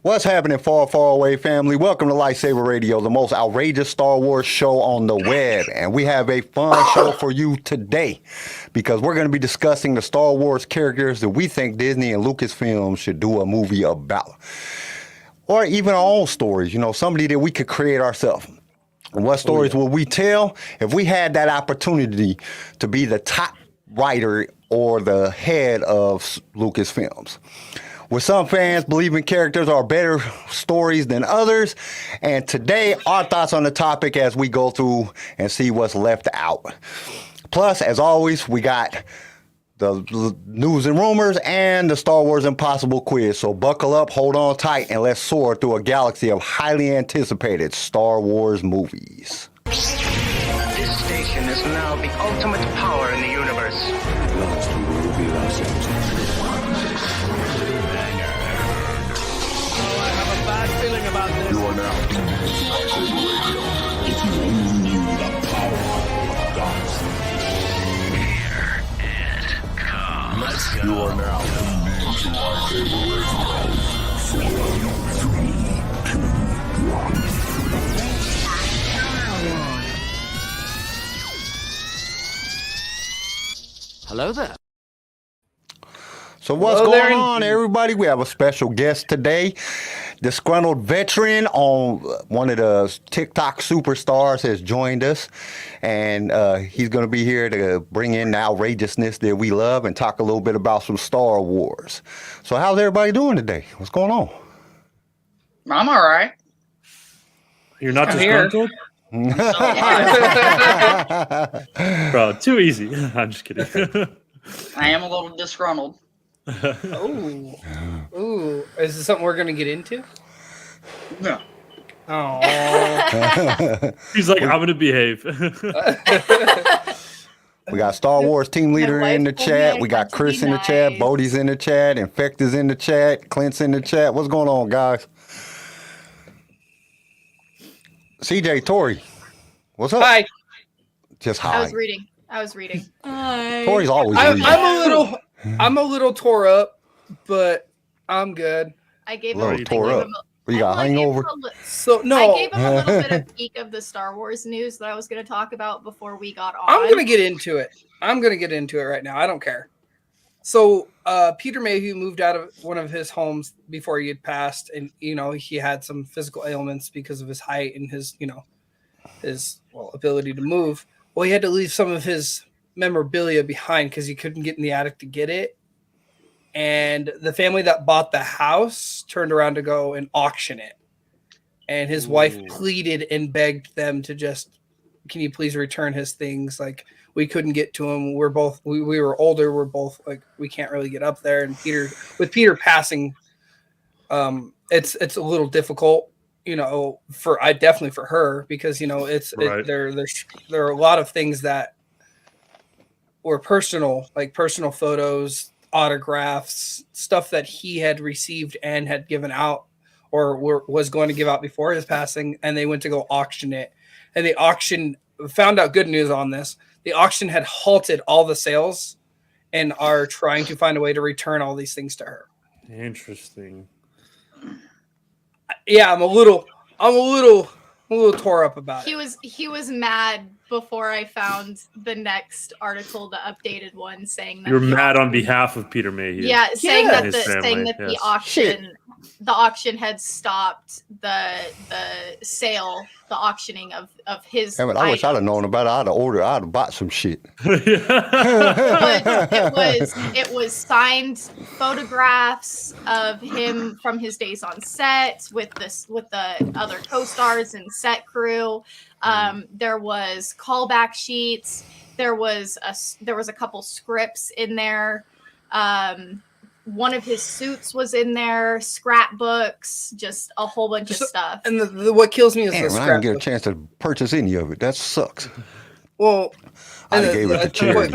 What's happening, far, far away family? Welcome to LightSaber Radio, the most outrageous Star Wars show on the web. And we have a fun show for you today because we're going to be discussing the Star Wars characters that we think Disney and Lucasfilm should do a movie about. Or even our own stories, somebody that we could create ourselves. And what stories will we tell if we had that opportunity to be the top writer or the head of Lucasfilms? With some fans believing characters are better stories than others. And today, our thoughts on the topic as we go through and see what's left out. Plus, as always, we got the news and rumors and the Star Wars Impossible quiz. So buckle up, hold on tight, and let's soar through a galaxy of highly anticipated Star Wars movies. This station is now the ultimate power in the universe. Last we will reveal ourselves. Feeling about this. You are now tuned into LightSaber Radio. If you only knew the power of gods. Here it comes. Let's go. You are now tuned into LightSaber Radio. 4, 3, 2, 1. Hello there. So what's going on, everybody? We have a special guest today. Disgruntled veteran on one of the TikTok superstars has joined us, and he's going to be here to bring in the outrageousness that we love and talk a little bit about some Star Wars. So how's everybody doing today? What's going on? I'm all right. You're not I'm disgruntled? here. Bro, too easy. I'm just kidding. I am a little disgruntled. Ooh, is this something we're gonna get into? No. Oh, He's like, I'm gonna behave. We got Star Wars team leader wife in the told me chat. I We got got to Chris be in the chat. nice. Bodie's in the chat. Infector's in the chat. Clint's in the chat. What's going on, guys? CJ, Tori, what's up? hi. Just hi. I was reading. Tori's always reading. I'm a little tore up, but I'm good. I gave Little him, tore I gave up. him You got I gave him hangover? So I no, gave him a little bit of peek of the Star Wars news that I was going to talk about before we got on. I'm gonna get into it. I'm gonna get into it right now. I don't care. So Peter Mayhew moved out of one of his homes before he had passed, and he had some physical ailments because of his height and his ability to move. Well, he had to leave some of his memorabilia behind because he couldn't get in the attic to get it. And the family that bought the house turned around to go and auction it. And his wife pleaded and begged them to just, can you please return his things? Like, we couldn't get to him. We were older. We're both like, we can't really get up there. And with Peter passing, it's a little difficult, definitely for her, because, Right. there are a lot of things that were personal, like personal photos, autographs, stuff that he had received and had given out or was going to give out before his passing, and they went to go auction it. And the auction found out good news on this. The auction had halted all the sales and are trying to find a way to return all these things to her. Interesting. Yeah, I'm a little tore up about it. He was mad before I found the next article, the updated one, saying that You're mad on behalf of Peter Mayhew. Yeah, saying that His the family, yes. the auction had stopped the sale, the auctioning of his. Damn it, I wish I'd have known about it. I'd have bought some shit. It was signed photographs of him from his days on set with the other co-stars and set crew. There was callback sheets. There was a couple scripts in there. One of his suits was in there, scrapbooks, just a whole bunch of stuff. And what kills me is Damn, the I didn't get a scrapbook. chance to purchase any of it. That sucks. Well, I gave it to charity.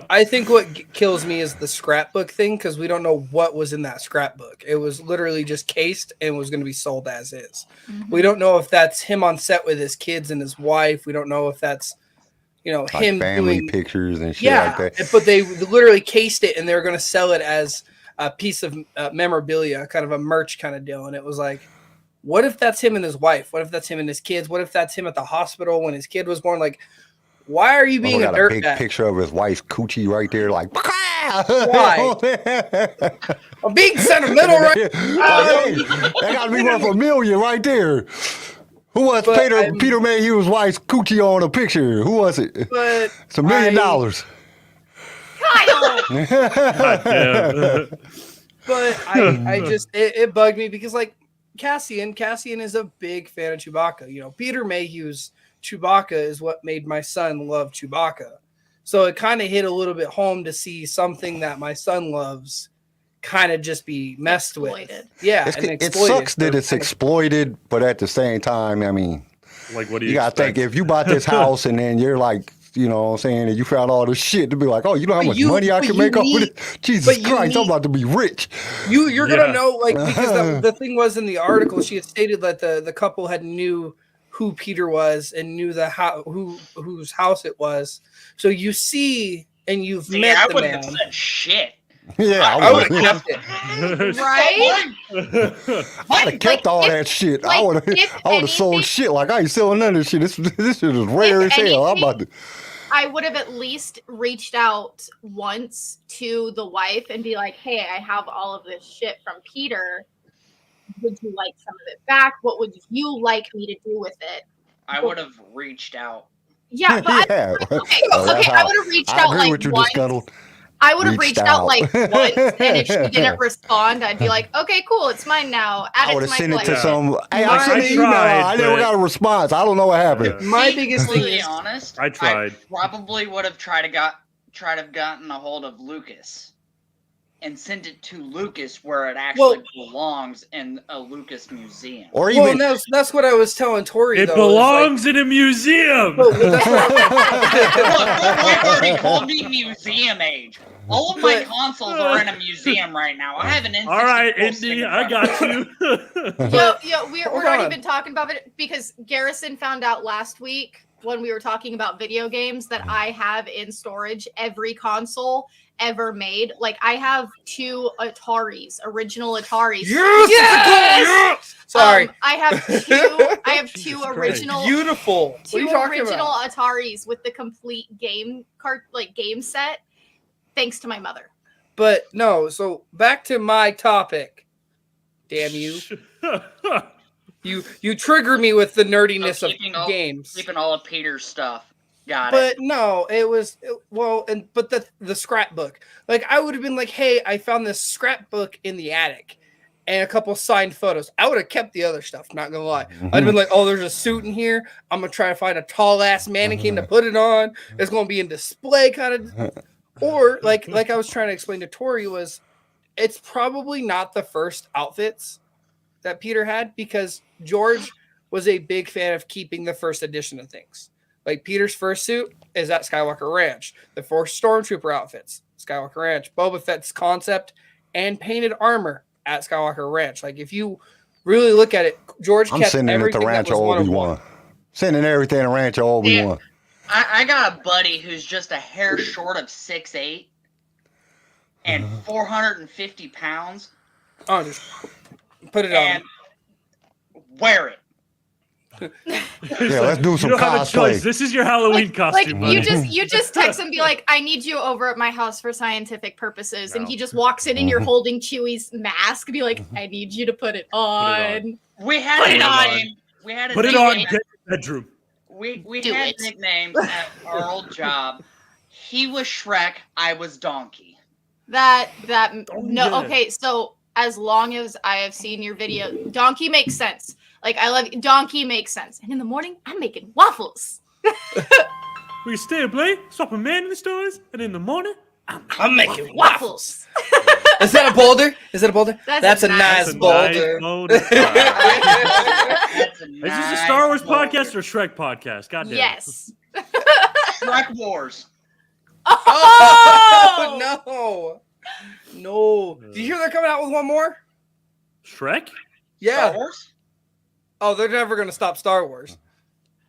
I think what kills me is the scrapbook thing, because we don't know what was in that scrapbook. It was literally just cased and was going to be sold as is. Mm-hmm. We don't know if that's him on set with his kids and his wife. We don't know if that's Like him family doing pictures and shit like that. But they literally cased it and they were going to sell it as a piece of memorabilia, kind of a merch kind of deal, and it was like, what if that's him and his wife? What if that's him and his kids? What if that's him at the hospital when his kid was born? Like, why are you being a got a big dirtbag? picture of his wife's coochie right there, like. Why? I'm being sentimental, right? Hey, that got to be worth $1 million right there. Who was Peter Mayhew's wife's coochie on a picture? Who was it? But it's $1 million. Kyle! But I just it bugged me because like Cassian is a big fan of Chewbacca. You know, Peter Mayhew's Chewbacca is what made my son love Chewbacca. So it kind of hit a little bit home to see something that my son loves kind of just be messed with. Yeah, it sucks that it's exploited, but at the same time, I mean, like, what do you got to think, if you bought this house and then you're like, you know what I'm saying, and you found all this shit to be like, oh, you know how much money I can make off with it? Jesus Christ, I'm about to be rich. You're going to know, like, because the thing was in the article, she had stated that the couple had knew who Peter was and knew whose house it was. So you see, and you've met I the wouldn't man. have said shit. Yeah, I would have kept it. Right? I'd have kept all that shit. I would have sold shit. Like, I ain't selling none of this shit. This shit is rare as hell. I'm about to. I would have at least reached out once to the wife and be like, hey, I have all of this shit from Peter. Would you like some of it back? What would you like me to do with it? I would have reached out. Yeah, but okay, I would have reached out like once. I would have reached out like once, and if she didn't respond, I'd be like, okay, cool, it's mine now. Add I it would to have my sent it to collection. some. Hey, I sent an email. I never got a response. I don't know what happened. My biggest thing To be is, honest, I tried. I probably would have tried to have gotten a hold of Lucas and sent it to Lucas where it actually belongs in a Lucas museum. Or even that's what I was telling Tori. It belongs in a museum. Look, I've already called me museum age. All of my consoles are in a museum right now. I have an N64. All right, Indy, I got you. We've already been talking about it because Garrison found out last week when we were talking about video games that I have in storage every console ever made. Like, I have 2 Ataris, original Ataris. Yes! Sorry. I have two original beautiful. Two original Ataris with the complete game set, thanks to my mother. But no, so back to my topic. Damn you. You trigger me with the nerdiness of games. Keeping all of Peter's stuff. But no, it was but the scrapbook. Like, I would have been like, hey, I found this scrapbook in the attic and a couple signed photos. I would have kept the other stuff, not gonna lie. I'd have been like, oh, there's a suit in here. I'm gonna try to find a tall ass mannequin to put it on. It's gonna be in display kind of. Or like I was trying to explain to Tori, it's probably not the first outfits that Peter had, because George was a big fan of keeping the first edition of things. Like, Peter's first suit is at Skywalker Ranch. The 4 Stormtrooper outfits, Skywalker Ranch. Boba Fett's concept and painted armor at Skywalker Ranch. Like, if you really look at it, George kept everything at the Ranch of Obi-Wan. Sending everything to Ranch of Obi-Wan. I got a buddy who's just a hair short of 6'8" and 450 pounds. Oh, just put it on. Wear it. Yeah, let's do some you don't have a cosplay. choice. This is your Halloween costume. Like, you just text him and be like, I need you over at my house for scientific purposes. And he just walks in and you're holding Chewie's mask. Be like, I need you to put it on. We had it on. We had put it on. Get in the bedroom. We had nicknames at our old job. He was Shrek. I was Donkey. Okay, so as long as I have seen your video, Donkey makes sense. Like, I love Donkey makes sense. And in the morning, I'm making waffles. We stay up late, swap a man in the stores, and in the morning, I'm making waffles. Is that a boulder? That's a nice boulder. Is this a Star Wars podcast or Shrek podcast? God damn. Yes. Shrek Wars. Oh no. Did you hear they're coming out with one more? Shrek? Yeah. Star Wars? Oh, they're never going to stop Star Wars.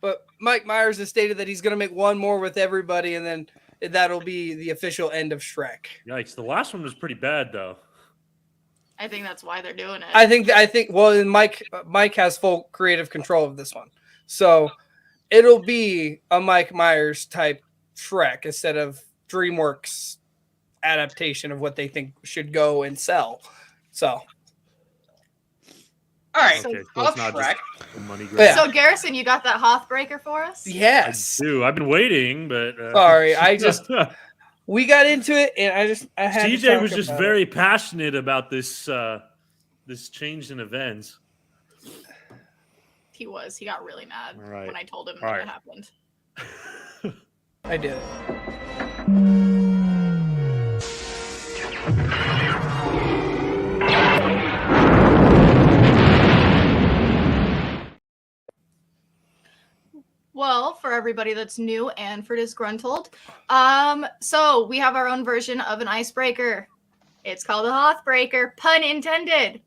But Mike Myers has stated that he's going to make one more with everybody, and then that'll be the official end of Shrek. Yikes. The last one was pretty bad, though. I think that's why they're doing it. I think. Well, and Mike has full creative control of this one, so it'll be a Mike Myers type Shrek instead of DreamWorks adaptation of what they think should go and sell. So. All right, Okay, so off it's not Shrek. just a money grab. Yeah. So Garrison, you got that Hoth breaker for us? Yes. I do. I've been waiting, but Sorry, we got into it, and I had to TJ talk was just about very it. passionate about this this change in events. He was. He got really mad Right. when I told him All that right. it happened. I did. Well, for everybody that's new and for disgruntled, so we have our own version of an icebreaker. It's called a Hoth breaker, pun intended.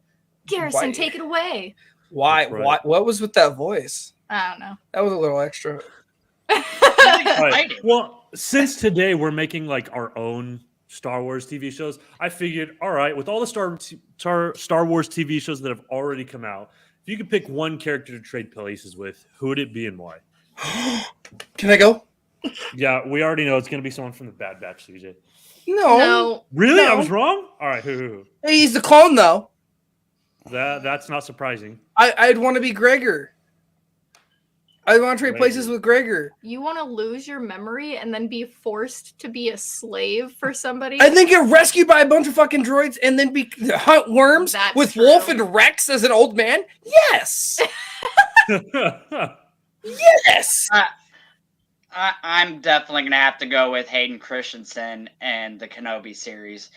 Garrison, Why? take it away. Why? That's right. What was with that voice? I don't know. That was a little extra. All right. Exciting. Well, since today we're making like our own Star Wars TV shows, I figured, all right, with all the Star Wars TV shows that have already come out, if you could pick one character to trade places with, who would it be and why? Can I go? Yeah, we already know it's going to be someone from the Bad Batch, CJ. No. Really? I No. was wrong? All right, who? Hey, he's the clone, though. That's not surprising. I'd want to be Gregor. I want to trade places with Gregor. You want to lose your memory and then be forced to be a slave for somebody? And then get rescued by a bunch of fucking droids and then be hunt worms That's with true. Wolf and Rex as an old man? Yes! Yes! I'm definitely gonna have to go with Hayden Christensen and the Kenobi series.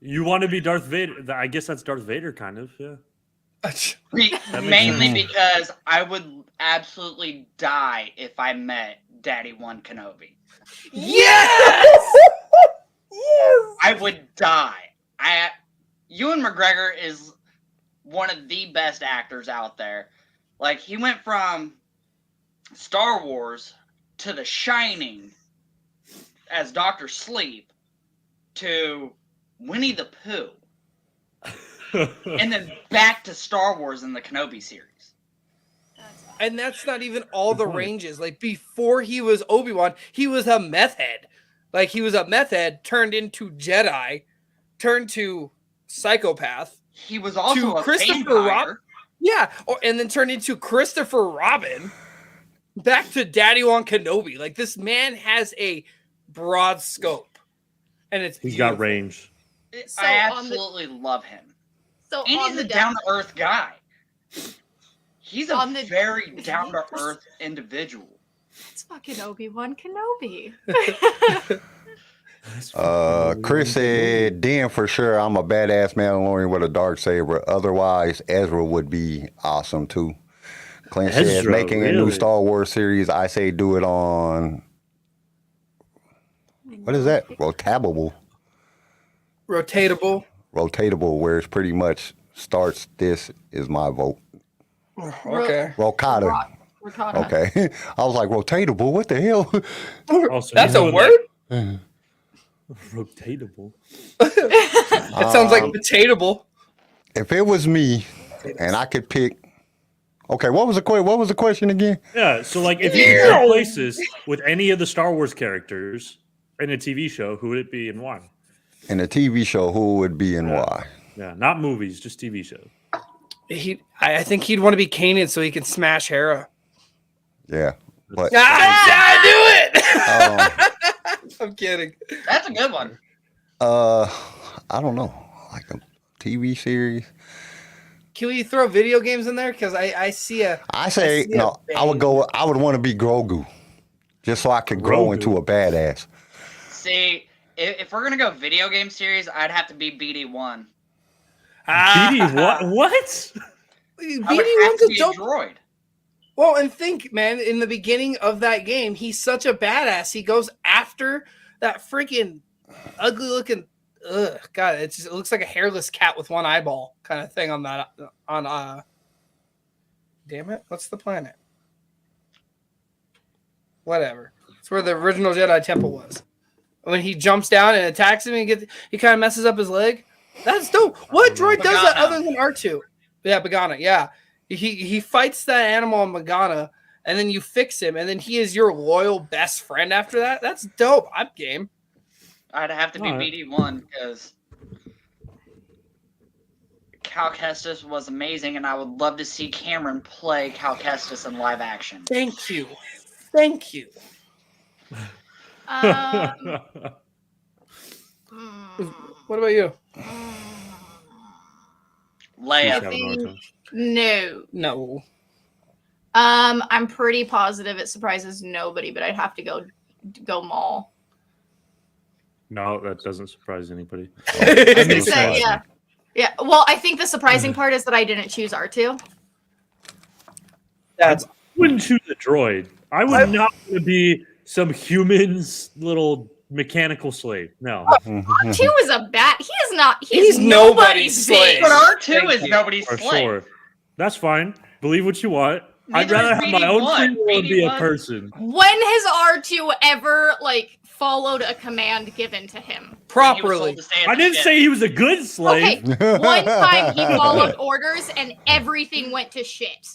You want to be Darth Vader? I guess that's Darth Vader, kind of. Yeah. Mainly sense. because I would absolutely die if I met Daddy One Kenobi. Yes! Yes! I would die. Ewan McGregor is one of the best actors out there. Like, he went from Star Wars to The Shining as Dr. Sleep to Winnie the Pooh. And then back to Star Wars in the Kenobi series. And that's not even all the Good point. ranges. Like, before he was Obi-Wan, he was a meth head. Like, he was a meth head, turned into Jedi, turned to psychopath. He was also a Christopher vampire. Robin. Yeah, and then turned into Christopher Robin. Back to Daddy Wan Kenobi. Like, this man has a broad scope. And it's He's got beautiful. range. So I on the- absolutely love him. So And on he's the a down-to-earth guy. He's a On the- very down-to-earth individual. It's fucking Obi-Wan Kenobi. Chris said, "Dan, for sure, I'm a badass Mandalorian with a dark saber. Otherwise, Ezra would be awesome too." Clint says, Ezra, "Making a new really? Star Wars series. I say do it on what is that? Rotatable, where it's pretty much starts. This is my vote. Okay. Rocata. Ricotta. Okay, I was like rotatable. What the hell? Also, That's you a know, word? like, rotatable. It sounds like potatable. If it was me, and I could pick. Okay, what was the question again? Yeah, so like if you could trade places with any of the Star Wars characters in a TV show, who would it be and why? In a TV show, who would be and why? Yeah, not movies, just TV shows. I think he'd want to be Kanan so he can smash Hera. Yeah, but I knew it. I'm kidding. That's a good one. I don't know, like a TV series. Can we throw video games in there? Because I see a. I say see a no. I would bang. go. I would want to be Grogu, just so I could grow Grogu. into a badass. See, if we're gonna go video game series, I'd have to be BD1. BD, what? BD I would have one's to a be a dope. droid. Well, and think, man, in the beginning of that game, he's such a badass. He goes after that freaking ugly looking. Ugh, God, it looks like a hairless cat with one eyeball kind of thing on that. Damn it, what's the planet? Whatever. It's where the original Jedi Temple was. When he jumps down and attacks him, and he kind of messes up his leg. That's dope. What droid does that Bagana. other than R2? Yeah, Bagana. Yeah, he fights that animal on Bagana, and then you fix him, and then he is your loyal best friend after that. That's dope. I'm game. I'd have to be Alright. BD1 because Cal Kestis was amazing, and I would love to see Cameron play Cal Kestis in live action. Thank you. Thank you. Um, What about you? Leia. no. No. I'm pretty positive it surprises nobody, but I'd have to go Maul. No, that doesn't surprise anybody. I was gonna No say, surprise. yeah. Yeah. Well, I think the surprising part is that I didn't choose R2. That's I wouldn't choose a droid. I would not want to be some human's little mechanical slave. No. R2 is a bat. He is not. He's nobody's slave. bitch. But R2 Thank is you. nobody's For slave. sure. That's fine. Believe what you want. I'd Neither rather is have my own BD1. free will and be a BD1. person. When has R2 ever followed a command given to him? He was properly. told to stay at I the didn't ship. say he was a good slave. Okay, one time he followed orders and everything went to shit.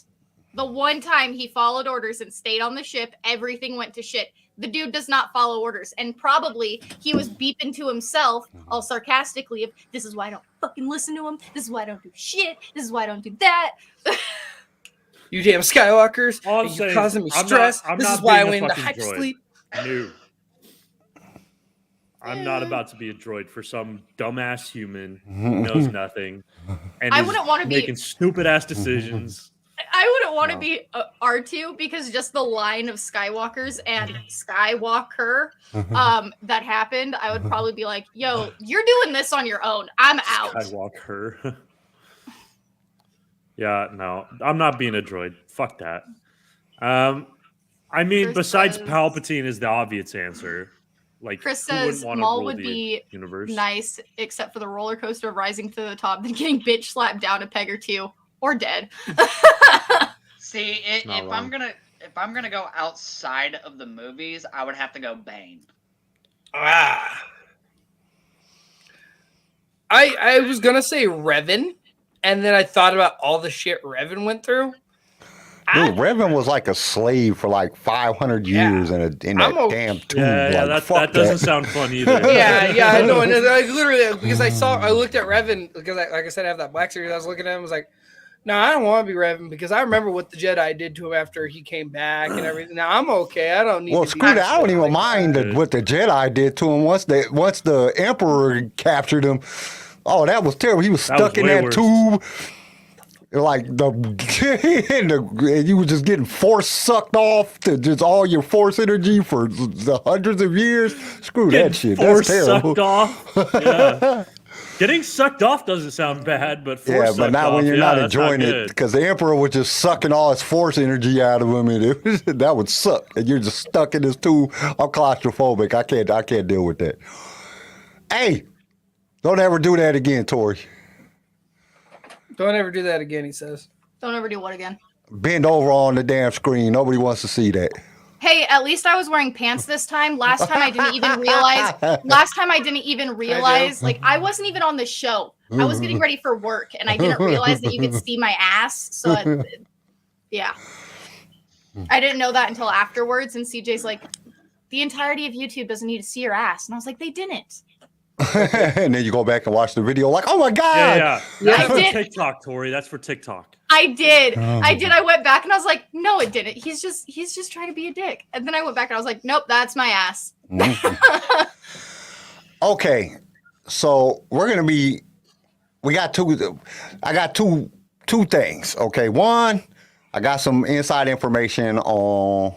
The one time he followed orders and stayed on the ship, everything went to shit. The dude does not follow orders, and probably he was beeping to himself, all sarcastically, of this is why I don't fucking listen to him. This is why I don't do shit. This is why I don't do that. You damn Skywalkers. All I'm You're saying causing me is I'm stress. not This is why I being a went into fucking droid. hypersleep. No. I'm not about to be a droid for some dumbass human who knows nothing and I is wouldn't wanna be- making stupid ass decisions. I wouldn't want to No. be R2 because just the line of Skywalkers and Skywalker that happened, I would probably be like, yo, you're doing this on your own. I'm out. Skywalker. Yeah, no, I'm not being a droid. Fuck that. I mean, Chris besides says- Palpatine is the obvious answer. Like, Chris who wouldn't says wanna Maul rule would the be universe? nice, except for the roller coaster of rising to the top, then getting bitch slapped down a peg or two, or dead. See, Not if wrong. I'm gonna go outside of the movies, I would have to go Bane. Ah. I was gonna say Revan, and then I thought about all the shit Revan went through. Dude, Revan was like a slave for like 500 Yeah. years in that I'm okay. damn tomb. Yeah, like, that doesn't sound fun either. Yeah, I know. And I literally, because I looked at Revan, because like I said, I have that Black Series. I was looking at him, I was like, no, I don't want to be Revan because I remember what the Jedi did to him after he came back and everything. Now I'm okay. I don't need. Well, to be screw that. I don't even like mind that. what the Jedi did to him once the Emperor captured him. Oh, that was terrible. He was That stuck was in way that worse. tube. Like and you were just getting force sucked off to just all your force energy for the hundreds of years. Screw that shit. That's Force terrible. sucked off. Yeah. Getting sucked off doesn't sound bad, but force Yeah, but sucked not when off, you're yeah, not that's enjoying it, good. because the Emperor was just sucking all his force energy out of him, and that would suck. And you're just stuck in this tube. I'm claustrophobic. I can't deal with that. Hey, don't ever do that again, Tori. Don't ever do that again, he says. Don't ever do what again? Bend over on the damn screen. Nobody wants to see that. Hey, at least I was wearing pants this time. Last time I didn't even realize. Like, I wasn't even on the show. I was getting ready for work, and I didn't realize that you could see my ass. So, yeah. I didn't know that until afterwards, and CJ's like, the entirety of YouTube doesn't need to see your ass. And I was like, they didn't. And then you go back and watch the video like, oh my God. Yeah. That's I for did. TikTok, Tori. That's for TikTok. I did. I went back and I was like, no, it didn't. He's just trying to be a dick. And then I went back and I was like, nope, that's my ass. Okay, so I got two things. Okay, one, I got some inside information on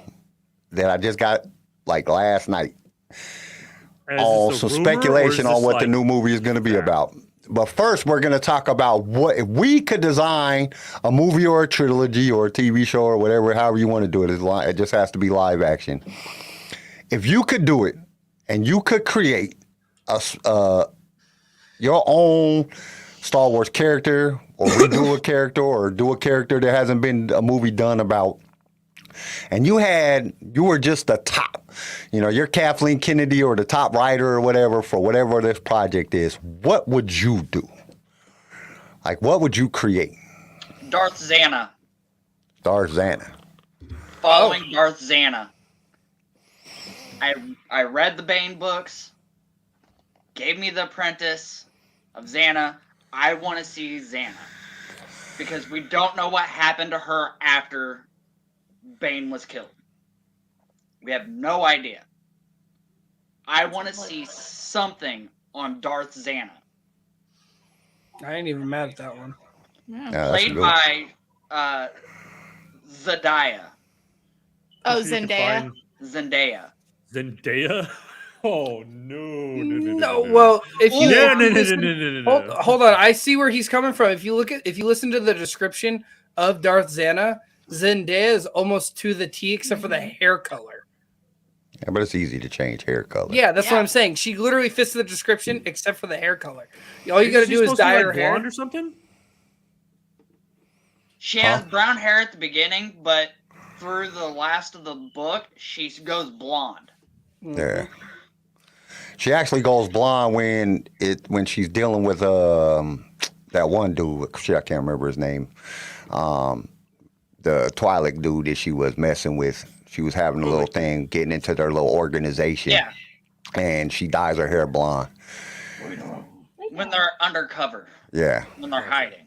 that I just got like last night. Is All this a some rumor, or is speculation on this what the like- new movie is going to be about. But first, we're going to talk about what if we could design a movie or a trilogy or a TV show or whatever, however you want to do it. It just has to be live action. If you could do it and you could create your own Star Wars character, or redo a character, or do a character that hasn't been a movie done about, and you were just the top you're Kathleen Kennedy or the top writer or whatever for whatever this project is, what would you do? Like, what would you create? Darth Xana. Darth Xana. Following Darth Xana. I read the Bane books. Gave me The Apprentice of Xana. I want to see Xana. Because we don't know what happened to her after Bane was killed. We have no idea. I want to see something on Darth Xana. I ain't even mad at that one. Yeah, that's Played good. by Zendaya. Oh, Zendaya. Zendaya. Zendaya? Oh no. Well, if you No. hold on, I see where he's coming from. If you listen to the description of Darth Xana, Zendaya is almost to the T except for the hair color. Yeah, but it's easy to change hair color. Yeah, that's what Yeah. I'm saying. She literally fits the description except for the hair color. All you got to do is dye her hair. blonde or something. She has brown hair at the beginning, but through the last of the book, she goes blonde. Yeah. She actually goes blonde when she's dealing with that one dude. Shit, I can't remember his name. The Twi'lek dude that she was messing with. She was having a little thing, getting into their little organization. Yeah, And she dyes her hair blonde. when they're undercover, Yeah. when they're hiding.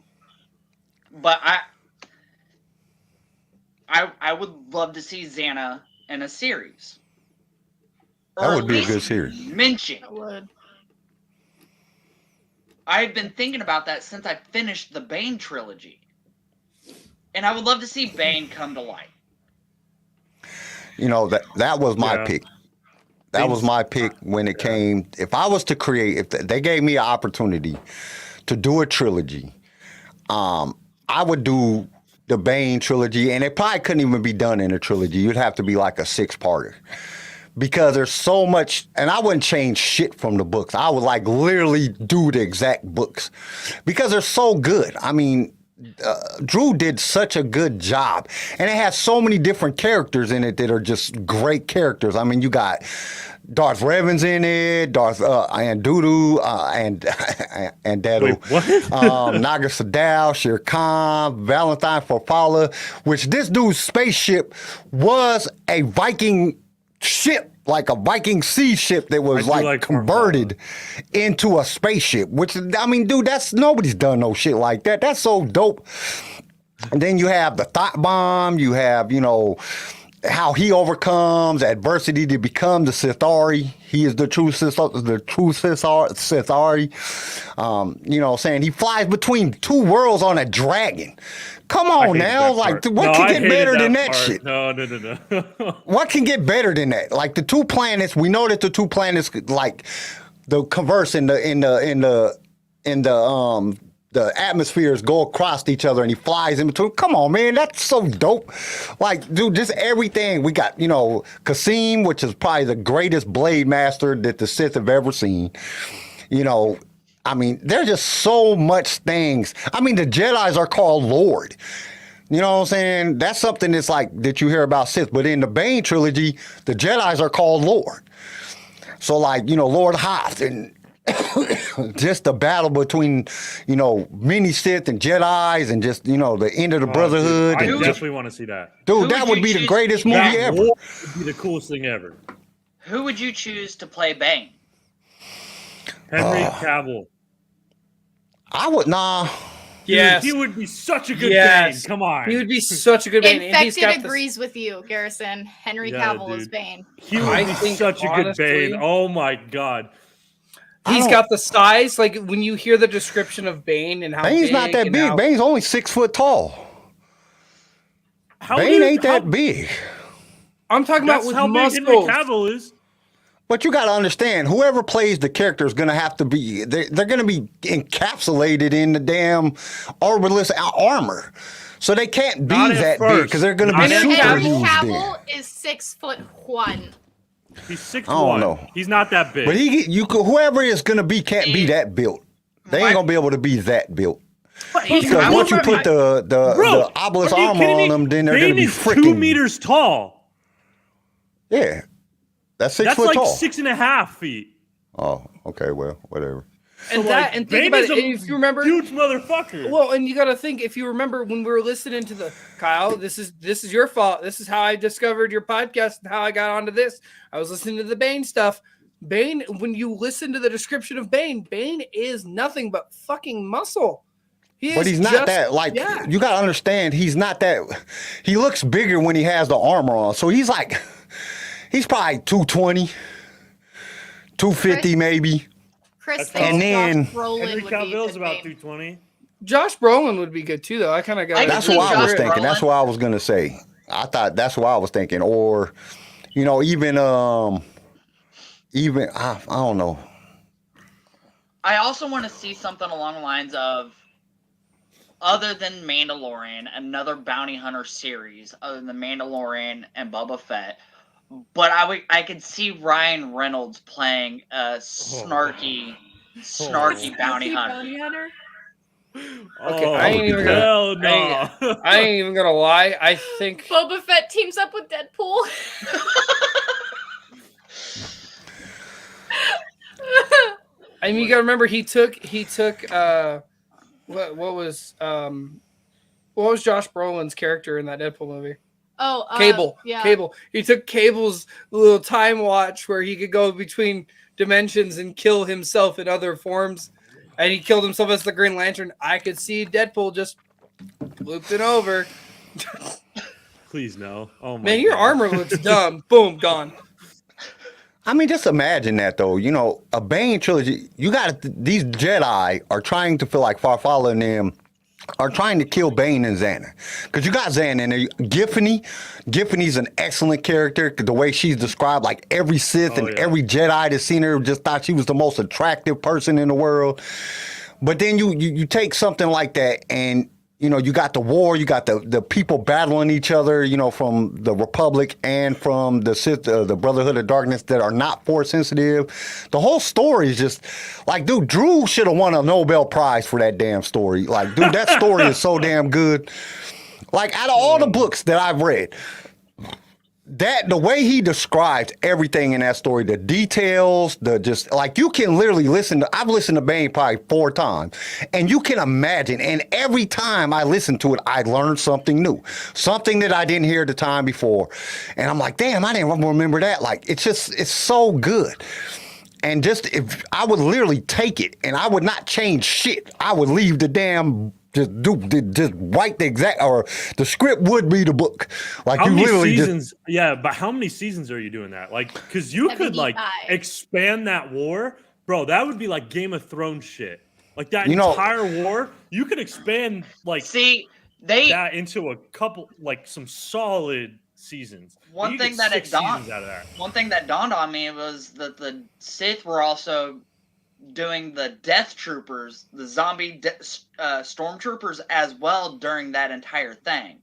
But I would love to see Xana in a series. That Or would at be a least good series. mention. I would. I've been thinking about that since I finished the Bane trilogy. And I would love to see Bane come to light. That was my Yeah. pick. That was my pick when it came. If I was to create, if they gave me an opportunity to do a trilogy, I would do the Bane trilogy, and it probably couldn't even be done in a trilogy. You'd have to be like a 6-parter. Because there's so much, and I wouldn't change shit from the books. I would like literally do the exact books because they're so good. I mean, Drew did such a good job, and it has so many different characters in it that are just great characters. I mean, you got Darth Revan's in it, and Dooku, and Dadu. Wait, what? Naga Sadal, Shere Khan, Valentine Farfalla, which this dude's spaceship was a Viking ship, like a Viking sea ship that was like converted into a spaceship, which, I mean, dude, nobody's done no shit like that. That's so dope. And then you have the thought bomb, you have, how he overcomes adversity to become the Sithari. He is the true Sithari. Saying he flies between two worlds on a dragon. Come on now, like what can get better than that shit? No. What can get better than that? Like the two planets, we know that the two planets like the converse in the atmospheres go across each other and he flies in between. Come on, man, that's so dope. Like, dude, just everything. We got, Kasim, which is probably the greatest blade master that the Sith have ever seen. I mean, there's just so much things. I mean, the Jedis are called Lord. You know what I'm saying? That's something that's like that you hear about Sith. But in the Bane trilogy, the Jedis are called Lord. So, like, Lord Hoth and just the battle between, many Sith and Jedis and just, the end of the Brotherhood. Dude, I and definitely want to see that. dude, that would be the greatest movie That ever. war would be the coolest thing ever. Who would you choose to play Bane? Henry Cavill. I would, nah. Dude, Yes. he would be such a good Yes. Bane. Come on. He would be such a good Bane. And he's Infected got agrees with you, Garrison. Henry Yeah, Cavill is dude. Bane. He would I be think, such a good honestly, Bane. Oh my god. He's got the size. Like when you hear the description of Bane and how Bane's not that and big. how- Bane's only 6 foot tall. How Bane ain't that big. I'm talking about That's with how big muscles. Henry Cavill is. But you got to understand, whoever plays the character is going to have to be, they're going to be encapsulated in the damn Orbitalist armor. So they can't be Not at that big first. because they're going to be Not at Henry first. superused Cavill then. is 6'1". He's 6'1". I don't know. He's not that big. But whoever is going to be can't be that built. They ain't going to be able to be that built. Because once you put the obelisk are you armor kidding on me? them, then they're Bane going to be is freaking 2 meters tall. Yeah. That's 6 That's foot like tall. 6.5 feet. Oh, okay. Well, whatever. And So, that, like, and think Bane about is it. a If you remember, huge motherfucker. well, and you got to think, if you remember when we were listening to the Kyle, this is your fault. This is how I discovered your podcast and how I got onto this. I was listening to the Bane stuff. Bane, when you listen to the description of Bane is nothing but fucking muscle. But he's not that, like, you got to understand, he's not that. He looks bigger when he has the armor on. So he's like, he's probably 220, 250 maybe. Chris And thinks then- Josh Brolin Henry would be a Cavill's good about Bane. 320. Josh Brolin would be good too, though. I kind of got. I That's can what see I was Josh thinking. That's Brolin. what I was going to say. I thought that's what I was thinking. Or, you know, even, I don't know. I also want to see something along the lines of, other than Mandalorian, another bounty hunter series, other than Mandalorian and Boba Fett. But I could see Ryan Reynolds playing a snarky bounty hunter. Okay, I ain't even gonna- hell no. I ain't even gonna lie. I think Boba Fett teams up with Deadpool. I mean, you gotta remember he took what was Josh Brolin's character in that Deadpool movie? Oh, Cable. Yeah. Cable. He took Cable's little time watch where he could go between dimensions and kill himself in other forms, and he killed himself as the Green Lantern. I could see Deadpool just looped it over. Please no. Oh my Man, your God. armor looks dumb. Boom, gone. I mean, just imagine that, though. You know, a Bane trilogy, these Jedi are trying to feel like Farfalla and them are trying to kill Bane and Xana. Because you got Xana in there. Giffany's an excellent character. The way she's described, like every Sith and every Jedi that's seen her just thought she was the most attractive person in the world. But then you take something like that and, you know, you got the war, you got the people battling each other, you know, from the Republic and from the Sith, the Brotherhood of Darkness that are not Force sensitive. The whole story is just like, dude, Drew should have won a Nobel Prize for that damn story. Like, dude, that story is so damn good. Like, out of all the books that I've read, the way he describes everything in that story, the details, you can literally I've listened to Bane probably 4 times, and you can imagine, and every time I listen to it, I learned something new, something that I didn't hear the time before, and I'm like, damn, I didn't remember that. Like, it's so good. And just, if I would literally take it and I would not change shit, I would leave the damn just write the exact, or the script would be the book. Like, How you many literally seasons? Yeah, but how many seasons are you doing that? Like, because you could like 75. expand that war, bro. That would be like Game of Thrones shit. Like that You know- entire war, you could expand like See, that into a couple, like some solid seasons. One You thing get that 6 it dawned- seasons out of that. one thing that dawned on me was that the Sith were also doing the Death Troopers, the zombie stormtroopers as well during that entire thing.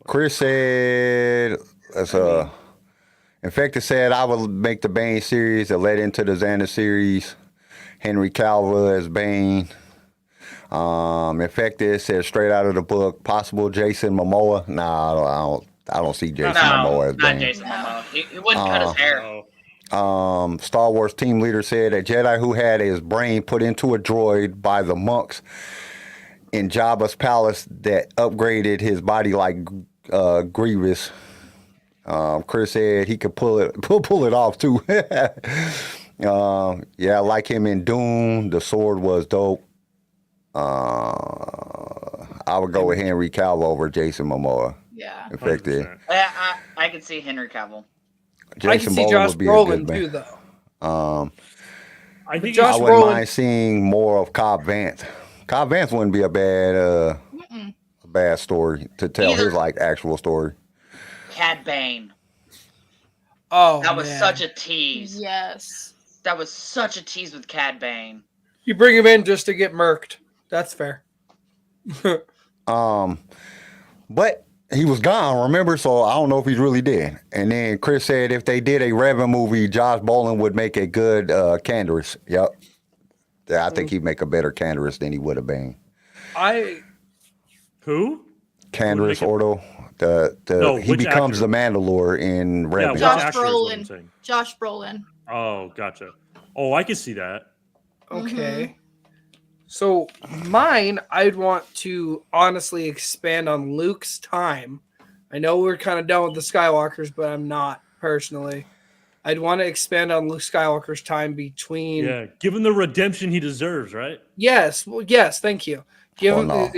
Chris said, Infected said I would make the Bane series that led into the Xander series. Henry Cavill as Bane. Infected said straight out of the book, possible Jason Momoa. Nah, I don't see Jason Momoa as not Bane. Jason Momoa. He wouldn't cut his hair. Oh, Star Wars team leader said a Jedi who had his brain put into a droid by the monks in Jabba's palace that upgraded his body like Grievous. Chris said he could pull it off too. Yeah, like him in Doom, the sword was dope. I would go with Henry Cavill over Jason Momoa. Yeah. Infected. 100%. I could see Henry Cavill. I can see Josh Brolin too, though. I think Josh I wouldn't Brolin- mind seeing more of Cobb Vanth. Cobb Vanth wouldn't be a bad story to tell Either. his like actual story. Cad Bane. Oh, That was man. such a tease. Yes. That was such a tease with Cad Bane. You bring him in just to get murked. That's fair. But he was gone, remember? So I don't know if he's really dead. And then Chris said if they did a Revan movie, Josh Brolin would make a good Canderous. Yep. Yeah, I think he'd make a better Canderous than he would have been. I Who? Candor's make it- Ordo. No, He which becomes actor? the Mandalore in Yeah, Rebels. which Josh actor is what I'm Brolin. saying. Josh Brolin. Oh, gotcha. Oh, I can see that. Okay. So mine, I'd want to honestly expand on Luke's time. I know we're kind of done with the Skywalkers, but I'm not personally. I'd want to expand on Luke Skywalker's time between. Yeah, give him the redemption he deserves, right? Yes, well, yes, thank you. Give Well, him no.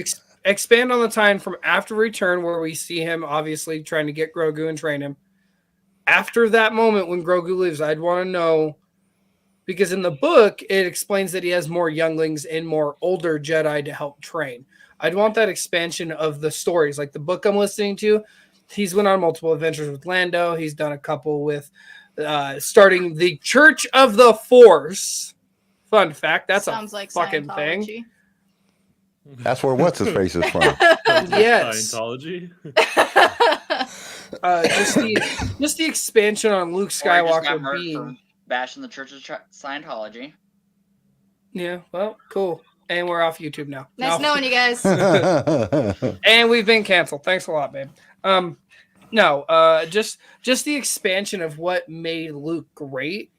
expand on the time from after Return, where we see him obviously trying to get Grogu and train him. After that moment when Grogu leaves, I'd want to know, because in the book it explains that he has more younglings and more older Jedi to help train. I'd want that expansion of the stories, like the book I'm listening to. He's went on multiple adventures with Lando. He's done a couple with starting the Church of the Force. Fun fact, that's Sounds a like fucking Scientology. thing. That's where what's his face is from. Yes. Scientology. Just the expansion on Luke Or he just got Skywalker murdered being. for bashing the Church of Scientology. Yeah, well, cool. And we're off YouTube now. Nice No. knowing you guys. And we've been canceled. Thanks a lot, babe. Just the expansion of what made Luke great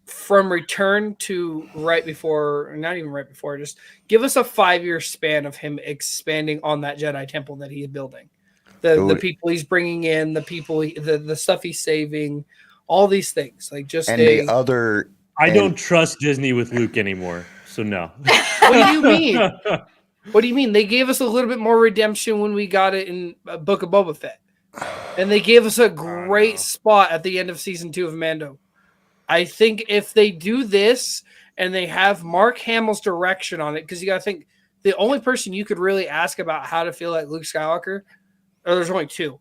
from Return to right before, not even right before, just give us a 5-year span of him expanding on that Jedi temple that he's building. The people he's bringing in, the stuff he's saving, all these things. Like just And the other. I don't trust Disney with Luke anymore, so no. What do you mean? What do you mean? They gave us a little bit more redemption when we got it in Book of Boba Fett. And they gave us a great spot at the end of season 2 of Mando. I think if they do this and they have Mark Hamill's direction on it, because you got to think the only person you could really ask about how to feel like Luke Skywalker, or there's only two: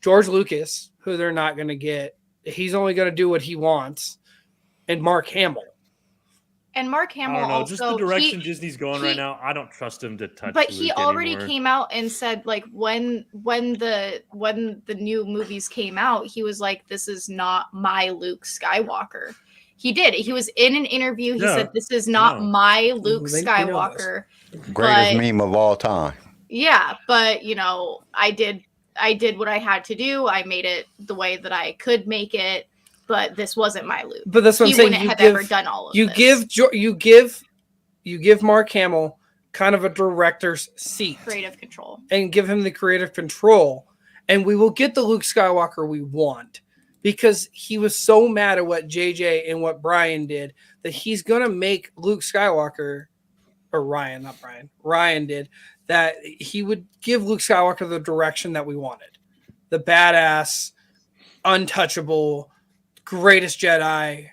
George Lucas, who they're not going to get. He's only going to do what he wants, and Mark Hamill. And Mark I Hamill don't know. also Just the direction he- Disney's going he- right now, I don't trust him to touch. But Luke he already anymore. came out and said, like, when the new movies came out, he was like, "This is not my Luke Skywalker." He did. He was in an interview. He Yeah. said, "This is not No. my Luke They know Skywalker." Greatest But- meme of all time. Yeah, but I did what I had to do. I made it the way that I could make it, but this wasn't my Luke. But that's what He I'm saying. wouldn't You have give, ever done all of you this. give Mark Hamill kind of a director's seat Creative control. and give him the creative control, and we will get the Luke Skywalker we want, because he was so mad at what JJ and what Brian did that he's gonna make Luke Skywalker, or Ryan, not Brian, Ryan did, that he would give Luke Skywalker the direction that we wanted. The badass, untouchable, greatest Jedi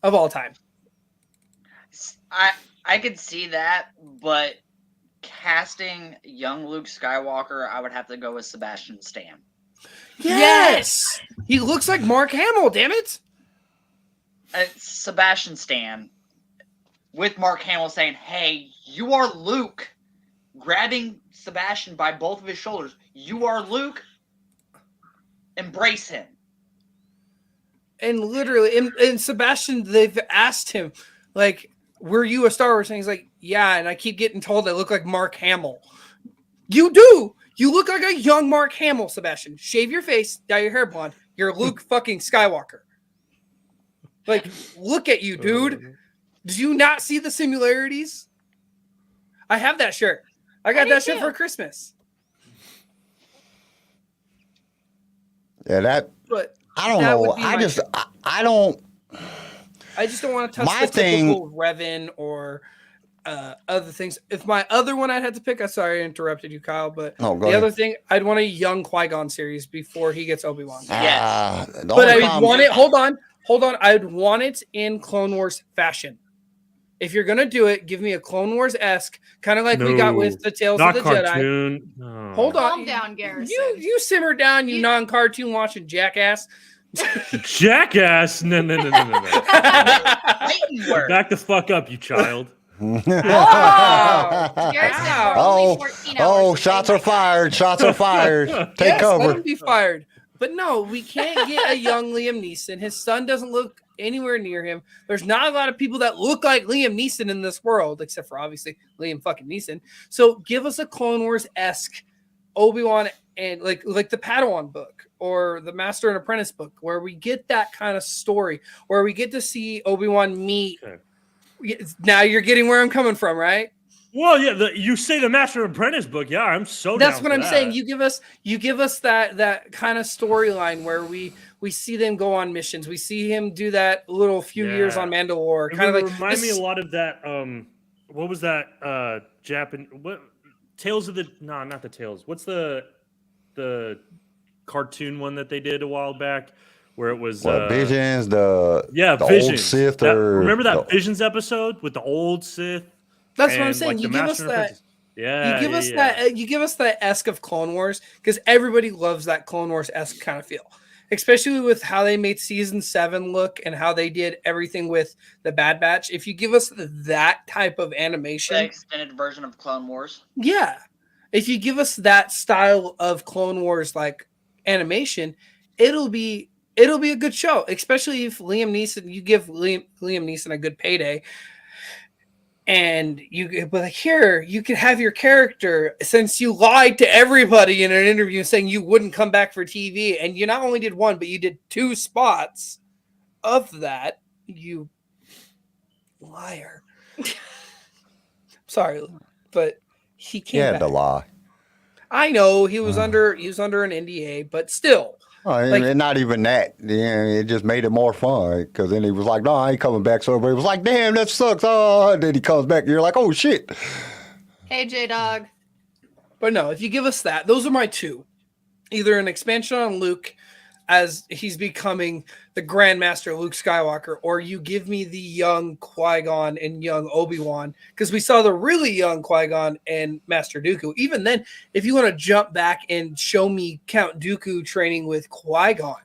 of all time. I could see that, but casting young Luke Skywalker, I would have to go with Sebastian Stan. Yes! He looks like Mark Hamill, damn it! Sebastian Stan, with Mark Hamill saying, "Hey, you are Luke," grabbing Sebastian by both of his shoulders. "You are Luke. Embrace him." And literally, and Sebastian, they've asked him, like, were you a Star Wars? And he's like, yeah, and I keep getting told I look like Mark Hamill. You do! You look like a young Mark Hamill, Sebastian. Shave your face, dye your hair blonde. You're Luke fucking Skywalker. Like, look at you, dude. Did you not see the similarities? I have that shirt. I got that shirt for Christmas. Yeah, But I don't that know. would be my shirt. I don't. I just don't want to touch My the thing- typical Revan or other things. If my other one I'd have to pick, I'm sorry I interrupted you, Kyle, but No, go the ahead. other thing, I'd want a young Qui-Gon series before he gets Obi-Wan. The But only I would problem- want it, hold on. I'd want it in Clone Wars fashion. If you're going to do it, give me a Clone Wars-esque, kind of like we got with the Tales Not of the Jedi. cartoon. No. Hold on. Calm down, Garrison. You simmer down, you non-cartoon watching jackass. Jackass! No. Fighting word. Back the fuck up, you child. Oh, Garrison, we're only 14 hours shots away, are my guy. fired. Shots are fired. Take Yes, let cover. him be fired. But no, we can't get a young Liam Neeson. His son doesn't look anywhere near him. There's not a lot of people that look like Liam Neeson in this world, except for obviously Liam fucking Neeson. So give us a Clone Wars-esque Obi-Wan and like the Padawan book or the Master and Apprentice book, where we get that kind of story, where we get to see Obi-Wan meet. Okay. Now you're getting where I'm coming from, right? Well, yeah, you say the Master and Apprentice book. Yeah, I'm so. That's what I'm saying. You give us that kind of storyline where we see them go on missions. We see him do that little few years on Mandalore. Kind of like remind me a lot of that. What was that? What Tales of the? No, not the Tales. What's the cartoon one that they did a while back? Where it was Visions, Visions. Old Sith. Remember that Visions episode with the old Sith? That's what I'm saying. You give us that. Yeah. You give us that esque of Clone Wars, because everybody loves that Clone Wars esque kind of feel, especially with how they made season 7 look and how they did everything with the Bad Batch. If you give us that type of animation, the extended version of Clone Wars. Yeah. If you give us that style of Clone Wars like animation, it'll be a good show, especially if you give Liam Neeson a good payday. And but here you can have your character, since you lied to everybody in an interview saying you wouldn't come back for TV, and you not only did 1, but you did 2 spots of that. You liar. Sorry, but he came back. He had to lie. I know he was under an NDA, but still. Oh, and not even that. Yeah, it just made it more fun, because then he was like, "No, I ain't coming back." So everybody was like, "Damn, that sucks." Oh, and then he comes back, and you're like, "Oh shit." Hey, J-Dog. But no, if you give us that, those are my 2. Either an expansion on Luke as he's becoming the Grandmaster Luke Skywalker, or you give me the young Qui-Gon and young Obi-Wan, because we saw the really young Qui-Gon and Master Dooku. Even then, if you want to jump back and show me Count Dooku training with Qui-Gon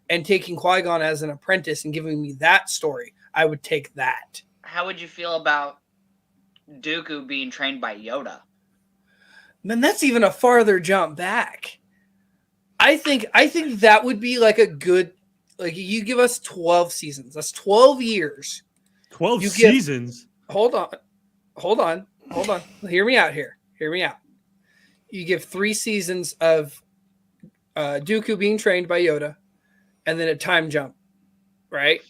and taking Qui-Gon as an apprentice and giving me that story, I would take that. How would you feel about Dooku being trained by Yoda? Man, that's even a farther jump back. I think that would be like a good, like, you give us 12 seasons. That's 12 years. 12 seasons? Hold on. Hear me out here. You give 3 seasons of Dooku being trained by Yoda, and then a time jump, right?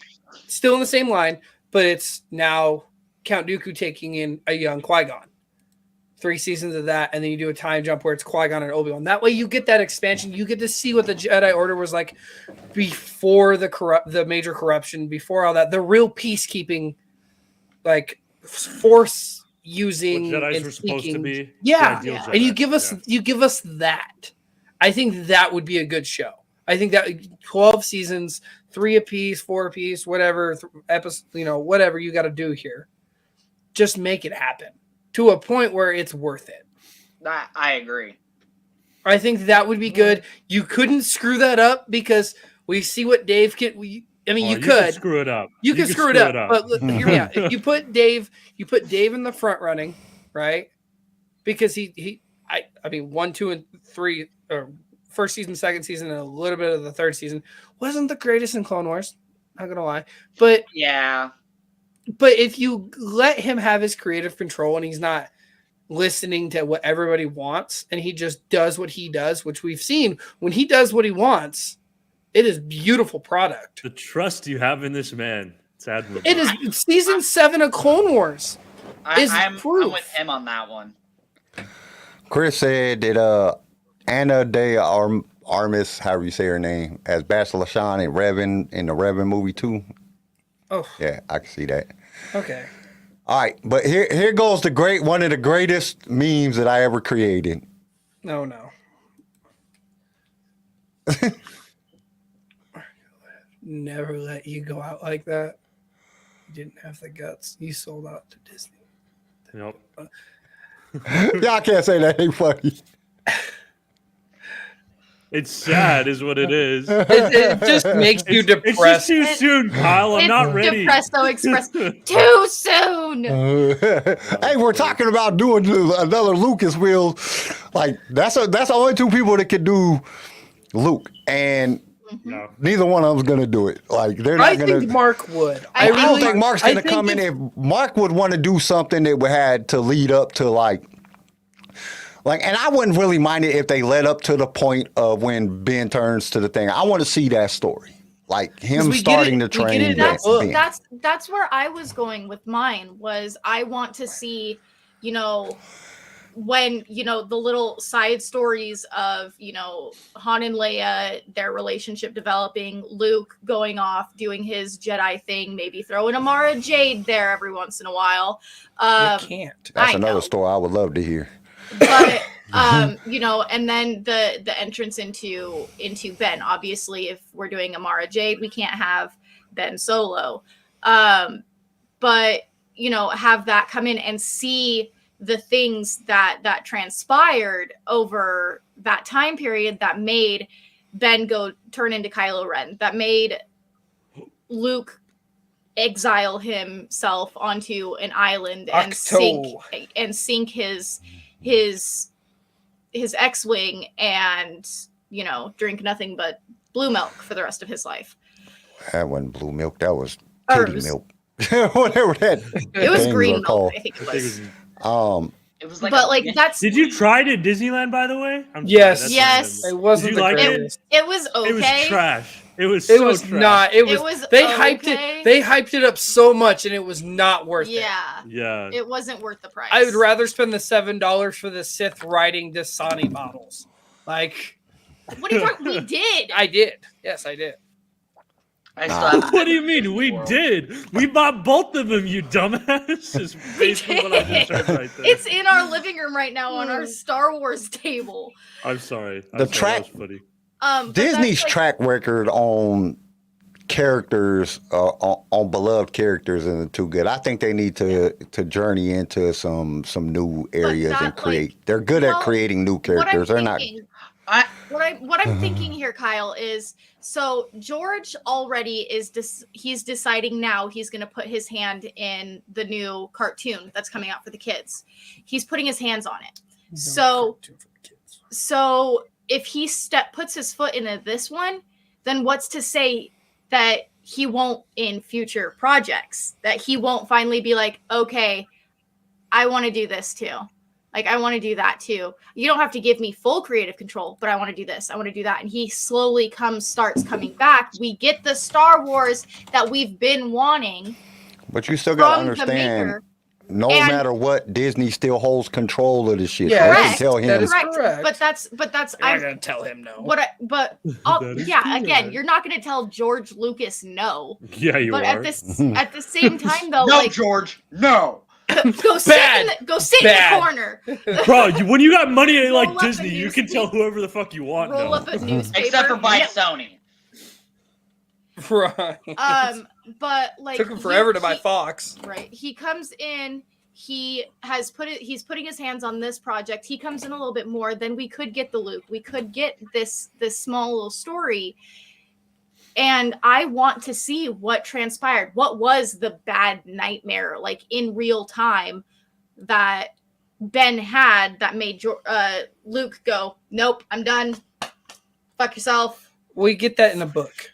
Still in the same line, but it's now Count Dooku taking in a young Qui-Gon. 3 seasons of that, and then you do a time jump where it's Qui-Gon and Obi-Wan. That way you get that expansion. You get to see what the Jedi Order was like before the major corruption, before all that. The real peacekeeping, like, force using what Jedis and were supposed to be. Yeah. And you give us that. I think that would be a good show. I think that 12 seasons, 3 apiece, 4 apiece, whatever whatever you got to do here. Just make it happen to a point where it's worth it. I agree. I think that would be good. You couldn't screw that up, because we see what Dave can. You could screw it up. You can screw it up. But look, hear me out. If you put Dave in the front running, right? Because he 1, 2, and 3, or first season, second season, and a little bit of the third season wasn't the greatest in Clone Wars. Not gonna lie, but yeah. But if you let him have his creative control and he's not listening to what everybody wants, and he just does what he does, which we've seen when he does what he wants, it is beautiful product. The trust you have in this man, it's admirable. It is season 7 of Clone Wars. I'm with him on that one. Chris said that Anna de Armas, however you say her name, as Bastila Shan and Revan in the Revan movie too. Oh. Yeah, I can see that. Okay. All right, but here goes one of the greatest memes that I ever created. No. Never let you go out like that. You didn't have the guts. You sold out to Disney. Nope. Y'all can't say that ain't funny. It's sad, is what it is. It just makes you depressed. It's just too soon, Kyle. I'm not ready. Depresso Express. Too soon. Hey, we're talking about doing another Lucasfilm. Like that's the only 2 people that can do Luke. And No. Neither one of them's gonna do it. Like they're not I gonna. think Mark would. I I don't really- think Mark's I gonna think come in. If Mark would want to do something that would had to lead up to like, and I wouldn't really mind it if they led up to the point of when Ben turns to the thing. I want to see that story, like him we get starting it- to we get train. it in Ben. that book. That's where I was going with mine. Was I want to see, you know, when, you know, the little side stories of, you know, Han and Leia, their relationship developing, Luke going off doing his Jedi thing, maybe throwing a Mara Jade there every once in a while. You can't. That's I another know. story I would love to hear. But you know, and then the entrance into Ben. Obviously, if we're doing a Mara Jade, we can't have Ben Solo. But you know, have that come in and see the things that transpired over that time period that made Ben go turn into Kylo Ren, that made Luke exile himself onto an island and sink his X-wing and, you know, drink nothing but blue milk for the rest of his life. That wasn't blue milk. That was Or it titty was- milk. Whatever that. It was things green are milk, called. I think it I think was. it was- It was like, But like that's Did you try it at Disneyland, by the way? I'm sorry, Yes. that's Yes. random. It wasn't Did the you like greatest. it was okay. It was trash. It was It so was trash. not. It was. It was They hyped okay. it. They hyped it up so much, and it was not worth it. Yeah. Yeah. It wasn't worth the price. I would rather spend the $7 for the Sith riding Dasani bottles. Like What do you think we did? I did. Yes, I did. I still have. What do you mean? We did. We bought both of them, you dumbass. Is basically what I just heard right there. It's in our living room right now on our Star Wars table. I'm sorry. The track- That was funny. But Disney's that's, like, track record on characters, on beloved characters, isn't too good. I think they need to journey into some new areas that, and create. like, They're good well, at creating new what I'm characters. They're not. thinking- I, What I'm thinking here, Kyle, is so George already he's deciding now he's going to put his hand in the new cartoon that's coming out for the kids. He's putting his hands on it. So if he puts his foot into this one, then what's to say that he won't in future projects, that he won't finally be like, okay, I want to do this too. Like, I want to do that too. You don't have to give me full creative control, but I want to do this. I want to do that. And he slowly starts coming back. We get the Star Wars that we've been wanting But you still got to from the understand. maker. No And- matter what, Disney still holds control of the shit. Yeah, so they can correct. tell him. That is Correct. correct. But that's I'm I not gonna tell him no. but That is yeah, correct. again, you're not going to tell George Lucas no. Yeah, you But are. at the same time though, no, like George, no. go sit Bad. in the Bad. corner. Bro, when you got money at Roll like up a Disney, you can tell whoever the fuck you want. Roll now. up a newspaper. Except for by Yep. Sony. Right. But like Took him forever to buy Fox. Right. He comes in, he's putting his hands on this project. He comes in a little bit more, then we could get the Luke. We could get this small little story. And I want to see what transpired. What was the bad nightmare, like in real time, that Ben had that made Luke go, nope, I'm done. Fuck yourself. We get that in a book.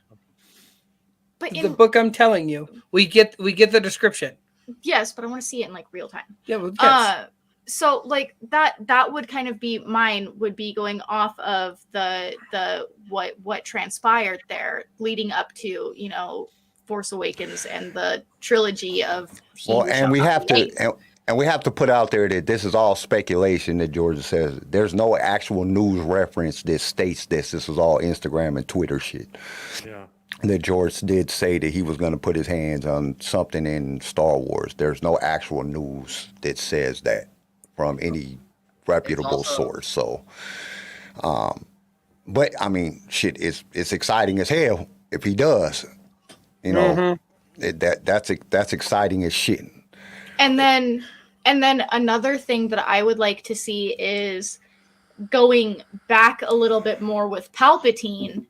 But The book I'm telling you. We get the description. yes, but I want to see it in like real time. Yeah, well, yes. So like that would kind of be mine, would be going off of the what transpired there leading up to, you know, Force Awakens and the trilogy of He Well, Who and Shall we Not have Be to, Named. and we have to put out there that this is all speculation. That George says there's no actual news reference that states this. This is all Instagram and Twitter shit. Yeah. That George did say that he was going to put his hands on something in Star Wars. There's no actual news that says that from any reputable also- source. So, but I mean, shit, it's exciting as hell if he does. You know, that's exciting as shit. And then another thing that I would like to see is going back a little bit more with Palpatine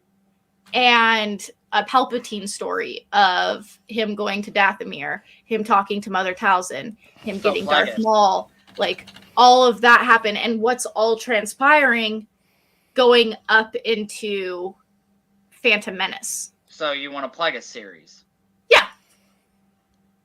and a Palpatine story of him going to Dathomir, him talking to Mother Talzin, him getting like Darth it. Maul, like all of that happened, and what's all transpiring going up into Phantom Menace. So you want a Plagueis series? Yeah.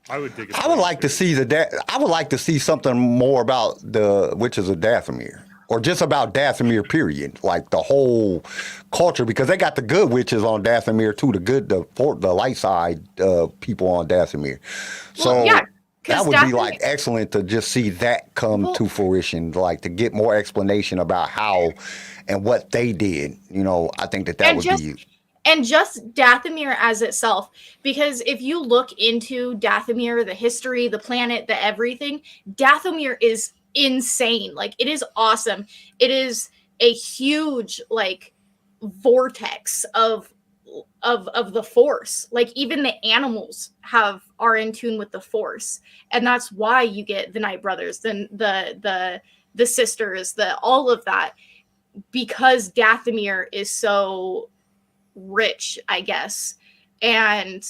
I would dig it. I would like to see I would like to see something more about the Witches of Dathomir, or just about Dathomir. Period. Like the whole culture, because they got the good witches on Dathomir too. The light side people on Dathomir. So Well, yeah, 'cause that would be Dathomir- like excellent to just see that come to fruition. Like to get more explanation about how and what they did. You know, I think that And would just- be. And just Dathomir as itself, because if you look into Dathomir, the history, the planet, the everything, Dathomir is insane. Like, it is awesome. It is a huge, like, vortex of the Force. Like, even the animals are in tune with the Force, and that's why you get the Night Brothers, the sisters, all of that, because Dathomir is so rich, I guess. And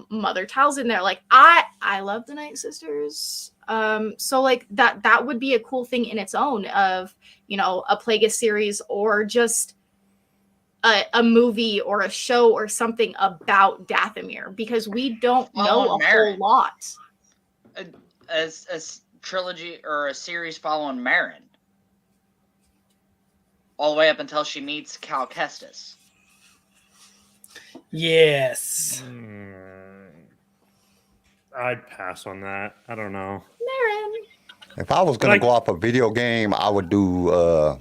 Mother Tal's in there. Like, I love the Night Sisters. So like that would be a cool thing in its own, of a Plagueis series, or just a movie or a show or something about Dathomir, because we don't know a whole lot. A trilogy or a series following Marin, all the way up until she meets Cal Kestis. Yes. I'd pass on that. I don't know. Marin. If I was gonna go off a video game, I would do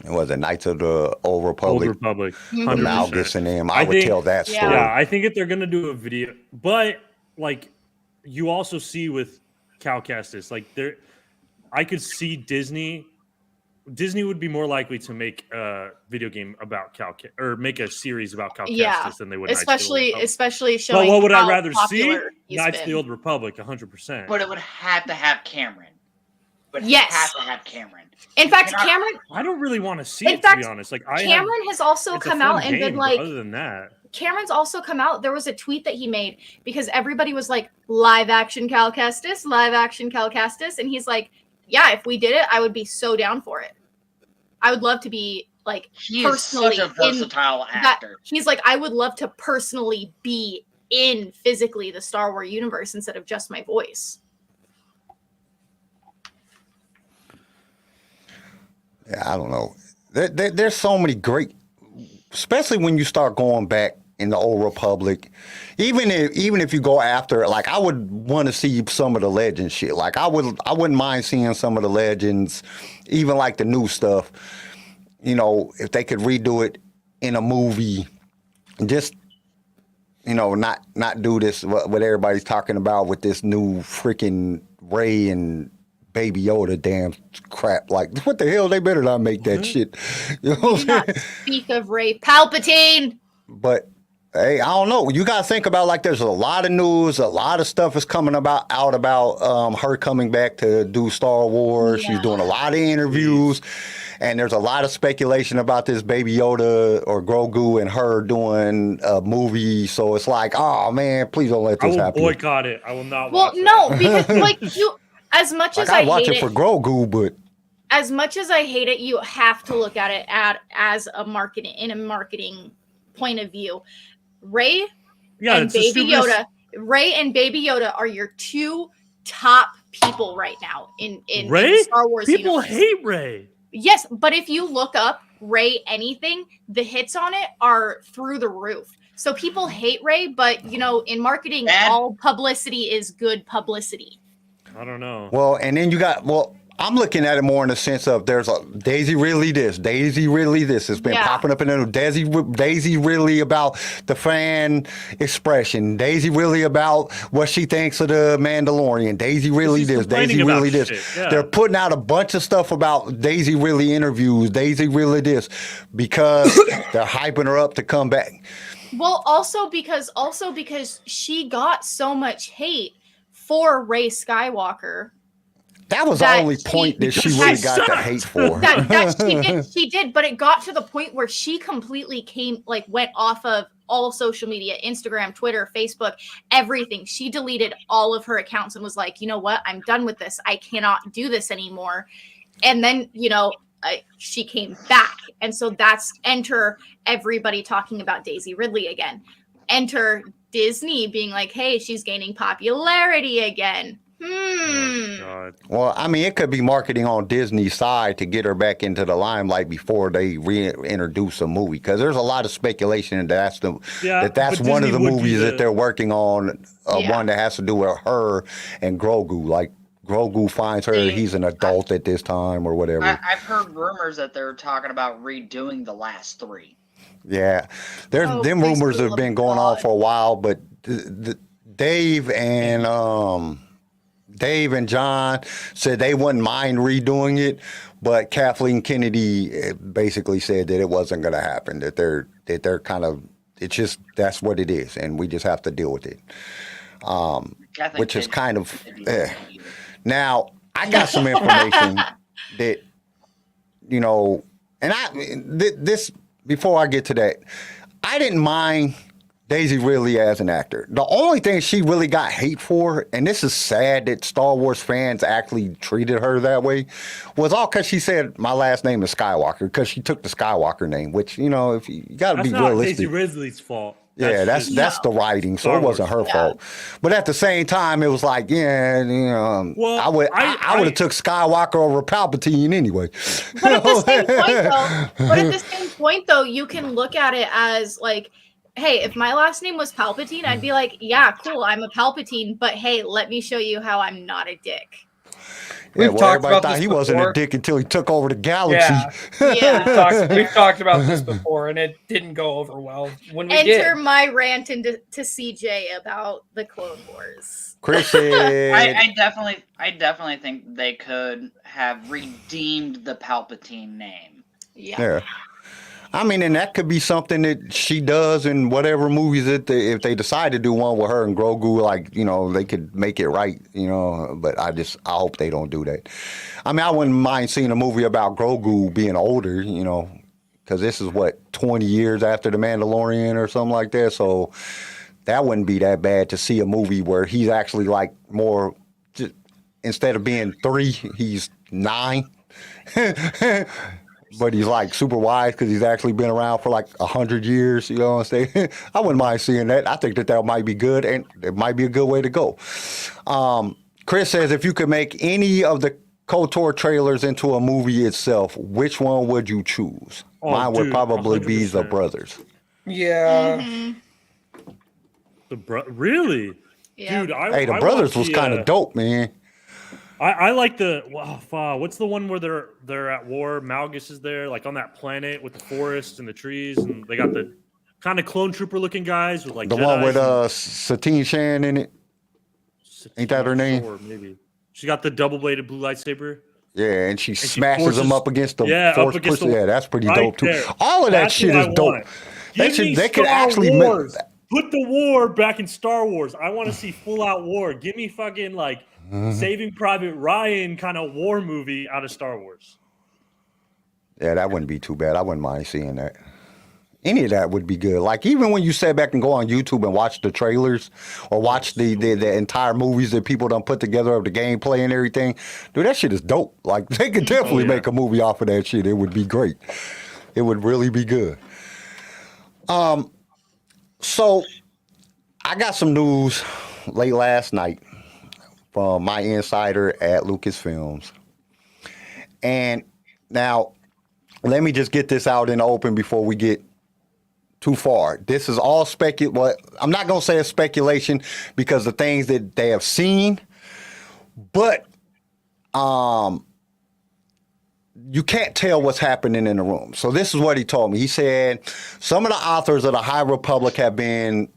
was it Knights of the Old Republic? Old Republic. With 100%. Malgus and them. I would tell that story. Yeah, I think if they're gonna do a video, but like you also see with Cal Kestis, like I could see Disney would be more likely to make a video game about or make a series about Cal Kestis than they would. Especially showing. But what would I how rather see? popular he's Knights of been. the Old Republic, 100%. But it would have to have Cameron. Yes. Have to have Cameron. In fact, Cameron. I don't really want to see In it, fact, to be honest. Like, Cameron has also it's a come fun out and game, been but like. other than that, Cameron's also come out. There was a tweet that he made because everybody was like, live action Cal Kestis, and he's like, yeah, if we did it, I would be so down for it. I would love to be like He personally is such a versatile actor. He's like, I would love to personally be in physically the Star Wars universe instead of just my voice. Yeah, I don't know. There's so many great, especially when you start going back in the Old Republic. Even if you go after it, like I would want to see some of the legend shit. Like I wouldn't mind seeing some of the legends, even like the new stuff. You know, if they could redo it in a movie, just not do this what everybody's talking about with this new freaking Rey and Baby Yoda damn crap. Like, what the hell? They better not make that shit. You know what I'm saying? Speak of Rey Palpatine. But hey, I don't know. You got to think about, like, there's a lot of news, a lot of stuff is coming out about her coming back to do Star Wars. Yeah. She's doing a lot of interviews. And there's a lot of speculation about this Baby Yoda or Grogu and her doing a movie. So it's like, oh, man, please don't let this I will happen. boycott it. I will not Well, watch it. no, because like as much Like, as I I watch hate it for Grogu, but as much as I hate it, you have to look at it as a marketing point of view. Rey and Baby Yoda. Rey and Baby Yoda are your two top people right now in Rey? the Star Wars People universe. hate Rey. Yes, but if you look up Rey anything, the hits on it are through the roof. So people hate Rey, but in marketing, all publicity is good publicity. I don't know. well, and then you got, I'm looking at it more in the sense of there's a Daisy Ridley this, Daisy Ridley this. It's been popping up in the Daisy Ridley about the fan expression. Daisy Ridley about what she thinks of the Mandalorian. Daisy Ridley She's this, complaining Daisy about Ridley this. shit, yeah. They're putting out a bunch of stuff about Daisy Ridley interviews, Daisy Ridley this, because they're hyping her up to come back. Well, also because she got so much hate for Rey Skywalker. That was the only point that she really got the hate for. That she did, but it got to the point where she completely went off of all social media, Instagram, Twitter, Facebook, everything. She deleted all of her accounts and was like, you know what? I'm done with this. I cannot do this anymore. And then, she came back And so that's enter everybody talking about Daisy Ridley again. Enter Disney being like, hey, she's gaining popularity again. Oh, God. Well, I mean, it could be marketing on Disney's side to get her back into the limelight before they reintroduce a movie. Because there's a lot of speculation that that's but one of Disney the would be movies that they're working on. Yeah. One that has to do with her and Grogu. Like Grogu finds her, he's an adult at this time or whatever. I've heard rumors that they're talking about redoing the last 3. Yeah, them Oh, rumors please, have been going on God. for a while, but Dave and John said they wouldn't mind redoing it, but Kathleen Kennedy basically said that it wasn't going to happen. That they're kind of, it's just, that's what it is, and we just have to deal with it. Which is kind of now. I got some information that and this before I get to that, I didn't mind Daisy Ridley as an actor. The only thing she really got hate for, and this is sad that Star Wars fans actually treated her that way, was all because she said my last name is Skywalker, because she took the Skywalker name, which, if you got to be That's not realistic. Daisy Ridley's fault. Yeah, that's the writing, so it wasn't her fault. But at the same time, it was like, Well, I would have took Skywalker over Palpatine anyway. But at the same point, though, you can look at it as like, hey, if my last name was Palpatine, I'd be like, yeah, cool, I'm a Palpatine, but hey, let me show you how I'm not a dick. We've talked everybody about thought this he wasn't a before. dick until he took over the galaxy. Yeah. We've talked about this before, and it didn't go over well when we Enter did. my rant into CJ about the Clone Wars. Chris said, I definitely think they could have redeemed the Palpatine name. Yeah. I mean, and that could be something that she does in whatever movies that if they decide to do one with her and Grogu, like, they could make it right, but I hope they don't do that. I mean, I wouldn't mind seeing a movie about Grogu being older, because this is 20 years after The Mandalorian or something like that. So that wouldn't be that bad to see a movie where he's actually like more, just, instead of being 3, he's 9. But he's like super wise because he's actually been around for like 100 years. You know what I'm saying? I wouldn't mind seeing that. I think that might be good, and it might be a good way to go. Chris says, if you could make any of the KOTOR trailers into a movie itself, which one would you choose? Mine would probably be 100%. The Brothers. Yeah. Really? Yeah. Dude, The Brothers was kind of dope, man. I like what's the one where they're at war? Malgus is there, like on that planet with the forest and the trees, and they got the kind of clone trooper looking guys with like The one with Satine Shan in it. Ain't that her name? Sure, maybe. She got the double bladed blue lightsaber. Yeah, and she smashes them up against the up against pussy. Yeah, that's pretty dope too. there. All of that That's shit what is I dope. want. They could actually Wars. Put the war back in Star Wars. I want to see full out war. Give me fucking like Saving Private Ryan kind of war movie out of Star Wars. Yeah, that wouldn't be too bad. I wouldn't mind seeing that. Any of that would be good. Like, even when you sit back and go on YouTube and watch the trailers or watch the entire movies that people done put together of the gameplay and everything, dude, that shit is dope. Like, they could definitely make a movie off of that shit. It would be great. It would really be good. So I got some news late last night from my insider at Lucasfilms. And now, let me just get this out in the open before we get too far. This is all I'm not going to say it's speculation because the things that they have seen, but you can't tell what's happening in the room. So this is what he told me. He said some of the authors of the High Republic have been,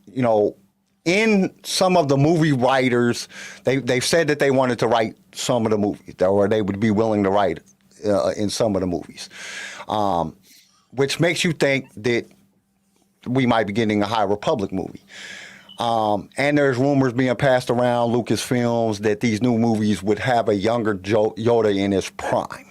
in some of the movie writers, they've said that they wanted to write some of the movies, or they would be willing to write in some of the movies, which makes you think that we might be getting a High Republic movie. And there's rumors being passed around Lucasfilms that these new movies would have a younger Yoda in his prime.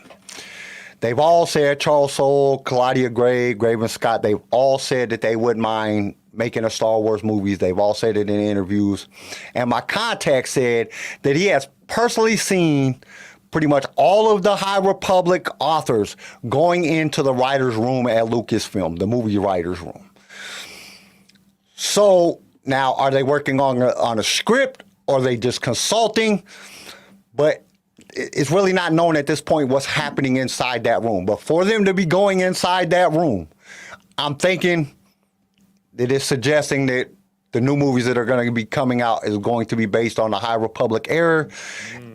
They've all said, Charles Soule, Claudia Gray, Graven Scott, they've all said that they wouldn't mind making a Star Wars movies. They've all said it in interviews. And my contact said that he has personally seen pretty much all of the High Republic authors going into the writer's room at Lucasfilm, the movie writer's room. So now, are they working on a script, or are they just consulting? But it's really not known at this point what's happening inside that room. But for them to be going inside that room, I'm thinking that it's suggesting that the new movies that are going to be coming out is going to be based on the High Republic era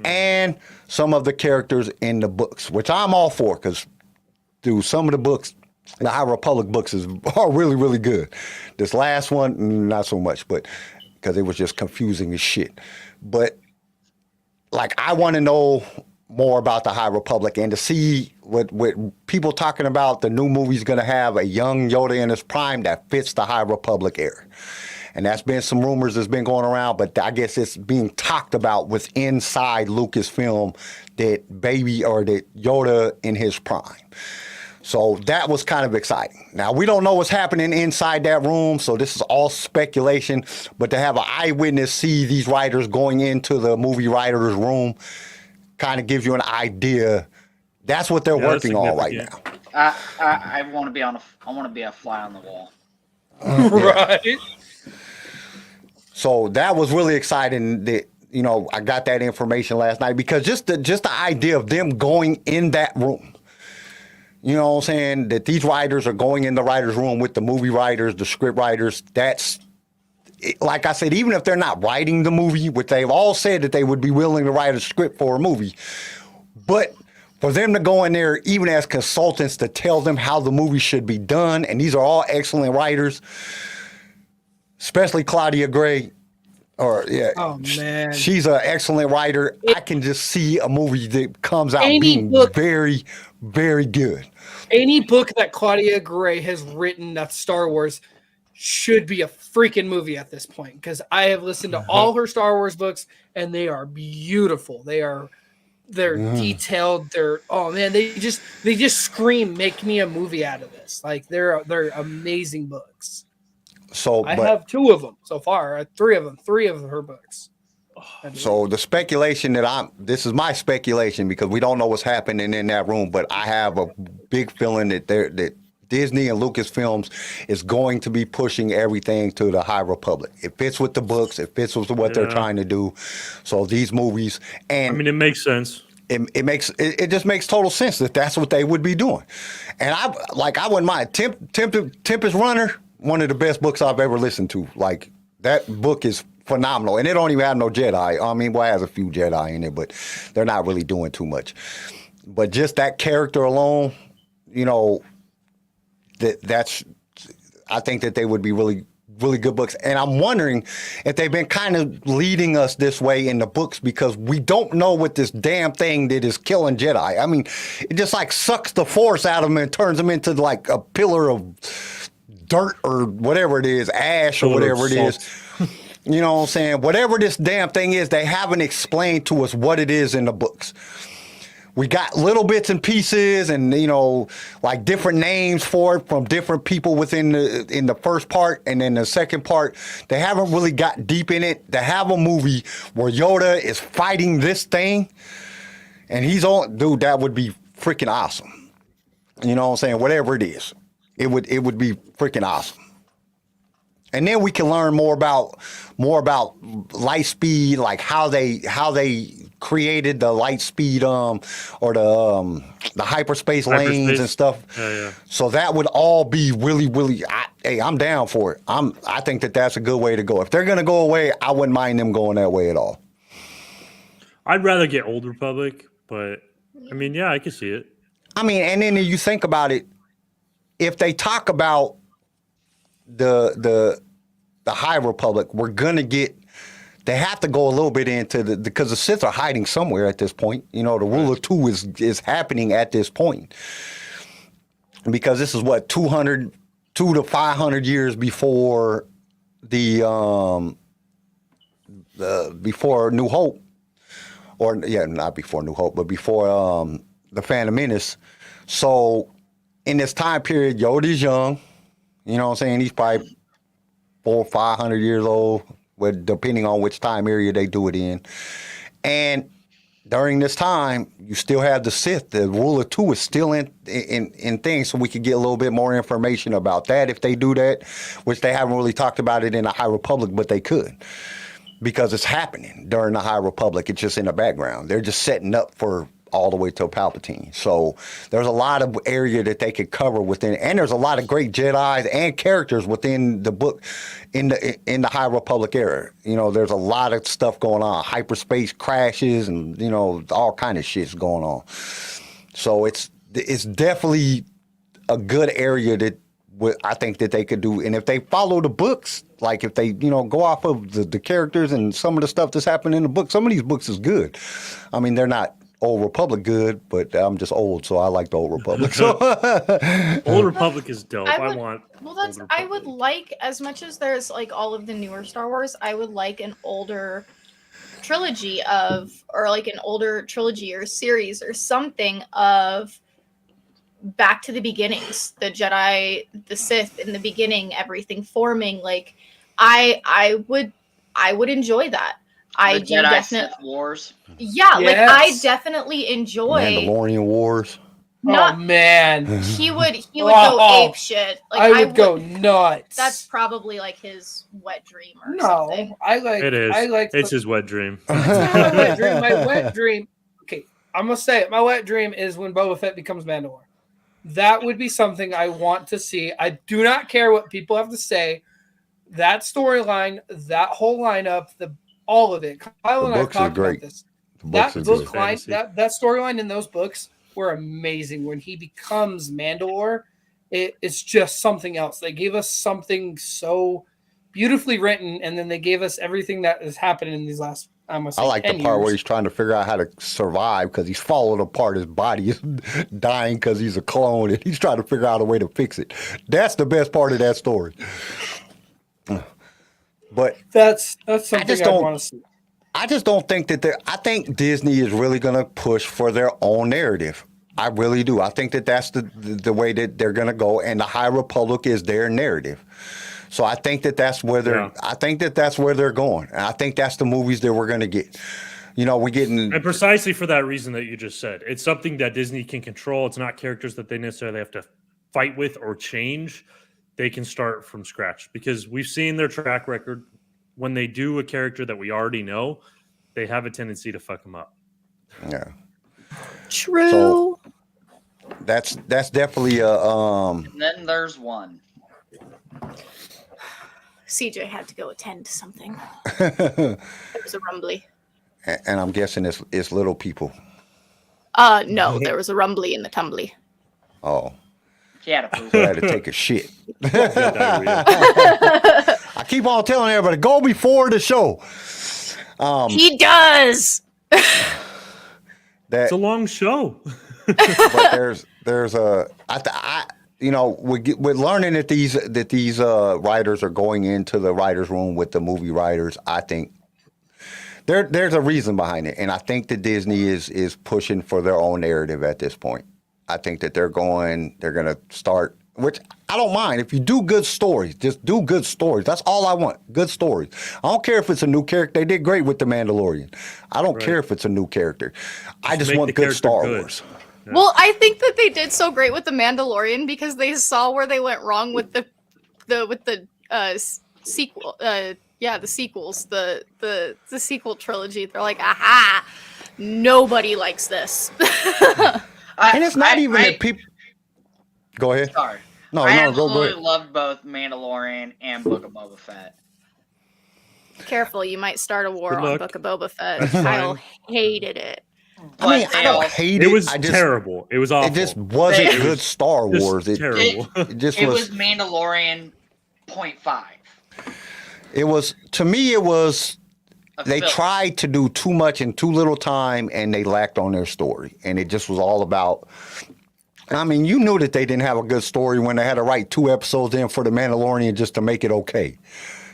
and some of the characters in the books, which I'm all for, because dude, some of the books, the High Republic books are really, really good. This last one, not so much, but because it was just confusing as shit. But like, I want to know more about the High Republic, and to see what people talking about the new movie's going to have a young Yoda in his prime that fits the High Republic era. And that's been some rumors that's been going around, but I guess it's being talked about with inside Lucasfilm that Yoda in his prime. So that was kind of exciting. Now, we don't know what's happening inside that room, so this is all speculation. But to have an eyewitness see these writers going into the movie writer's room kind of gives you an idea. That's what they're working on right now. I want to be I want to be a fly on the wall. Right. So that was really exciting that, you know, I got that information last night, because just the idea of them going in that room. You know what I'm saying? That these writers are going in the writer's room with the movie writers, the script writers. That's, like I said, even if they're not writing the movie, which they've all said that they would be willing to write a script for a movie, but for them to go in there, even as consultants, to tell them how the movie should be done, and these are all excellent writers, especially Claudia Gray. Oh man, she's an excellent writer. I can just see a movie that comes out being very, very good. Any book that Claudia Gray has written that's Star Wars should be a freaking movie at this point, because I have listened to all her Star Wars books and they are beautiful. They're detailed. They just scream, make me a movie out of this. Like, they're amazing books. So I have 2 of them so far. 3 of them. 3 of her books. So the speculation this is my speculation, because we don't know what's happening in that room, but I have a big feeling that Disney and Lucasfilms is going to be pushing everything to the High Republic. It fits with the books. It fits with what they're trying to do. So these movies, and I mean, it makes sense. It just makes total sense that that's what they would be doing. And I wouldn't mind. Tempest Runner, one of the best books I've ever listened to. Like, that book is phenomenal, and it don't even have no Jedi. I mean, well, it has a few Jedi in it, but they're not really doing too much. But just that character alone, you know, I think that they would be really, really good books. And I'm wondering if they've been kind of leading us this way in the books, because we don't know what this damn thing that is killing Jedi. I mean, it just like sucks the Force out of them and turns them into like a pillar of dirt or whatever it is, ash or whatever it is. You know what I'm saying? Whatever this damn thing is, they haven't explained to us what it is in the books. We got little bits and pieces, and, you know, like different names for it from different people in the first part, and then the second part, they haven't really got deep in it. To have a movie where Yoda is fighting this thing, and dude, that would be freaking awesome. You know what I'm saying? Whatever it is, it would be freaking awesome. And then we can learn more about light speed, like how they created the light speed or the hyperspace lanes and stuff. Yeah. So that would all be really, really. I'm down for it. I think that's a good way to go. If they're gonna go away, I wouldn't mind them going that way at all. I'd rather get Old Republic, but I mean, yeah, I can see it. I mean, and then you think about it, if they talk about the High Republic, we're gonna get. They have to go a little bit into because the Sith are hiding somewhere at this point. You know, the Rule of Two is happening at this point, because this is what 200 to 500 years before before New Hope, not before New Hope, but before the Phantom Menace. So in this time period, Yoda's young. You know what I'm saying? He's probably 400 or 500 years old, depending on which time area they do it in. And during this time, you still have the Sith. The Ruler 2 is still in things, so we could get a little bit more information about that if they do that, which they haven't really talked about it in the High Republic, but they could. Because it's happening during the High Republic. It's just in the background. They're just setting up for all the way to Palpatine. So there's a lot of area that they could cover within, and there's a lot of great Jedis and characters within the book in the High Republic era. You know, there's a lot of stuff going on, hyperspace crashes, and you know, all kind of shit's going on. So it's definitely a good area that I think that they could do, and if they follow the books, like if they go off of the characters and some of the stuff that's happening in the book, some of these books is good. I mean, they're not Old Republic good, but I'm just old, so I like the Old Republic. So Old Republic is dope. I would like, as much as there's like all of the newer Star Wars, I would like an older trilogy or series or something of back to the beginnings, the Jedi, the Sith in the beginning, everything forming. Like I would enjoy that. The Jedi Sith Wars. Yeah, like I definitely enjoy Mandalorian Wars. Oh man, he would go ape shit. Like I would go nuts. That's probably like his wet dream or something. It is. It's his wet dream. My wet dream. Okay, I'm gonna say it. My wet dream is when Boba Fett becomes Mandalore. That would be something I want to see. I do not care what people have to say. That storyline, that whole lineup, all of it. Kyle and I talked about this. That book line, that storyline in those books were amazing. When he becomes Mandalore, it's just something else. They gave us something so beautifully written, and then they gave us everything that has happened in these last. I like the part where he's trying to figure out how to survive because he's falling apart. His body is dying because he's a clone, and he's trying to figure out a way to fix it. That's the best part of that story. But that's something I want to see. I just don't think that I think Disney is really going to push for their own narrative. I really do. I think that that's the way that they're going to go, and the High Republic is their narrative. So I think that that's where they're going, and I think that's the movies that we're going to get. We're getting, and precisely for that reason that you just said. It's something that Disney can control. It's not characters that they necessarily have to fight with or change. They can start from scratch because we've seen their track record. When they do a character that we already know, they have a tendency to fuck them up. Yeah. True. So that's definitely a. And then there's one. CJ had to go attend to something. It was a rumbly. And I'm guessing it's little people. No, there was a rumbly in the tumbly. Oh. He had a poop. I had to take a shit. I keep on telling everybody, go before the show. He does. It's a long show. But there's a we're learning that these writers are going into the writers' room with the movie writers. I think there's a reason behind it, and I think that Disney is pushing for their own narrative at this point. I think that they're going to start, which I don't mind. If you do good stories, just do good stories. That's all I want, good stories. I don't care if it's a new character. They did great with The Mandalorian. I don't care if it's a new character. I just want good Star Wars. Yeah. Well, I think that they did so great with The Mandalorian because they saw where they went wrong with the sequel. The sequels, the sequel trilogy. They're like, aha, nobody likes this. And it's not even that people. Go ahead. Sorry. No, I go ahead. absolutely loved both Mandalorian and Book of Boba Fett. Careful, you might start a war on Book of Boba Fett. Kyle hated it. I mean, I don't hate it. It was terrible. It was awful. It just wasn't good Star Wars. Terrible. It was Mandalorian 0.5. It was, to me, it was. They film. tried to do too much in too little time, and they lacked on their story. And it just was all about. I mean, you knew that they didn't have a good story when they had to write 2 episodes in for The Mandalorian just to make it okay.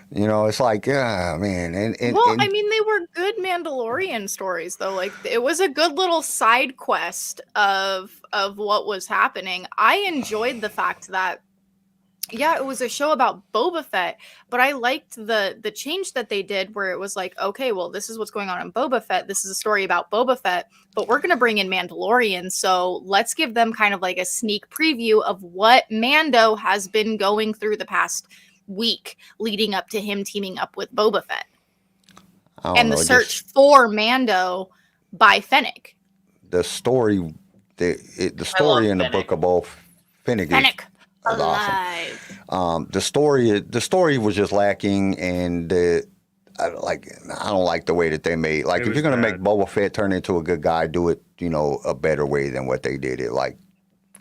It's like, man. I mean, they were good Mandalorian stories, though. Like, it was a good little side quest of what was happening. I enjoyed the fact that Yeah, it was a show about Boba Fett, but I liked the change that they did where it was like, okay, well, this is what's going on in Boba Fett. This is a story about Boba Fett, but we're going to bring in Mandalorian. So let's give them kind of like a sneak preview of what Mando has been going through the past week leading up to him teaming up with Boba Fett. And the search for Mando by Fennec. The story, the story in the book of both Fennec is awesome. The story was just lacking, and I don't like the way that they made. Like, if you're gonna make Boba Fett turn into a good guy, do it, a better way than what they did it. Like,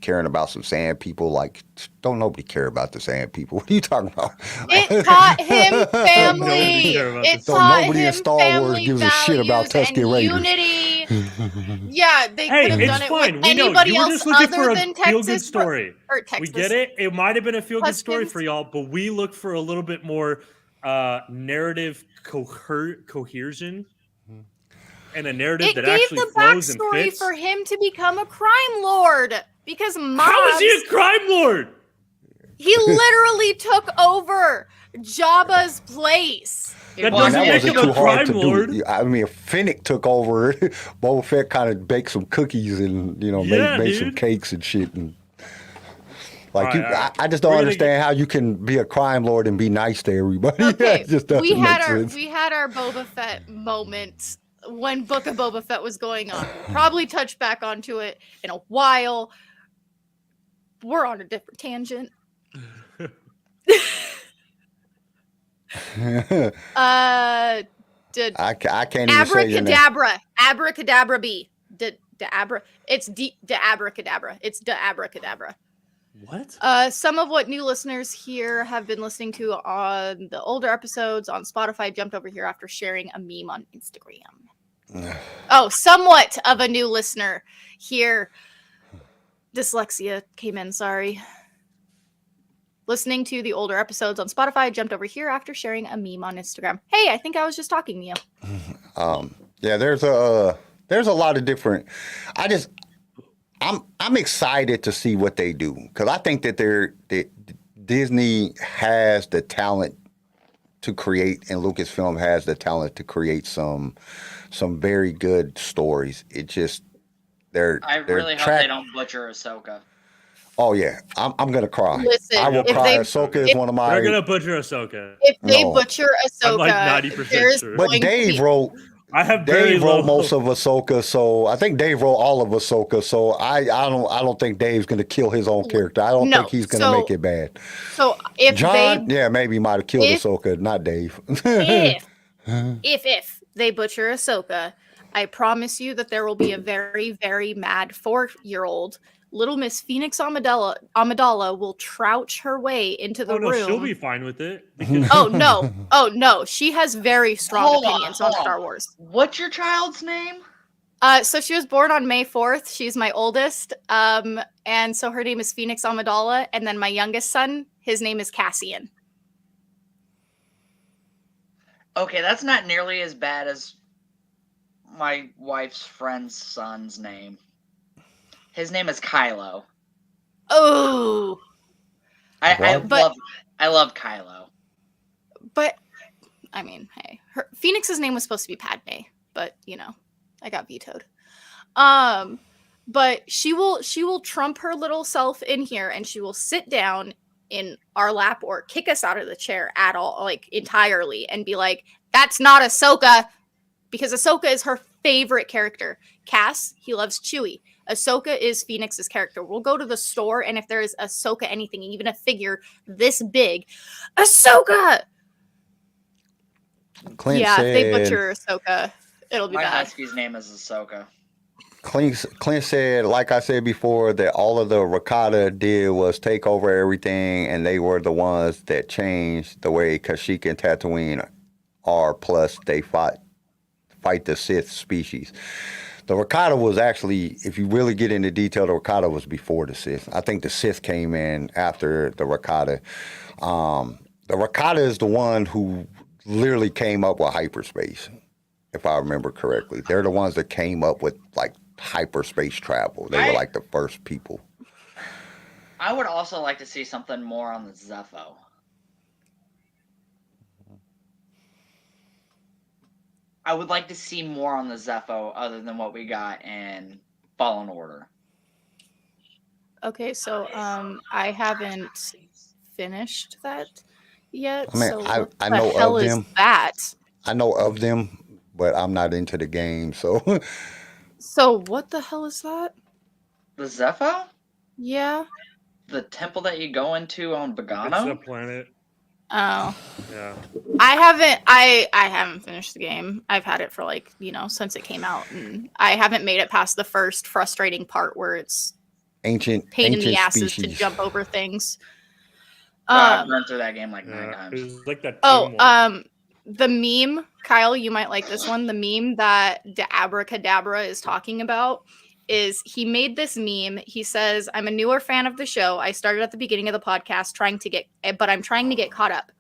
caring about some sand people, like, don't nobody care about the sand people. What are you talking about? It taught him family. It taught nobody him in Star Wars gives a shit about Tusken Raiders. Unity. Yeah, they could have done it fine. with We know. anybody You were else just looking for other a than feel-good Texas story. or Texas. We get it. It might have been a feel-good story Tuskens. for y'all, but we look for a little bit more narrative cohesion and a narrative It that gave actually the flows and backstory fits. for him to become a crime lord because How is he a crime lord? He literally took over Jabba's place. That doesn't make him a crime lord. I mean, if Fennec took over, Boba Fett kind of baked some cookies and made some cakes and shit. And like, I just don't understand how you can be a crime lord and be nice to everybody. Okay, It just doesn't we had make our sense. we had our Boba Fett moment when Book of Boba Fett was going on. We'll probably touch back onto it in a while. We're on a different tangent. I can't even say your name. Abracadabra B. It's abracadabra. It's abracadabra. What? Some of what new listeners here have been listening to on the older episodes on Spotify jumped over here after sharing a meme on Instagram. Oh, somewhat of a new listener here. Dyslexia came in, sorry. Listening to the older episodes on Spotify jumped over here after sharing a meme on Instagram. Hey, I think I was just talking to you. Yeah, there's a lot of different. I'm excited to see what they do because I think that Disney has the talent to create, and Lucasfilm has the talent to create some very good stories. It just I really hope they don't butcher Ahsoka. Oh yeah, I'm gonna cry. Listen, I will cry. Ahsoka is one of my. They're gonna butcher Ahsoka. If they butcher Ahsoka, I'm like 90% sure. But Dave wrote. Dave wrote most of Ahsoka, so I think Dave wrote all of Ahsoka. So I don't think Dave's gonna kill his own character. I don't think he's gonna make it bad. So if John, maybe he might have killed Ahsoka, not Dave. if they butcher Ahsoka, I promise you that there will be a very, very mad 4-year-old. Little Miss Phoenix Amidala will trouch her way into the room. She'll be fine with it. Oh no, she has very strong opinions on Star Wars. What's your child's name? So she was born on May 4th. She's my oldest. And so her name is Phoenix Amidala. And then my youngest son, his name is Cassian. Okay, that's not nearly as bad as my wife's friend's son's name. His name is Kylo. Oh. I love Kylo. But I mean, hey, Phoenix's name was supposed to be Padme, but I got vetoed. But she will trump her little self in here, and she will sit down in our lap or kick us out of the chair at all, like entirely, and be like, "That's not Ahsoka," because Ahsoka is her favorite character. Cass, he loves Chewie. Ahsoka is Phoenix's character. We'll go to the store, and if there is Ahsoka anything, even a figure this big, Ahsoka! Clint if they said, butcher Ahsoka, it'll be my bad. husky's name is Ahsoka. Clint said, like I said before, that all of the Rakata did was take over everything, and they were the ones that changed the way Kashyyyk and Tatooine are, plus they fight the Sith species. The Rakata was actually, if you really get into detail, the Rakata was before the Sith. I think the Sith came in after the Rakata. The Rakata is the one who literally came up with hyperspace, if I remember correctly. They're the ones that came up with, like, hyperspace travel. They were, like, the first people. I would also like to see something more on the Zepho. I would like to see more on the Zepho other than what we got in Fallen Order. Okay, so I haven't finished that yet. I mean, so I what know the hell of is them. that? I know of them, but I'm not into the game, so So what the hell is that? The Zepho? Yeah. The temple that you go into on It's a Bogano? planet. Oh, Yeah. I haven't finished the game. I've had it for since it came out, and I haven't made it past the first frustrating part where it's ancient pain in the asses species. to jump over things. I've run through that game like 9 Yeah. It times. was like that. Oh, team one. the meme, Kyle, you might like this one. The meme that the Abracadabra is talking about is he made this meme. He says, "I'm a newer fan of the show. I started at the beginning of the podcast but I'm trying to get caught up.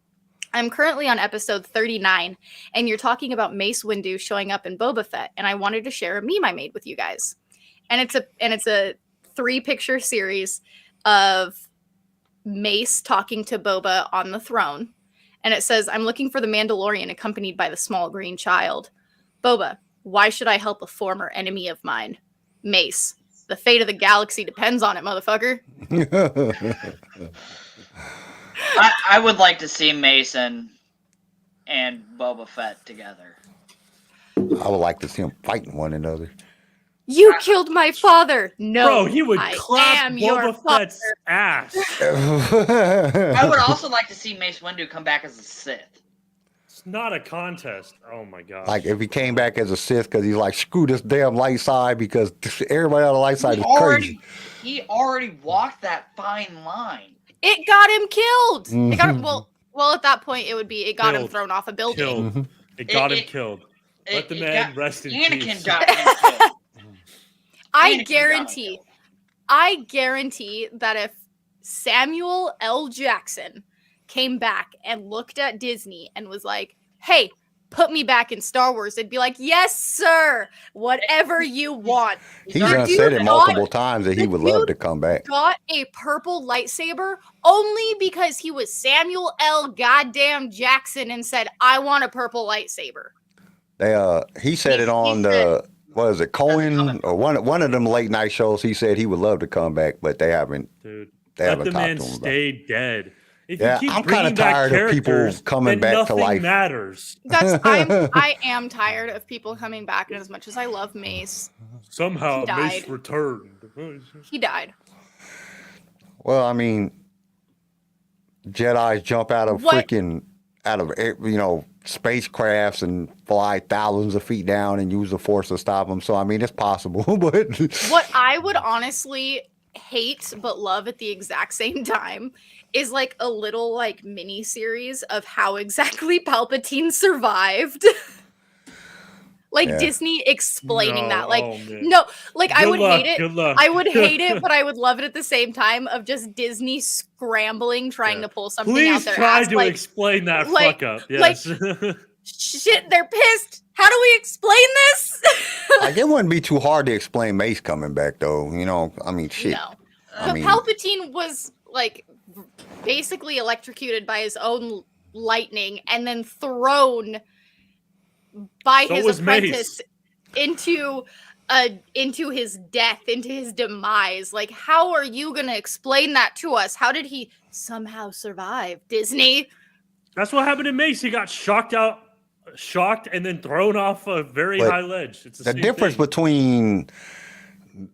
I'm currently on episode 39, and you're talking about Mace Windu showing up in Boba Fett, and I wanted to share a meme I made with you guys. And it's a 3-picture series of Mace talking to Boba on the throne. And it says, I'm looking for the Mandalorian accompanied by the small green child. Boba, why should I help a former enemy of mine? Mace, the fate of the galaxy depends on it, motherfucker. I would like to see Mason and Boba Fett together. I would like to see them fighting one another. You killed my father. No, Bro, he would I clap am your Boba father. Fett's ass. I would also like to see Mace Windu come back as a Sith. It's not a contest. Oh my god. Like if he came back as a Sith because he's like, screw this damn light side because everybody on the light side is crazy. He already walked that fine line. It got him killed. It got him, Mhm. well, at that point, it got him Killed. thrown off a building. Killed. It got him It- killed. It- Let the it man got- rest in Anakin peace. got him killed. I Anakin guarantee, got him I guarantee that if Samuel L. Jackson came back and looked at Disney and was like, "Hey, put me back in Star Wars," they'd be like, "Yes, sir. Whatever you want." He's The done dude said it got- multiple times that he the would love dude to come back. Got a purple lightsaber only because he was Samuel L. Goddamn Jackson and said, "I want a purple lightsaber." He said it on the what is it, Cohen or one of them late night shows. He said he would love to come back, but they haven't. Dude, They let haven't the talked man to him about stay dead. If Yeah, you keep I'm kinda bringing back tired of people characters, coming then back to nothing life. matters. I am tired of people coming back, and as much as I love Mace, Somehow He Mace died. returned. he died. Well, I mean, Jedi's jump out of What- spacecrafts and fly thousands of feet down and use the Force to stop them. So I mean, it's possible, but What I would honestly hate but love at the exact same time is like a little like mini series of how exactly Palpatine survived. Like Yeah. Disney explaining that. Like oh, man. no, like I Good would luck, hate it. Good luck. I would hate it, but I would love it at the same time of just Disney scrambling, trying Yeah. to pull something out Please their try ass. to Like, explain that like- fuck up. like- Yes. shit, they're pissed. How do we explain this? like it wouldn't be too hard to explain Mace coming back, though. I mean, shit. No. I mean, Palpatine was like basically electrocuted by his own lightning and then thrown by So his was apprentice into his death, into his demise. Like, how are you gonna explain that to us? How did he somehow survive? Disney? That's what happened to Mace. He got shocked and then thrown off a very But high ledge. It's the same difference thing. between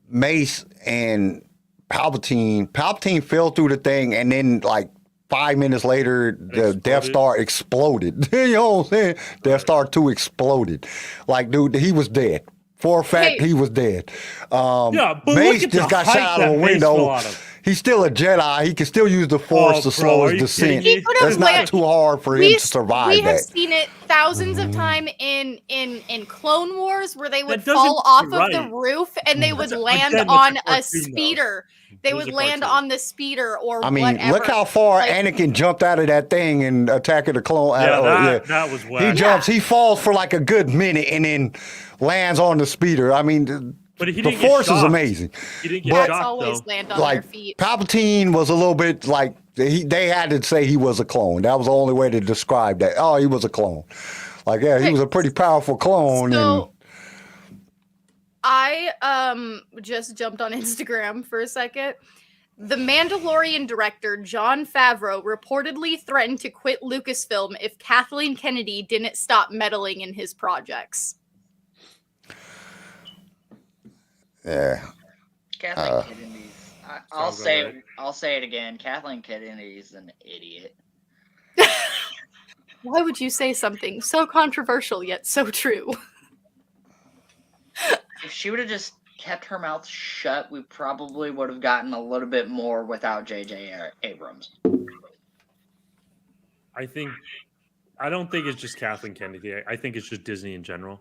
Mace and Palpatine fell through the thing, and then like 5 minutes later, the Death Star exploded. You know what I'm saying? Death Star 2 exploded. Like, dude, he was dead. For a fact, Hey. he was dead. Yeah, but Mace look at just the got height shot out of a that Mace fell window. out of. He's still a Jedi. He can still use the Force Oh, to bro, slow are his you descent. kidding me? He could That's have not land- too hard for him to survive we have that. seen it thousands of times in Clone Wars where they would That doesn't fall off seem of the right. roof and they would That's- land again, that's on a a cartoon, though. speeder. They It was would a land cartoon. on the speeder or I mean, whatever. look how far Like- Anakin jumped out of that thing and attacking the clone. Yeah, that was He whack. jumps, he falls for like a good minute and then lands on the speeder. I mean, But he the didn't get Force is shocked. amazing. He didn't get But- Cats shocked, always though. land on their Like feet. Palpatine was a little bit like they had to say he was a clone. That was the only way to describe that. Oh, he was a clone. Like, yeah, he was a pretty powerful clone. So I just jumped on Instagram for a second. The Mandalorian director Jon Favreau reportedly threatened to quit Lucasfilm if Kathleen Kennedy didn't stop meddling in his projects. Yeah. Kathleen Kennedy's. I'll Sounds say. about right. I'll say it again. Kathleen Kennedy's an idiot. Why would you say something so controversial yet so true? If she would have just kept her mouth shut, we probably would have gotten a little bit more without J.J. Abrams. I don't think it's just Kathleen Kennedy. I think it's just Disney in general.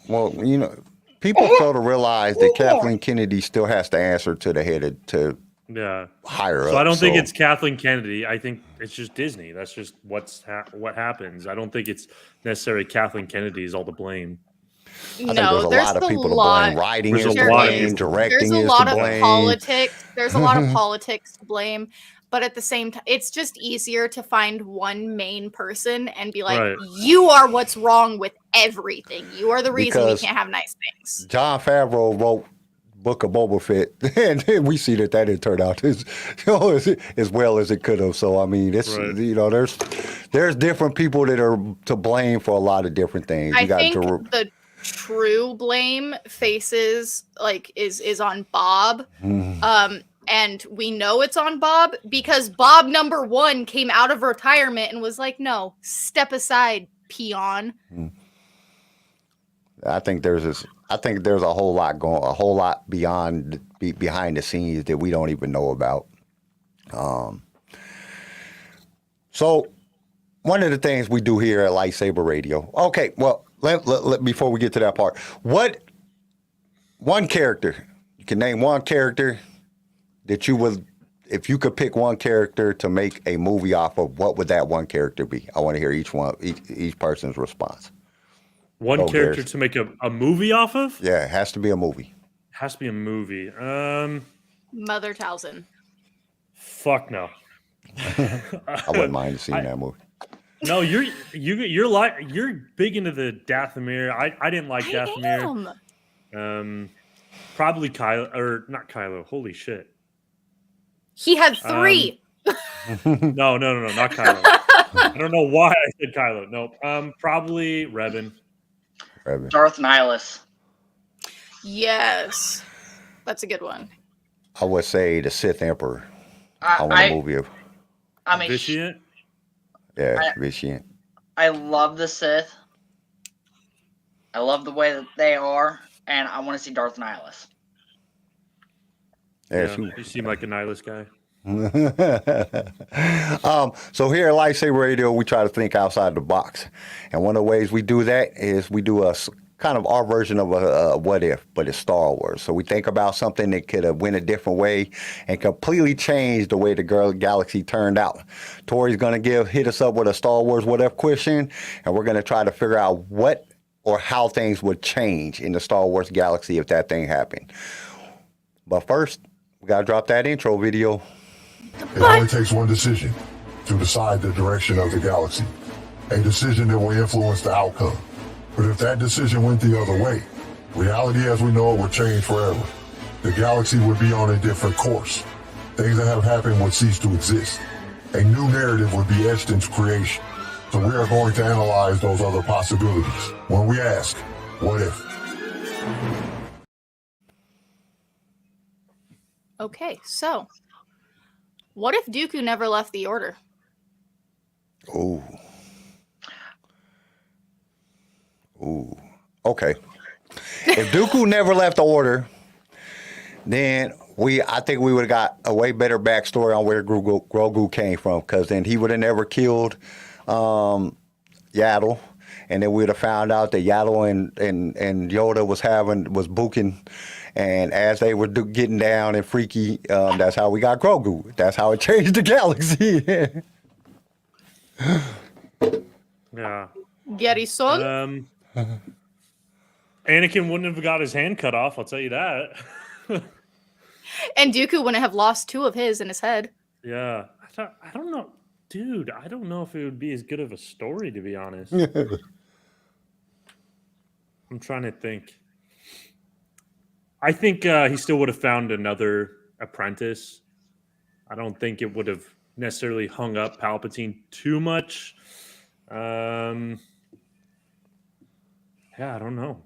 Well, you know, people fail to realize that Kathleen Kennedy still has to answer to the head to Yeah. higher up. So I don't think it's Kathleen Kennedy. I think it's just Disney. That's just what happens. I don't think it's necessarily Kathleen Kennedy is all to blame. I think there's a lot of people to blame. Writing is There's to a lot of blame. people. Directing There's a is lot to of blame. politics. There's a lot of politics to blame. But at the same time, it's just easier to find one main person and be like, Right. you are what's wrong with everything. You are the reason Because we can't have nice things. Jon Favreau wrote Book of Boba Fett, and we see that didn't turn out as well as it could have. So I mean, it's Right. you know, there's different people that are to blame for a lot of different things. I You got think to the true blame faces like is on Bob. And we know it's on Bob because Bob number 1 came out of retirement and was like, no, step aside, peon. I think there's a whole lot behind the scenes that we don't even know about. So one of the things we do here at LightSaber Radio. Okay, well, let before we get to that part, one character you can name one character that you would, if you could pick one character to make a movie off of, what would that one character be? I want to hear each person's response. One Oh, character there's- to make a movie off of? Yeah, it has to be a movie. Has to be a movie. Mother Talzin. Fuck no. I wouldn't mind seeing that movie. No, you're big into the Dathomir. I didn't like Dathomir. Damn. Probably Kylo, or not Kylo. Holy shit. He had 3. No, not Kylo. I don't know why I said Kylo. No, probably Revan. Darth Nihilus. Yes. That's a good one. I would say the Sith Emperor. I want a movie of I'm a hu- Vitiant. Vitiant. I love the Sith. I love the way that they are, and I want to see Darth Nihilus. Yeah, You seem like a nihilist guy. So here at LightSaber Radio, we try to think outside the box, and one of the ways we do that is we do a kind of our version of a what if, but it's Star Wars. So we think about something that could have went a different way and completely changed the way the galaxy turned out. Tori's gonna hit us up with a Star Wars what if question, and we're gonna try to figure out what or how things would change in the Star Wars galaxy if that thing happened. But first, we gotta drop that intro video. It only takes one decision to decide the direction of the galaxy, a decision that will influence the outcome. But if that decision went the other way, reality as we know it would change forever. The galaxy would be on a different course. Things that have happened would cease to exist. A new narrative would be etched into creation. So we are going to analyze those other possibilities when we ask, what if? Okay, so what if Dooku never left the Order? Ooh. Okay. If Dooku never left the Order, then I think we would have got a way better backstory on where Grogu came from, because then he would have never killed Yaddle, and then we would have found out that Yaddle and Yoda was booking, and as they were getting down and freaky, that's how we got Grogu. That's how it changed the galaxy. Yeah. Garrison? Anakin wouldn't have got his hand cut off. I'll tell you that. And Dooku wouldn't have lost 2 of his in his head. Yeah, I don't know, dude. I don't know if it would be as good of a story, to be honest. I'm trying to think. I think he still would have found another apprentice. I don't think it would have necessarily hung up Palpatine too much. Yeah, I don't know.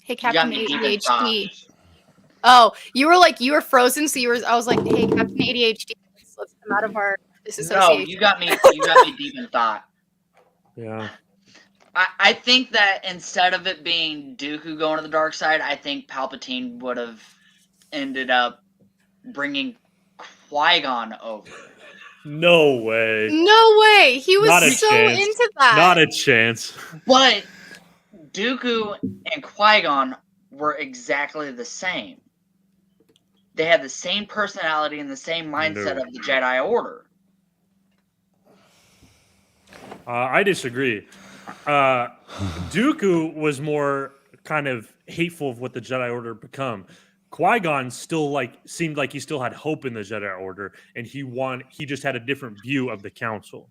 Hey, got Captain me deep in ADHD. Oh, you were frozen, so I was like, hey, Captain ADHD, let's come out of our disassociation. No, you got me deep in thought. Yeah. I think that instead of it being Dooku going to the dark side, I think Palpatine would have ended up bringing Qui-Gon over. No way. No way. He was Not a so chance. into that. Not a chance. But Dooku and Qui-Gon were exactly the same. They had the same personality and the same mindset of the Jedi Order. I disagree. Dooku was more kind of hateful of what the Jedi Order become. Qui-Gon still seemed like he still had hope in the Jedi Order, and he just had a different view of the Council.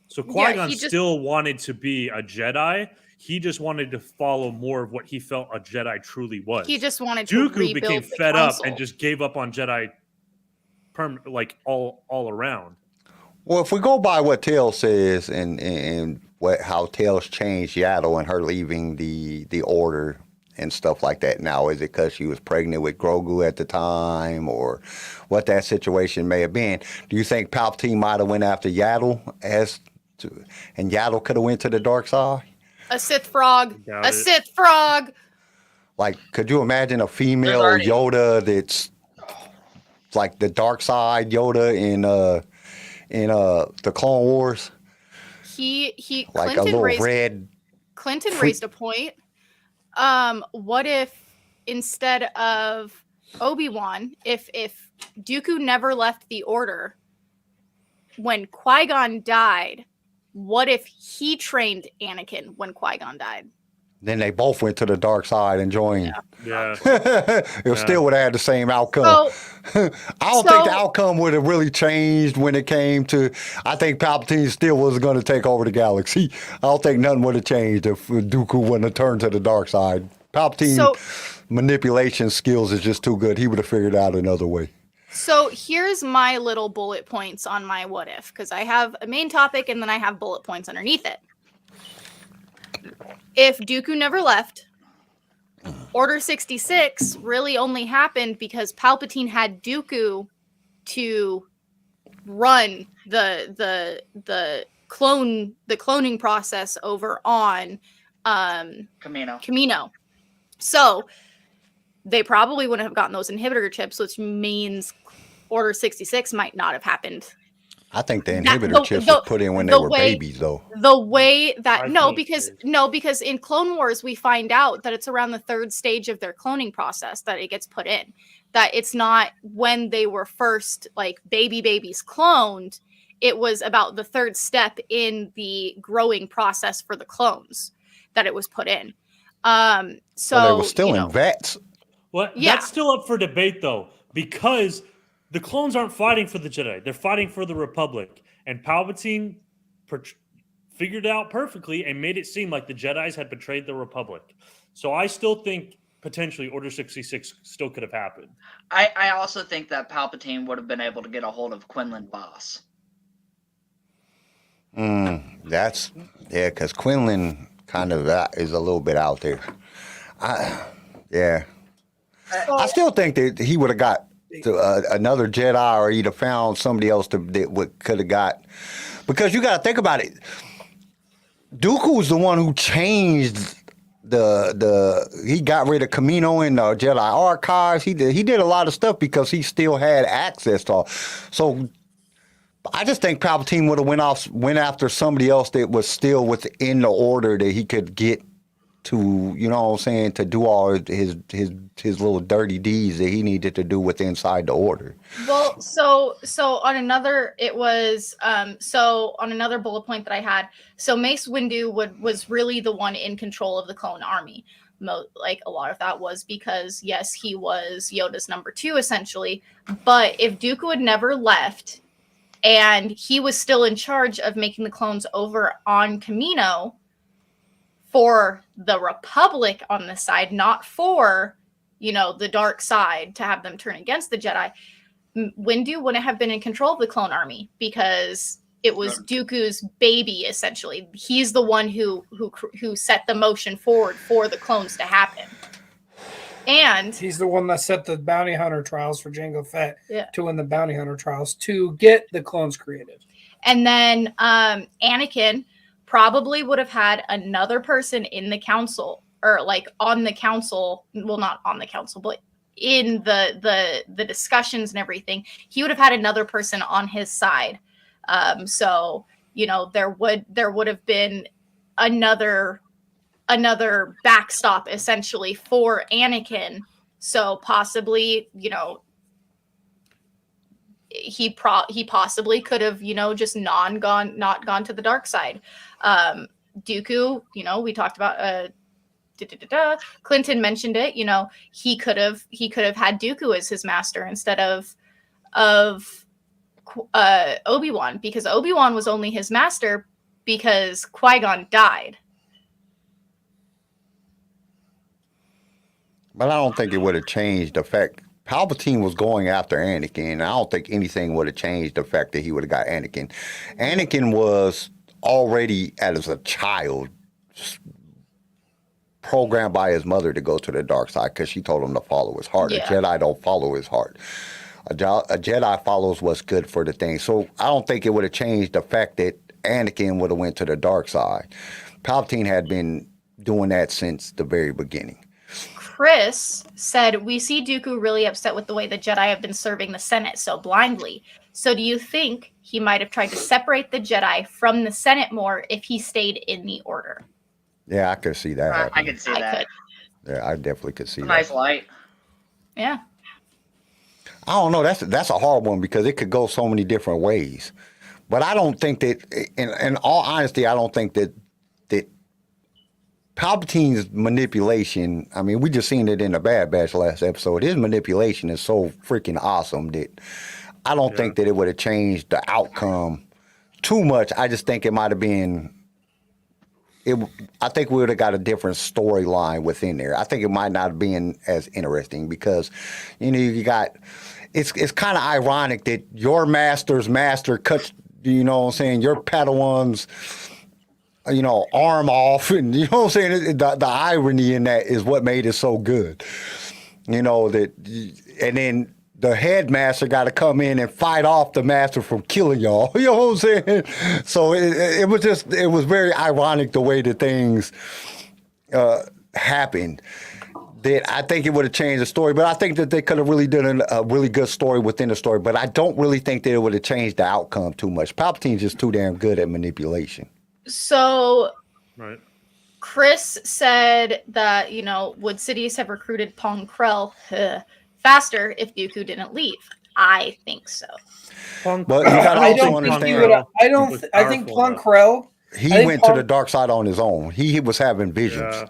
So Qui-Gon still wanted to be a Jedi. He just wanted to follow more of what he felt a Jedi truly was. He just wanted to Dooku rebuild became the fed council. up and just gave up on Jedi, all around. Well, if we go by what Tails says and how Tails changed Yaddle and her leaving the Order and stuff like that now, is it because she was pregnant with Grogu at the time, or what that situation may have been? Do you think Palpatine might have went after Yaddle and Yaddle could have went to the dark side? A Sith frog. Doubt A it. Sith frog. Like, could you imagine a female Yoda that's like the dark side Yoda in the Clone Wars? He Like Clinton a little raised red. Clinton raised a point. What if instead of Obi-Wan, if Dooku never left the Order, when Qui-Gon died, what if he trained Anakin when Qui-Gon died? Then they both went to the dark side and joined. Yeah. It still would have had the same outcome. So, I don't think the outcome would have really changed when it came to. I think Palpatine still was going to take over the galaxy. I don't think nothing would have changed if Dooku wouldn't have turned to the dark side. Palpatine manipulation skills is just too good. He would have figured out another way. So here's my little bullet points on my what if, because I have a main topic and then I have bullet points underneath it. If Dooku never left, Order 66 really only happened because Palpatine had Dooku to run the cloning process over on Kamino. So they probably wouldn't have gotten those inhibitor chips, which means Order 66 might not have happened. I think the inhibitor chips were put in when they were babies, though. The way that because in Clone Wars we find out that it's around the 3rd stage of their cloning process that it gets put in. That it's not when they were first like babies cloned. It was about the 3rd step in the growing process for the clones that it was put in. So they were still in vets. Well, that's still up for debate, though, because the clones aren't fighting for the Jedi. They're fighting for the Republic. And Palpatine figured it out perfectly and made it seem like the Jedis had betrayed the Republic. So I still think potentially Order 66 still could have happened. I also think that Palpatine would have been able to get a hold of Quinlan Voss. Because Quinlan kind of is a little bit out there. I still think that he would have got another Jedi, or he'd have found somebody else that could have got. Because you got to think about it. Dooku's the one who changed he got rid of Kamino in the Jedi archives. He did a lot of stuff because he still had access to all. So I just think Palpatine would have went after somebody else that was still within the Order that he could get to, you know what I'm saying, to do all his little dirty deeds that he needed to do with inside the order. Well, so on another, it was so on another bullet point that I had. So Mace Windu was really the one in control of the clone army. Like a lot of that was because yes, he was Yoda's number 2 essentially. But if Dooku had never left, and he was still in charge of making the clones over on Kamino for the Republic on the side, not for, the dark side to have them turn against the Jedi, Windu wouldn't have been in control of the clone army because it was Dooku's baby, essentially. He's the one who set the motion forward for the clones to happen. And he's the one that set the bounty hunter trials for Jango Fett to win the bounty hunter trials to get the clones created. And then Anakin probably would have had another person in the council, or like on the council. Well, not on the council, but in the discussions and everything. He would have had another person on his side. So there would have been another backstop essentially for Anakin. So possibly, he possibly could have, just not gone to the dark side. Dooku, we talked about Clinton mentioned it, he could have had Dooku as his master instead of Obi-Wan, because Obi-Wan was only his master because Qui-Gon died. But I don't think it would have changed the fact Palpatine was going after Anakin. I don't think anything would have changed the fact that he would have got Anakin. Anakin was already, as a child, programmed by his mother to go to the dark side because she told him to follow his heart. Yeah. A Jedi don't follow his heart. A Jedi follows what's good for the thing. So I don't think it would have changed the fact that Anakin would have went to the dark side. Palpatine had been doing that since the very beginning. Chris said, we see Dooku really upset with the way the Jedi have been serving the Senate so blindly. So do you think he might have tried to separate the Jedi from the Senate more if he stayed in the Order? Yeah, I could see that. I could see that. Yeah, I definitely could see that. Nice light. Yeah. I don't know. That's a hard one because it could go so many different ways. But I don't think that, in all honesty, I don't think that Palpatine's manipulation, I mean, we just seen it in the Bad Batch last episode. His manipulation is so freaking awesome that I don't think that it would have changed the outcome too much. I just think it might have been, I think we would have got a different storyline within there. I think it might not have been as interesting because, you got, it's kind of ironic that your master's master cuts, your Padawan's, arm off, and the irony in that is what made it so good. And then the headmaster got to come in and fight off the master from killing y'all. You know what I'm saying? So it was very ironic the way that things happened. That I think it would have changed the story, but I think that they could have really done a really good story within the story. But I don't really think that it would have changed the outcome too much. Palpatine's just too damn good at manipulation. So, right. Chris said that, would Sidious have recruited Pong Krell faster if Dooku didn't leave? I think so. But you gotta also understand. I think Pong Krell. He went to the dark side on his own. He was having visions. Yeah.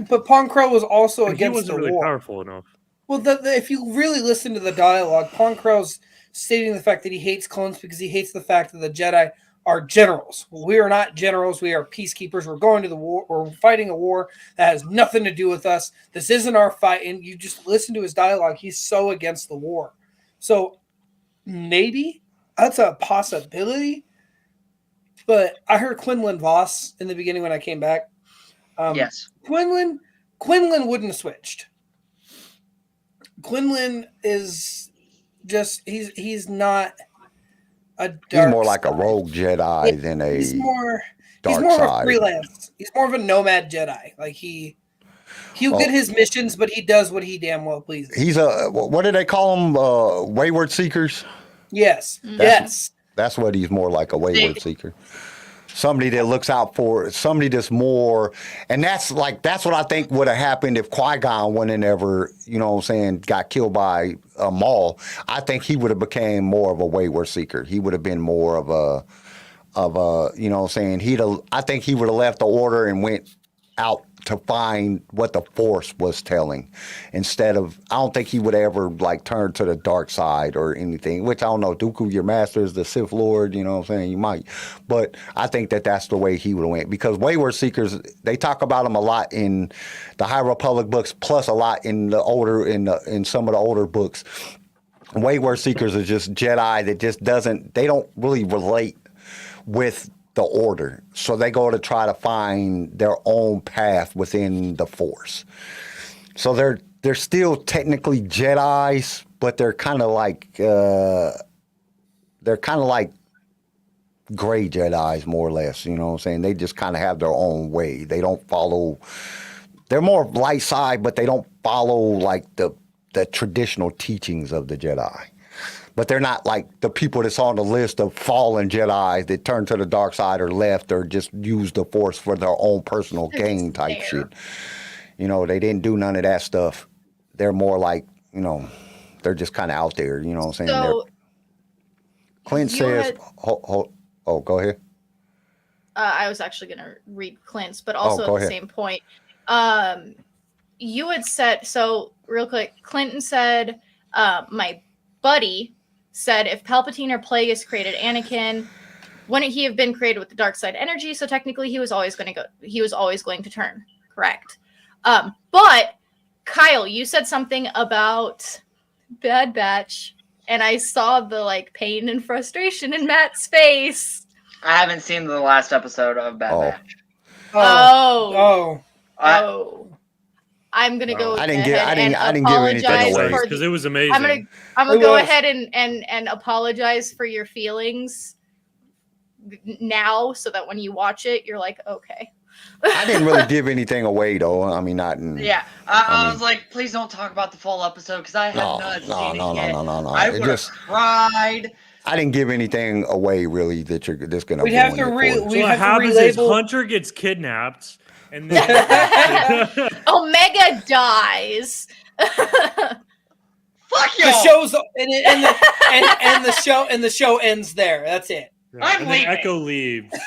But Pong Krell was also against he wasn't the really war. Powerful enough. Well, if you really listen to the dialogue, Pong Krell's stating the fact that he hates clones because he hates the fact that the Jedi are generals. We are not generals. We are peacekeepers. We're going to the war. We're fighting a war that has nothing to do with us. This isn't our fight. And you just listen to his dialogue. He's so against the war. So maybe that's a possibility. But I heard Quinlan Voss in the beginning when I came back. Yes. Quinlan wouldn't have switched. Quinlan is just he's not a dark he's more like a rogue Jedi than a dark he's more side. of a freelance. He's more of a nomad Jedi. Like he'll get his missions, but he does what he damn well pleases. He's what do they call them? Wayward seekers? Yes. Yes. That's what he's more like, a wayward seeker. somebody that looks out for somebody that's more, and that's what I think would have happened if Qui-Gon wouldn't ever, you know what I'm saying, got killed by Maul. I think he would have became more of a wayward seeker. He would have been more of a, you know what I'm saying, I think he would have left the order and went out to find what the Force was telling, instead of, I don't think he would ever like turn to the dark side or anything, which I don't know. Dooku, your master, is the Sith Lord, you know what I'm saying, you might, but I think that that's the way he would have went, because wayward seekers, they talk about them a lot in the High Republic books, plus a lot in the older, in some of the older books. Wayward seekers are just Jedi that just they don't really relate with the order, so they go to try to find their own path within the Force. So they're still technically Jedis, but they're kind of like gray Jedis, more or less. You know what I'm saying? They just kind of have their own way. They don't follow. They're more light side, but they don't follow like the traditional teachings of the Jedi. But they're not like the people that's on the list of fallen Jedi that turn to the dark side or left or just use the Force for their own personal gain type shit. You know, they didn't do none of that stuff. They're more like, you know, they're just kind of out there. You know what I'm saying? So Clint says, go ahead. I was actually going to read Clint's, but also at the same point. You had said, so real quick, Clinton said, my buddy said, if Palpatine or Plagueis created Anakin, wouldn't he have been created with the dark side energy? So technically he was always going to turn. Correct. But Kyle, you said something about Bad Batch, and I saw the like pain and frustration in Matt's face. I haven't seen the last episode of Bad Batch. Oh. I'm gonna go. I didn't give anything away because it was amazing. I'm gonna go ahead and apologize for your feelings now, so that when you watch it, you're like, okay. I didn't really give anything away though. I mean, not. Yeah, I was like, please don't talk about the full episode because I have not seen it yet. No. I would have cried. I didn't give anything away really that you're just gonna. We have to what happens is Hunter gets kidnapped. And then Omega dies. Fuck you. The show's and the show ends there. That's it. Yeah, I'm leaving. Echo leaves.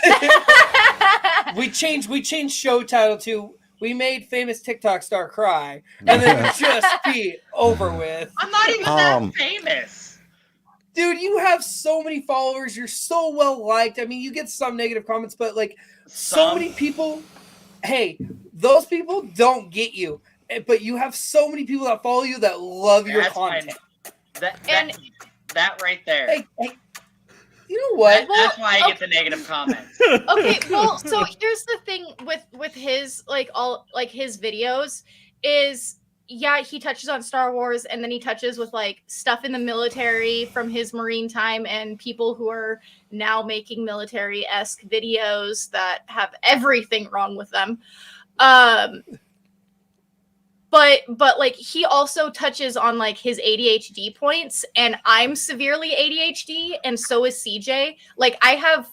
we changed show title to "We Made Famous TikTok Star Cry," and then it would just be over with. I'm not even that famous. Dude, you have so many followers. You're so well liked. I mean, you get some negative comments, but like so many people. Hey, those people don't get you, but you have so many people that follow you that love your content. That right there. Hey, you know what? That's why I get the negative comments. Okay, well, so here's the thing with his his videos is, yeah, he touches on Star Wars, and then he touches with like stuff in the military from his Marine time and people who are now making military-esque videos that have everything wrong with them. But like he also touches on like his ADHD points, and I'm severely ADHD, and so is CJ. Like I have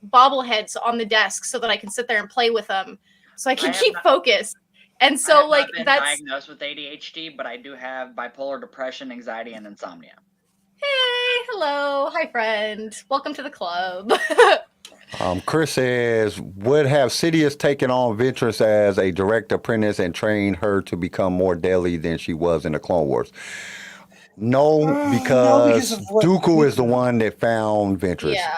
bobbleheads on the desk so that I can sit there and play with them, so I can keep focused. And so like that's diagnosed with ADHD, but I do have bipolar depression, anxiety, and insomnia. Hey, hello, hi friend, welcome to the club. Chris says, would have Sidious taken on Ventress as a direct apprentice and trained her to become more deadly than she was in the Clone Wars? No, because Dooku is the one that found Ventress. Yeah.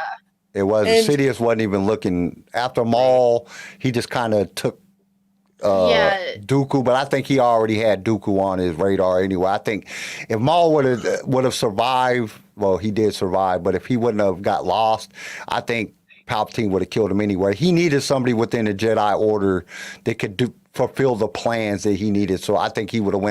It was Sidious wasn't even looking after Maul. He just kind of took Dooku, but I think he already had Dooku on his radar anyway. I think if Maul would have survived, well, he did survive, but if he wouldn't have got lost, I think Palpatine would have killed him anyway. He needed somebody within the Jedi Order that could fulfill the plans that he needed. So I think he would have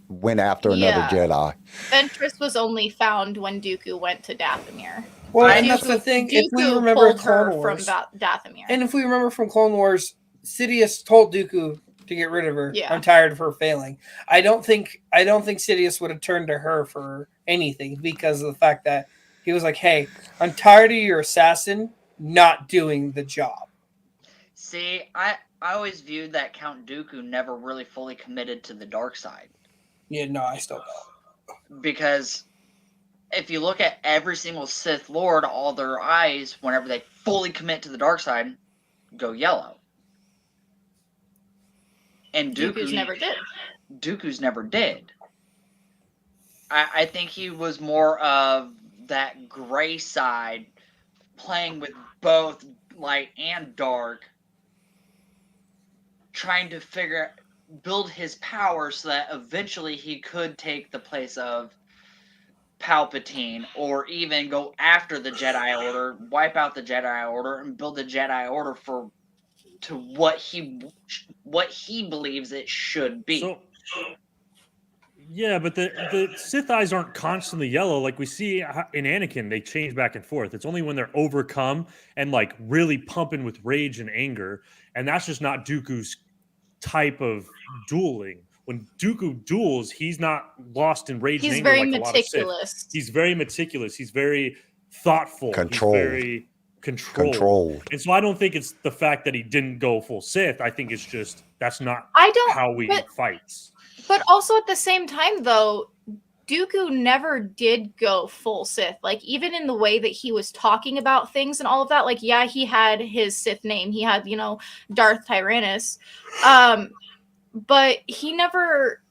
went after another Jedi. Ventress was only found when Dooku went to Dathomir. Well, and that's the thing. If we remember Clone Wars, from Dathomir, and if we remember from Clone Wars, Sidious told Dooku to get rid of her. Yeah. I'm tired of her failing. I don't think Sidious would have turned to her for anything because of the fact that he was like, "Hey, I'm tired of your assassin not doing the job. See, I always viewed that Count Dooku never really fully committed to the dark side. Yeah, no, I still don't. Because if you look at every single Sith Lord, all their eyes, whenever they fully commit to the dark side, go yellow. And Dooku's never did. Dooku's never did. I think he was more of that gray side, playing with both light and dark, trying to build his power so that eventually he could take the place of Palpatine, or even go after the Jedi Order, wipe out the Jedi Order, and build the Jedi Order to what he believes it should be. So, yeah, but the Sith eyes aren't constantly yellow like we see in Anakin. They change back and forth. It's only when they're overcome and like really pumping with rage and anger, and that's just not Dooku's type of dueling. When Dooku duels, he's not lost in rage and anger Very like a lot of Sith. meticulous. He's very meticulous. He's very thoughtful. Controlled. He's very controlled. And so I don't think it's the fact that he didn't go full Sith. I think it's just that's not how he fights. But also at the same time, though, Dooku never did go full Sith. Like, even in the way that he was talking about things and all of that, like, yeah, he had his Sith name. He had, Darth Tyrannus. But he never...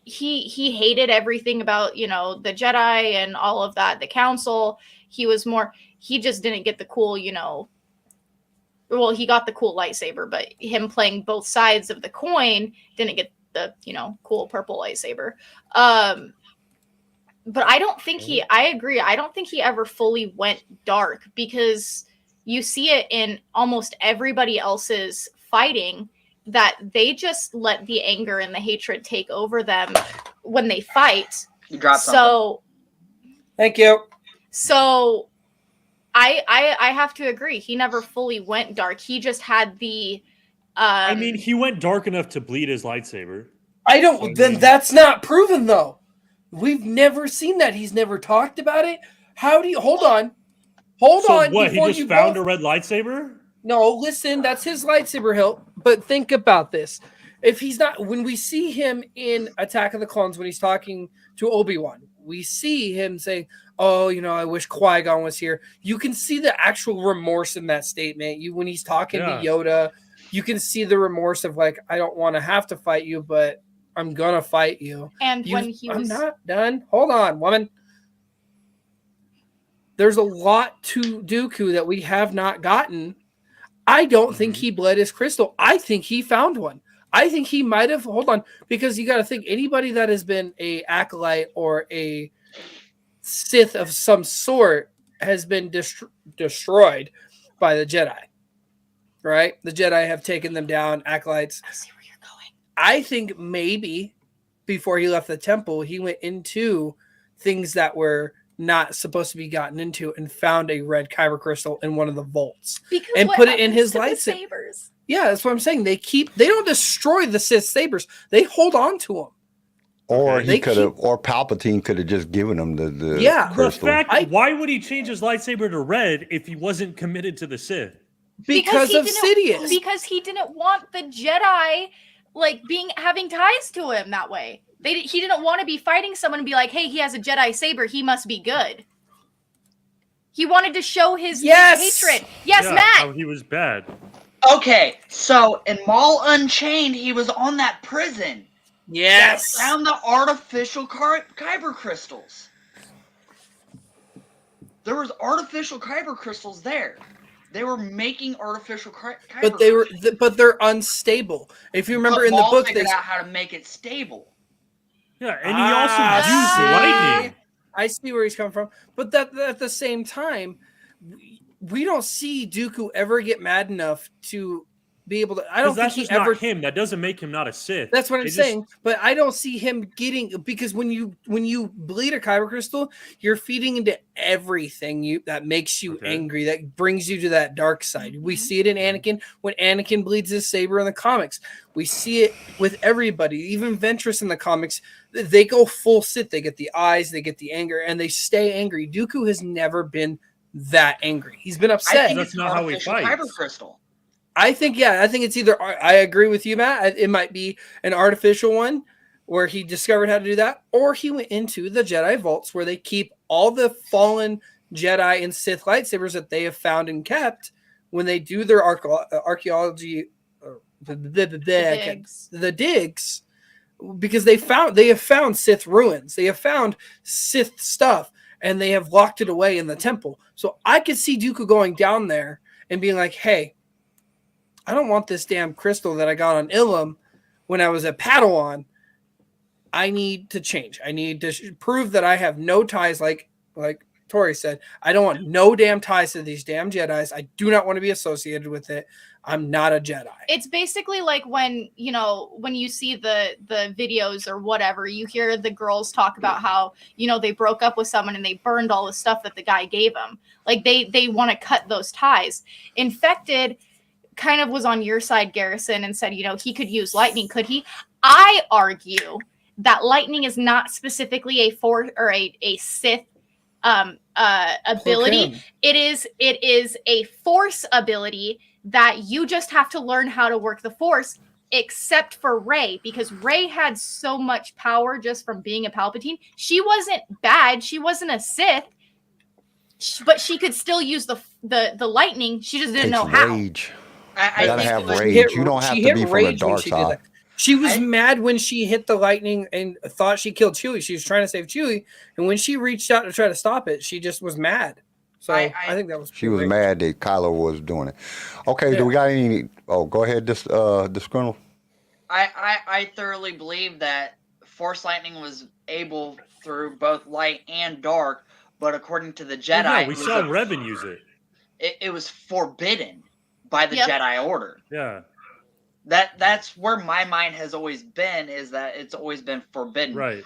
He hated everything about, the Jedi and all of that, the Council. He was more... He just didn't get the cool, Well, he got the cool lightsaber, but him playing both sides of the coin didn't get the cool purple lightsaber. But I don't think I agree, I don't think he ever fully went dark, because you see it in almost everybody else's fighting that they just let the anger and the hatred take over them when they fight. You dropped something. Thank you. So I have to agree, he never fully went dark. He just had the I mean, he went dark enough to bleed his lightsaber. Then that's not proven, though. We've never seen that. He's never talked about it. How do you... Hold on. So what, he just found a red lightsaber? No, listen, that's his lightsaber hilt. But think about this. If he's not... When we see him in Attack of the Clones, when he's talking to Obi-Wan, we see him saying, oh, I wish Qui-Gon was here. You can see the actual remorse in that statement. When he's talking to Yoda... You can see the remorse of like, I don't want to have to fight you, but I'm gonna fight you. And when he was... I'm not done. Hold on, woman. There's a lot to Dooku that we have not gotten. I don't think he bled his crystal. I think he found one. I think he might have. Hold on, because you got to think, anybody that has been a acolyte or a Sith of some sort has been destroyed by the Jedi. Right? The Jedi have taken them down, acolytes. I see where you're going. I think maybe before he left the temple, he went into things that were not supposed to be gotten into and found a red kyber crystal in one of the vaults and put it in his lightsaber. Yeah, that's what I'm saying. They don't destroy the Sith sabers. They hold on to them. Or or Palpatine could have just given him the crystal. The fact, why would he change his lightsaber to red if he wasn't committed to the Sith? Because of Sidious. Because he didn't want the Jedi having ties to him that way. He didn't want to be fighting someone and be like, hey, he has a Jedi saber, he must be good. He wanted to show his hatred. Yes, Matt. How he was bad. Okay, so in Maul Unchained, he was on that prison. Yes. That found the artificial kyber crystals. There was artificial kyber crystals there. They were making artificial kyber but they're unstable. If you remember in the book, they figured out how to make it stable. Yeah, and he also used lightning. I see where he's coming from, but at the same time, we don't see Dooku ever get mad enough to be able to. I don't think he ever. Not him. That doesn't make him not a Sith. That's what I'm saying. But I don't see him getting, because when you bleed a kyber crystal, you're feeding into everything that makes you angry, that brings you to that dark side. We see it in Anakin when Anakin bleeds his saber in the comics. We see it with everybody, even Ventress in the comics. They go full Sith. They get the eyes, they get the anger, and they stay angry. Dooku has never been that angry. He's been I upset. think That's it's not an how he artificial fights. kyber crystal. I think it's either. I agree with you, Matt. It might be an artificial one where he discovered how to do that, or he went into the Jedi vaults where they keep all the fallen Jedi and Sith lightsabers that they have found and kept when they do their archaeology, the digs, because they have found Sith ruins, they have found Sith stuff, and they have locked it away in the temple. So I could see Dooku going down there and being like, "Hey, I don't want this damn crystal that I got on Ilum when I was a Padawan. I need to change. I need to prove that I have no ties." Like Tori said, I don't want no damn ties to these damn Jedis. I do not want to be associated with it. I'm not a Jedi. It's basically like when you see the videos or whatever, you hear the girls talk about how, they broke up with someone and they burned all the stuff that the guy gave them. Like they want to cut those ties. Infected kind of was on your side, Garrison, and said, he could use lightning. Could he? I argue that lightning is not specifically a force or a Sith ability. Okay. It is a force ability that you just have to learn how to work the force, except for Rey, because Rey had so much power just from being a Palpatine. She wasn't bad. She wasn't a Sith, but she could still use the lightning. She just didn't know how. Rage. I You gotta think have it was- rage. You don't have She to hit be from the rage when dark she did side. that. She was mad when she hit the lightning and thought she killed Chewie. She was trying to save Chewie, and when she reached out to try to stop it, she just was mad. So I think that was She was rage. mad that Kylo was doing it. Okay, Yeah. do we got any? Oh, go ahead, this Colonel. I thoroughly believe that Force lightning was able through both light and dark, but according to the Jedi, Well, yeah, we it was saw Revan use it. it was forbidden by the Yep. Jedi Order. Yeah, That's where my mind has always been, is that it's always been forbidden. right.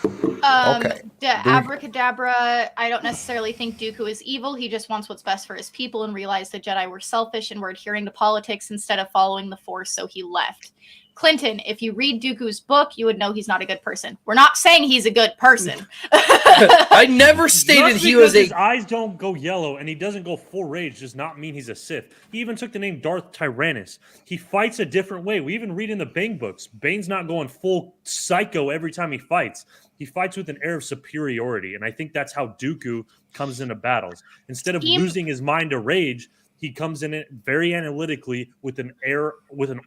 Okay. The abracadabra, I don't necessarily think Dooku is evil. He just wants what's best for his people and realized the Jedi were selfish and were adhering to politics instead of following the Force, so he left. Clinton, if you read Dooku's book, you would know he's not a good person. We're not saying he's a good person. I never stated Just he because was a. his eyes don't go yellow and he doesn't go full rage does not mean he's a Sith. He even took the name Darth Tyrannus. He fights a different way. We even read in the Bane books. Bane's not going full psycho every time he fights. He fights with an air of superiority, and I think that's how Dooku comes into battles. Instead of losing his mind to rage, he comes in it very analytically with an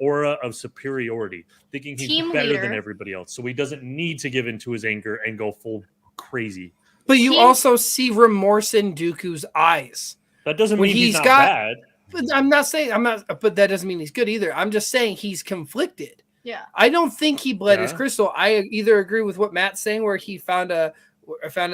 aura of superiority, thinking he's Team better leader. than everybody else. So he doesn't need to give into his anger and go full crazy. But you He- also see remorse in Dooku's eyes. That doesn't When mean he's he's not got- bad. But but that doesn't mean he's good either. I'm just saying he's conflicted. Yeah. I don't think he bled his Yeah. crystal. I either agree with what Matt's saying, where he found a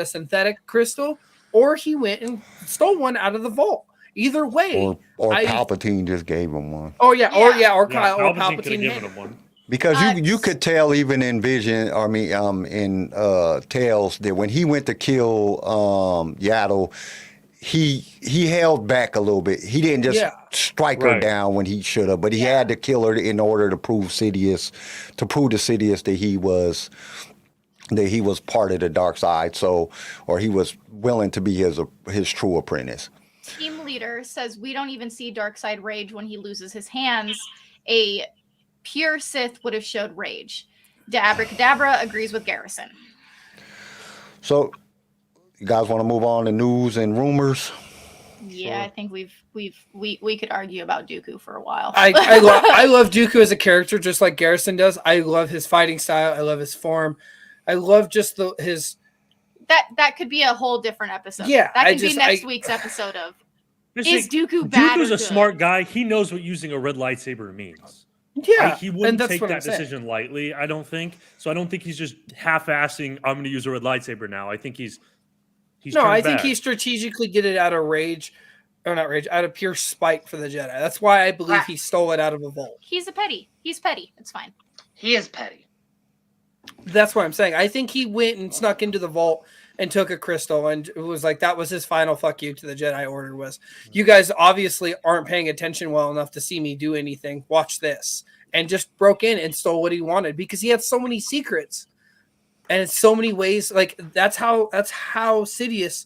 synthetic crystal, or he went and stole one out of the vault. Either way, Or I- Palpatine just gave him one. or Yeah. Kyle, or Palpatine could have Palpatine. given him one. Because you That's- could tell even in Vision, in Tales, that when he went to kill Yaddle, he held back a little bit. He didn't just Yeah. strike her Right. down when he should have, but he had to kill her in order to prove to Sidious that he was part of the dark side. So, or he was willing to be his true apprentice. Team leader says we don't even see Darkseid rage when he loses his hands. A pure Sith would have showed rage. De Abracadabra agrees with Garrison. So, you guys want to move on to news and rumors? Yeah, I think we could argue about Dooku for a while. I love Dooku as a character, just like Garrison does. I love his fighting style. I love his form. I love just his. That could be a whole different episode. Yeah, that I could be just- next week's episode of Just Is think, Dooku bad Dooku's or a good? smart guy. He knows what using a red lightsaber means. Yeah, He and wouldn't that's take what I'm that saying. decision lightly, I don't think. So I don't think he's just half-assing, I'm going to use a red lightsaber now. I think he's No, turned I think bad. he strategically did it out of rage, or not rage, out of pure spite for the Jedi. That's why I believe he stole it out of a vault. He's petty. It's fine. He is petty. That's what I'm saying. I think he went and snuck into the vault and took a crystal, and it was like that was his final fuck you to the Jedi Order. Was you guys obviously aren't paying attention well enough to see me do anything. Watch this, and just broke in and stole what he wanted because he had so many secrets, and in so many ways. Like that's how Sidious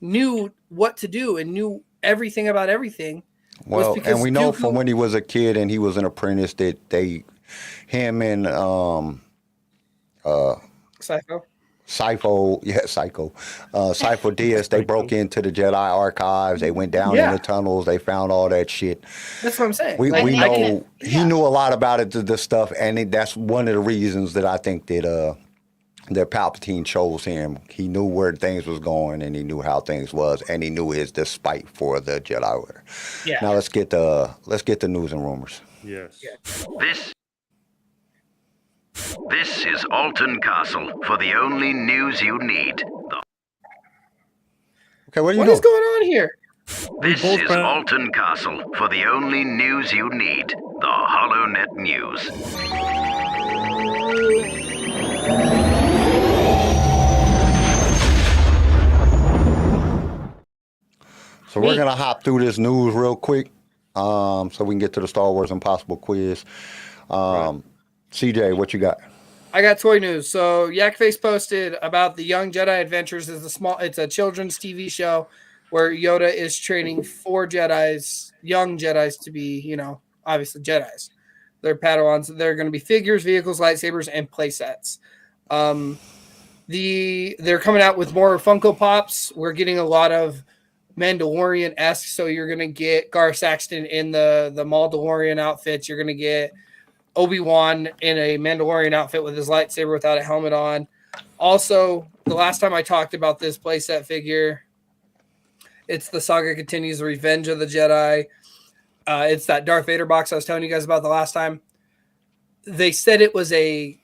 knew what to do and knew everything about everything. Well, because and we know Dooku- from when he was a kid and he was an apprentice that him and Psycho. Sypho Diaz, they broke into the Jedi archives. They went down in the tunnels. They found all that shit. That's what I'm saying. We Like, know he knew a lot about it, this stuff, and that's one of the reasons that I think that Palpatine chose him. He knew where things was going, and he knew how things was, and he knew his despite for the Jedi Order. Yeah. Now let's get the news and rumors. Yes. This is Alton Castle for the only news you need. Okay, what do you What know? is going on here? This both is pre- Alton Castle for the only news you need. The HoloNet News. So we're gonna hop through this news real quick, so we can get to the Star Wars Impossible quiz. CJ, what you got? I got toy news. So Yakface posted about the Young Jedi Adventures. It's a children's TV show where Yoda is training 4 Jedis, young Jedis, to be, obviously Jedis. They're Padawans. They're going to be figures, vehicles, lightsabers, and play sets. They're coming out with more Funko Pops. We're getting a lot of Mandalorian-esque. So you're going to get Gar Saxton in the Mandalorian outfits. You're going to get Obi-Wan in a Mandalorian outfit with his lightsaber without a helmet on. Also, the last time I talked about this playset figure, it's the Saga Continues, The Revenge of the Jedi. It's that Darth Vader box I was telling you guys about the last time. They said it was a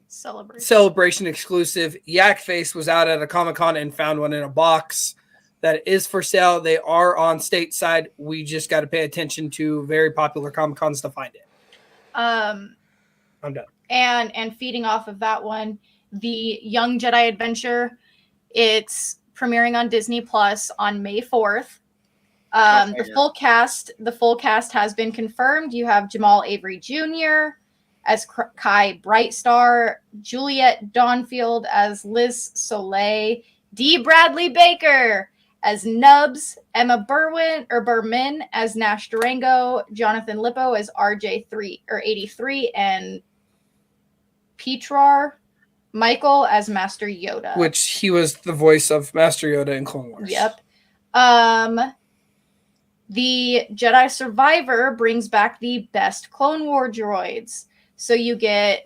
celebration exclusive. Yakface was out at a Comic-Con and found one in a box that is for sale. They are on stateside. We just got to pay attention to very popular Comic-Cons to find it. I'm done. And feeding off of that one, the Young Jedi Adventure, it's premiering on Disney Plus on May 4th. The full cast has been confirmed. You have Jamal Avery Jr. as Kai Brightstar, Juliet Donfield as Liz Soleil, D. Bradley Baker as Nubs, Emma Berman as Nash Durango, Jonathan Lippo as RJ83, and Petrar Michael as Master Yoda. Which he was the voice of Master Yoda in Clone Wars. Yep. The Jedi Survivor brings back the best Clone War droids. So you get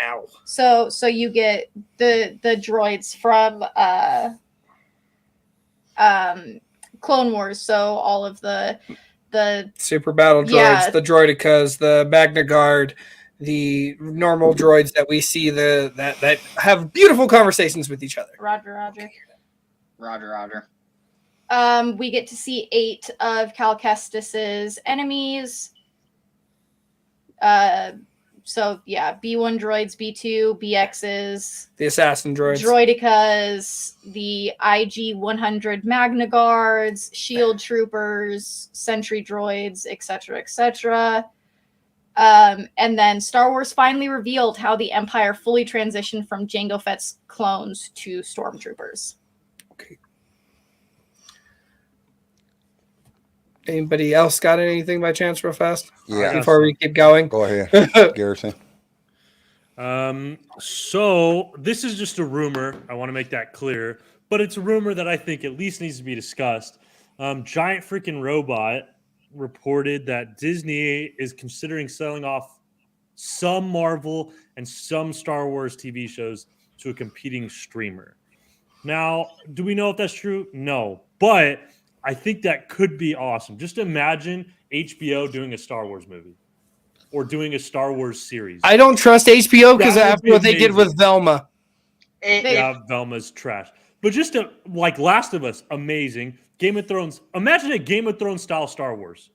Ow. So you get the droids from Clone Wars. So all of the Super battle droids, the droidicas, the Magna Guard, the normal droids that we see that have beautiful conversations with each other. Roger. We get to see 8 of Cal Kestis's enemies. So yeah, B1 droids, B2, BXs, the assassin droids, droidicas, the IG-100 Magna Guards, shield troopers, sentry droids, etc., etc. And then Star Wars finally revealed how the Empire fully transitioned from Jango Fett's clones to stormtroopers. Okay. Anybody else got anything by chance real fast? Yeah. Before we keep going. Go ahead, Garrison. So this is just a rumor. I want to make that clear, but it's a rumor that I think at least needs to be discussed. Giant Freaking Robot reported that Disney is considering selling off some Marvel and some Star Wars TV shows to a competing streamer. Now, do we know if that's true? No, but I think that could be awesome. Just imagine HBO doing a Star Wars movie or doing a Star Wars series. I don't trust HBO because That would after be what they did amazing. with Velma. Yeah, Velma's trash. But just like Last of Us, amazing. Game of Thrones. Imagine a Game of Thrones style Star Wars.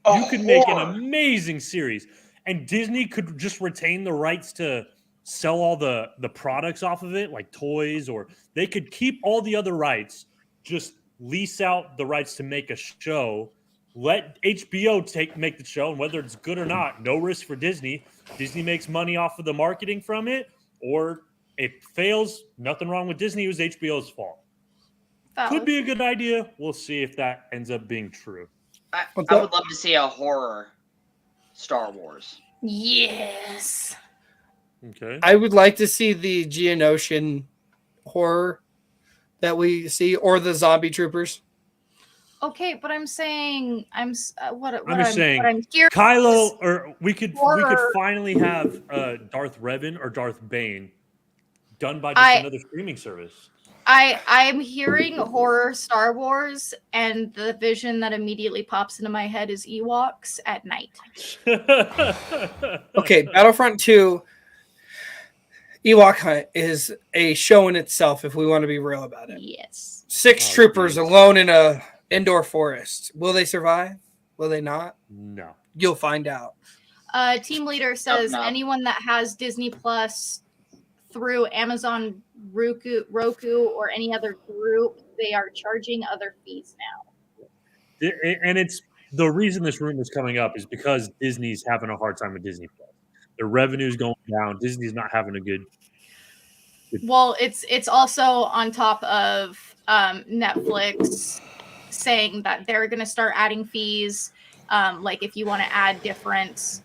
You could make an amazing series. And Disney could just retain the rights to sell all the products off of it, like toys, or they could keep all the other rights, just lease out the rights to make a show, let HBO make the show, and whether it's good or not, no risk for Disney. Disney makes money off of the marketing from it, or it fails, nothing wrong with Disney. It was HBO's fault. Could Valid. be a good idea. We'll see if that ends up being true. I What's would up? love to see a horror Star Wars. Yes. Okay. I would like to see the Geonosian horror that we see, or the zombie troopers. Okay, but I'm saying what I'm just saying, what I'm hearing Kylo, or we could horror. finally have Darth Revan or Darth Bane done by just another streaming service. I'm hearing horror Star Wars, and the vision that immediately pops into my head is Ewoks at night. Okay, Battlefront 2 Ewok Hunt is a show in itself, if we want to be real about it. Yes. 6 troopers alone in a indoor forest. Will they survive? Will they not? No. You'll find out. Team leader says no. anyone that has Disney Plus through Amazon Roku, or any other group, they are charging other fees now. And it's the reason this room is coming up is because Disney's having a hard time with Disney Plus. Their revenue's going down. Disney's not having a good. Well, it's also on top of Netflix saying that they're going to start adding fees. Like if you want to add different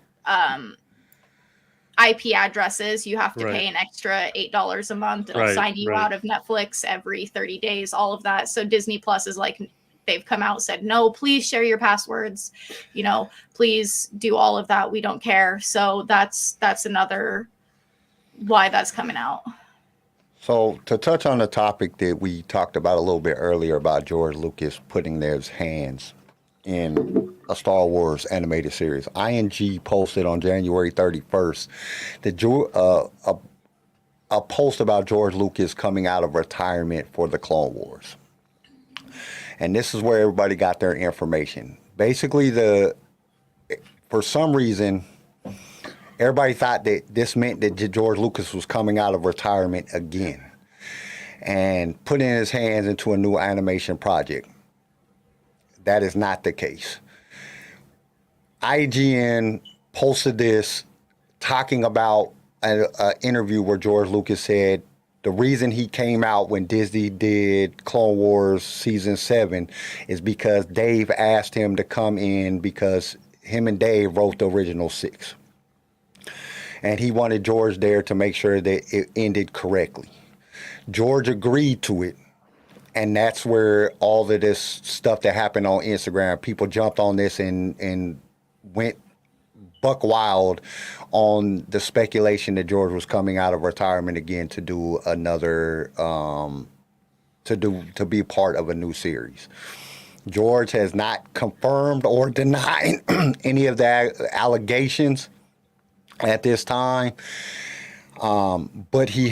IP addresses, you have to pay an extra $8 a month. It'll sign you out of Netflix every 30 days, all of that. So Disney Plus is like, they've come out and said, no, please share your passwords. You know, please do all of that. We don't care. So that's another why that's coming out. So to touch on the topic that we talked about a little bit earlier about George Lucas putting his hands in a Star Wars animated series, ING posted on January 31st that a post about George Lucas coming out of retirement for the Clone Wars. And this is where everybody got their information. Basically, for some reason, everybody thought that this meant that George Lucas was coming out of retirement again and putting his hands into a new animation project. That is not the case. IGN posted this talking about an interview where George Lucas said the reason he came out when Disney did Clone Wars Season 7 is because Dave asked him to come in because him and Dave wrote the original 6. And he wanted George there to make sure that it ended correctly. George agreed to it. And that's where all of this stuff that happened on Instagram, people jumped on this and went buck wild on the speculation that George was coming out of retirement again to do another, to be part of a new series. George has not confirmed or denied any of the allegations at this time, but he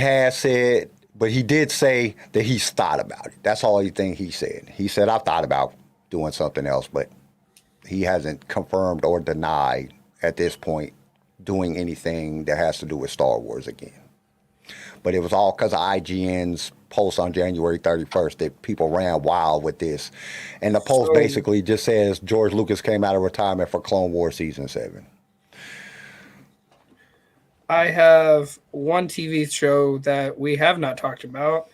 did say that he's thought about it. That's all he said. He said, I've thought about doing something else, but he hasn't confirmed or denied at this point doing anything that has to do with Star Wars again. But it was all because of IGN's post on January 31st that people ran wild with this. And the post basically just says George Lucas came out of retirement for Clone Wars Season 7. I have one TV show that we have not talked about.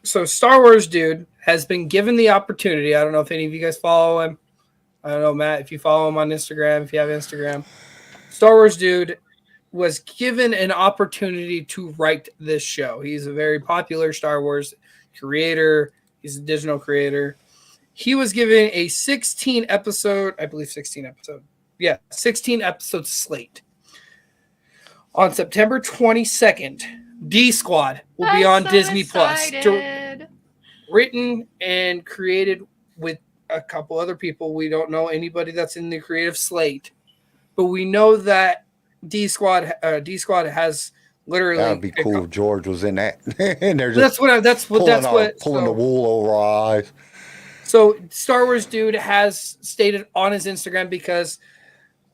So Star Wars Dude has been given the opportunity. I don't know if any of you guys follow him. I don't know, Matt, if you follow him on Instagram, if you have Instagram. Star Wars Dude was given an opportunity to write this show. He's a very popular Star Wars creator. He's a digital creator. He was given a 16 episode slate. On September 22nd, D Squad will be on Disney Plus. Written and created with a couple other people. We don't know anybody that's in the creative slate, but we know that D Squad has literally. That'd be cool if George was in that. And they're just pulling the wool over our eyes. So Star Wars Dude has stated on his Instagram, because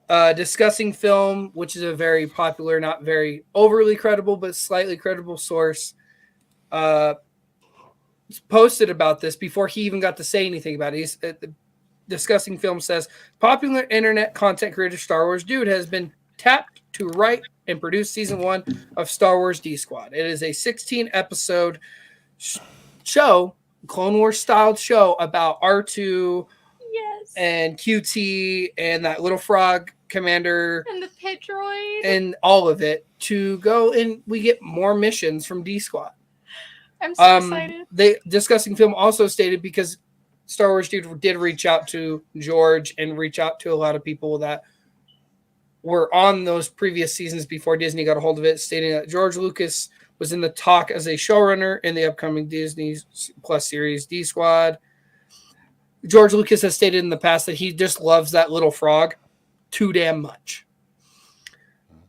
Discussing Film, which is a very popular, not very overly credible, but slightly credible source, posted about this before he even got to say anything about it. Discussing Film says, popular internet content creator Star Wars Dude has been tapped to write and produced season 1 of Star Wars D Squad. It is a 16-episode show, Clone Wars styled show about R2 and QT and that little frog commander and the pit droid and all of it to go, and we get more missions from D Squad. I'm so excited. They Discussing Film also stated, because Star Wars Dude did reach out to George and reach out to a lot of people that were on those previous seasons before Disney got a hold of it, stating that George Lucas was in the talk as a showrunner in the upcoming Disney Plus series D Squad. George Lucas has stated in the past that he just loves that little frog too damn much.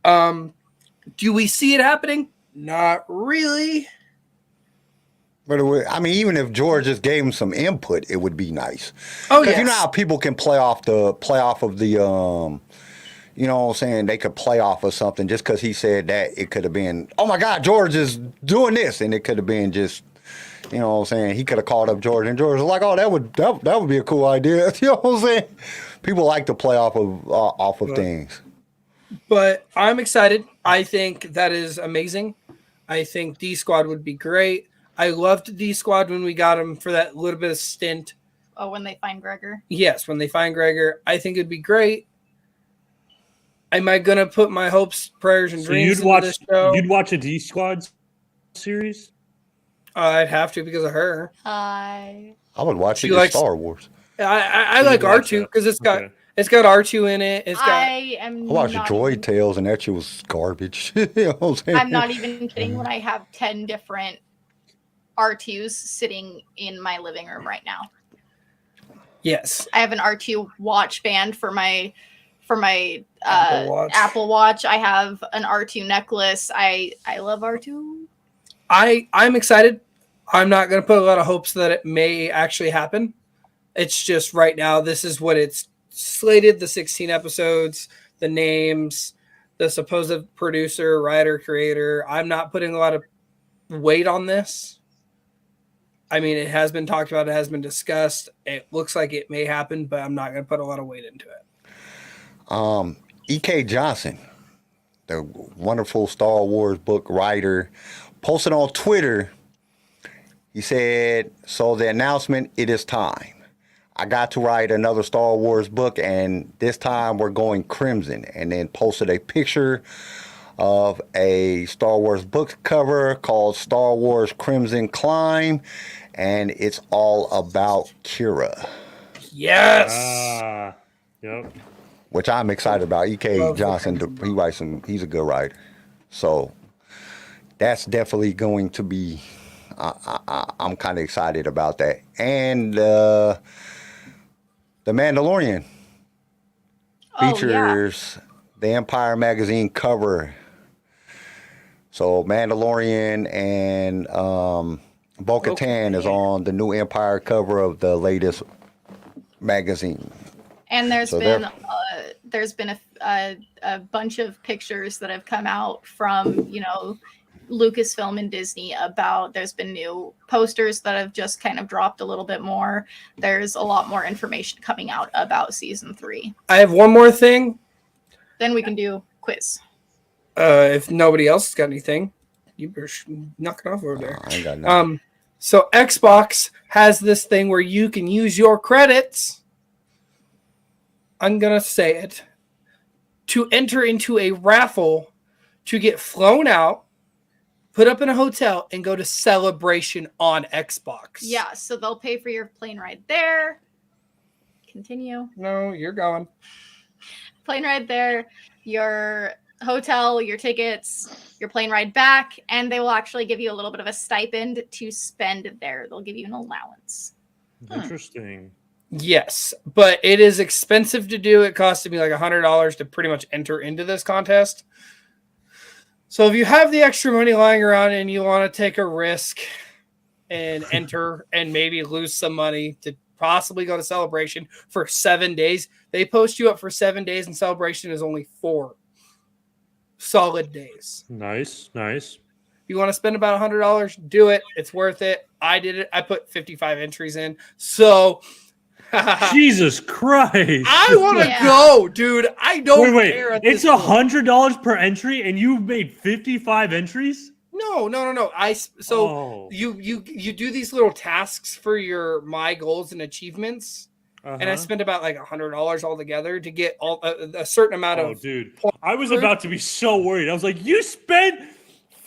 Do we see it happening? Not really. But I mean, even if George just gave him some input, it would be nice. Oh, Because yes. you know how people can play off of the, you know what I'm saying? They could play off of something just because he said that. It could have been, oh my God, George is doing this. And it could have been just, you know what I'm saying? He could have called up George, and George was like, oh, that would be a cool idea. You know what I'm saying? People like to play off of things. But I'm excited. I think that is amazing. I think D Squad would be great. I loved D Squad when we got him for that little bit of stint. Oh, when they find Gregor. Yes, when they find Gregor. I think it'd be great. Am I going to put my hopes, prayers, and dreams into this show? You'd watch a D Squad series? I'd have to because of her. I would watch She it in likes- Star Wars. I like R2 because it's got R2 in it. It's got. I am I watched not Droid even, Tales, and that shit was garbage. You know what I'm saying? I'm not even kidding when I have 10 different R2s sitting in my living room right now. Yes. I have an R2 watch band for my Apple Watch. Apple Watch. I have an R2 necklace. I love R2. I'm excited. I'm not going to put a lot of hopes that it may actually happen. It's just right now, this is what it's slated, the 16 episodes, the names, the supposed producer, writer, creator. I'm not putting a lot of weight on this. I mean, it has been talked about. It has been discussed. It looks like it may happen, but I'm not going to put a lot of weight into it. E.K. Johnson, the wonderful Star Wars book writer, posted on Twitter. He said, so the announcement, it is time. I got to write another Star Wars book, and this time we're going crimson. And then posted a picture of a Star Wars book cover called Star Wars Crimson Climb, and it's all about Kira. Yes. Yep. Which I'm excited about. E.K. Johnson, he's a good writer. So that's definitely going to be, I'm kind of excited about that. And the Mandalorian features the Empire magazine cover. So Mandalorian and Bo-Katan is on the new Empire cover of the latest magazine. And there's So been a bunch of pictures that have come out from, Lucasfilm and Disney about, there's been new posters that have just kind of dropped a little bit more. There's a lot more information coming out about season 3. I have one more thing. Then we can do quiz. If nobody else has got anything, you better knock it off over there. I ain't got nothing. So Xbox has this thing where you can use your credits. I'm going to say it. To enter into a raffle to get flown out, put up in a hotel, and go to Celebration on Xbox. Yeah, so they'll pay for your plane ride there. Continue. No, you're going. Plane ride there, your hotel, your tickets, your plane ride back, and they will actually give you a little bit of a stipend to spend there. They'll give you an allowance. Interesting. Yes, but it is expensive to do. It costed me like $100 to pretty much enter into this contest. So if you have the extra money lying around and you want to take a risk and enter and maybe lose some money to possibly go to Celebration for 7 days, they post you up for 7 days, and Celebration is only 4 solid days. Nice. If you want to spend about $100, do it. It's worth it. I did it. I put 55 entries in. So Jesus Christ! I want to Yeah. go, dude. I don't Wait, care. At it's this point. $100 per entry, and you've made 55 entries. No. You do these little tasks for your my goals and achievements, and I spent about like $100 altogether to get a certain amount Oh, of. dude, points. I was about to be so worried. I was like, you spent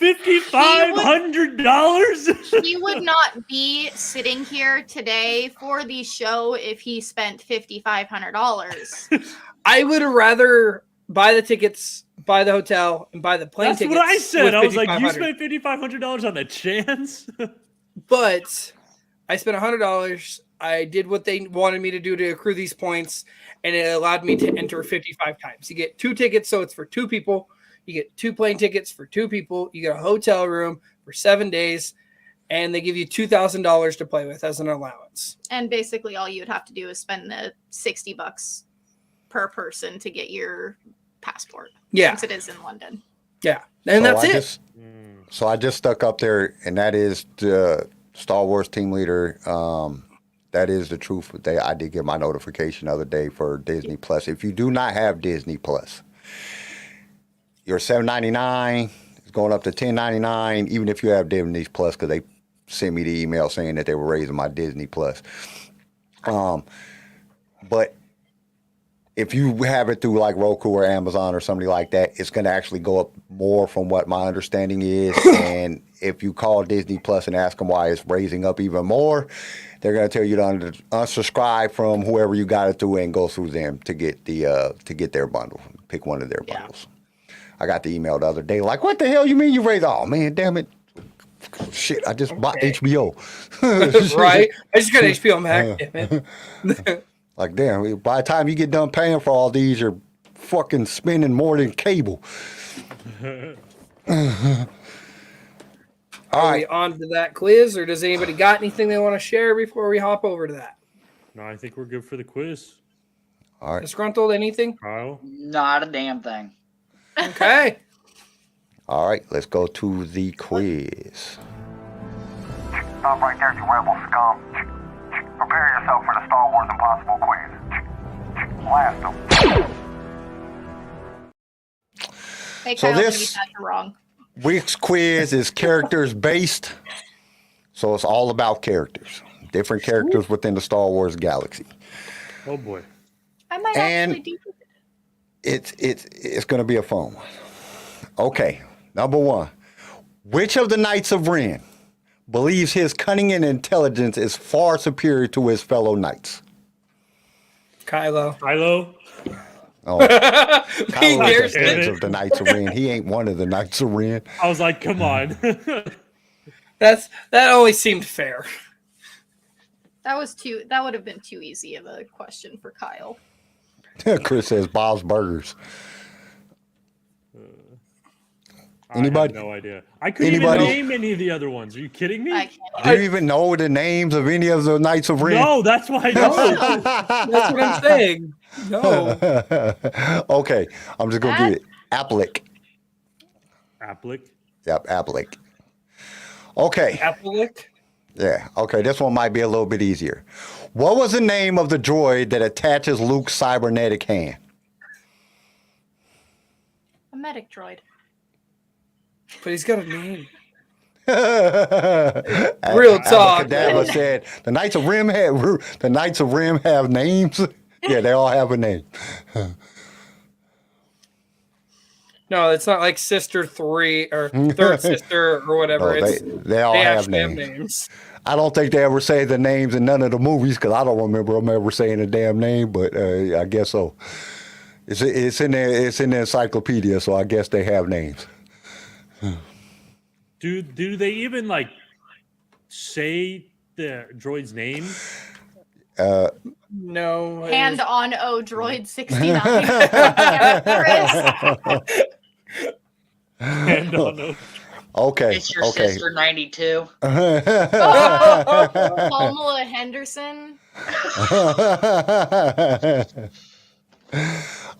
$5,500. He would not be sitting here today for the show if he spent $5,500. I would rather buy the tickets, buy the hotel, and buy the plane That's tickets. what I said. with I was like, you $5,500. spent $5,500 on the chance. But I spent $100. I did what they wanted me to do to accrue these points, and it allowed me to enter 55 times. You get 2 tickets, so it's for 2 people. You get 2 plane tickets for 2 people. You get a hotel room for 7 days, and they give you $2,000 to play with as an allowance. And basically, all you'd have to do is spend the $60 per person to get your passport. Yeah. Since it is in London. Yeah. And that's it. So I just stuck up there, and that is the Star Wars team leader. That is the truth. I did get my notification the other day for Disney Plus. If you do not have Disney Plus, your $7.99 is going up to $10.99, even if you have Disney Plus, because they sent me the email saying that they were raising my Disney Plus. But if you have it through like Roku or Amazon or something like that, it's going to actually go up more from what my understanding is. And if you call Disney Plus and ask them why it's raising up even more, they're going to tell you to unsubscribe from whoever you got it through and go through them to get their bundle, pick one of their bundles. I got the email the other day, like, what the hell you mean you raised? Oh man, damn it. Shit, I just bought HBO. Right? I just got HBO Max, damn it. Like, damn, by the time you get done paying for all these, you're fucking spending more than cable. Are we on to that quiz, or does anybody got anything they want to share before we hop over to that? No, I think we're good for the quiz. All right. Disgruntled, anything? Kyle? Not a damn thing. Okay. All right, let's go to the quiz. Stop right there, you rebel scum. Prepare yourself for the Star Wars Impossible quiz. Blast them. Hey, So Kyle, this- you got it wrong. Week's quiz is characters based, so it's all about characters, different characters within the Star Wars galaxy. Oh boy. I might And- actually do It's going to be a fun one. Okay, number 1. Which of the Knights of Ren believes his cunning and intelligence is far superior to his fellow knights? Kylo. Kylo? Oh, He Kylo dares is it. of the Knights of Ren. He ain't one of the Knights of Ren. I was like, come on. That always seemed fair. That would have been too easy of a question for Kyle. Chris says Bob's Burgers. I Anybody? have no idea. I couldn't Anybody? even name any of the other ones. Are you kidding me? I can't. Do you even know the names of any of the Knights of Ren? No, that's why I know. That's what I'm saying. No. Okay, I'm just going to get it. Appleck. Appleck. Yep, Appleck. Okay. Applewick? Yeah. Okay, this one might be a little bit easier. What was the name of the droid that attaches Luke's cybernetic hand? A medic droid. But he's got a name. Real Real talk. Abracadabra said the Knights of Rim have names. Yeah, they all have a name. No, it's not like Sister 3 or Third Sister or whatever. No, It's they all they have actually have names. names. I don't think they ever say the names in none of the movies because I don't remember them ever saying a damn name, but I guess so. It's in there. It's in the encyclopedia, so I guess they have names. Do they even like say the droid's name? No. Hand on O droid 69. Chris. And on the- Okay. It's your okay. sister 92. Pamela Henderson.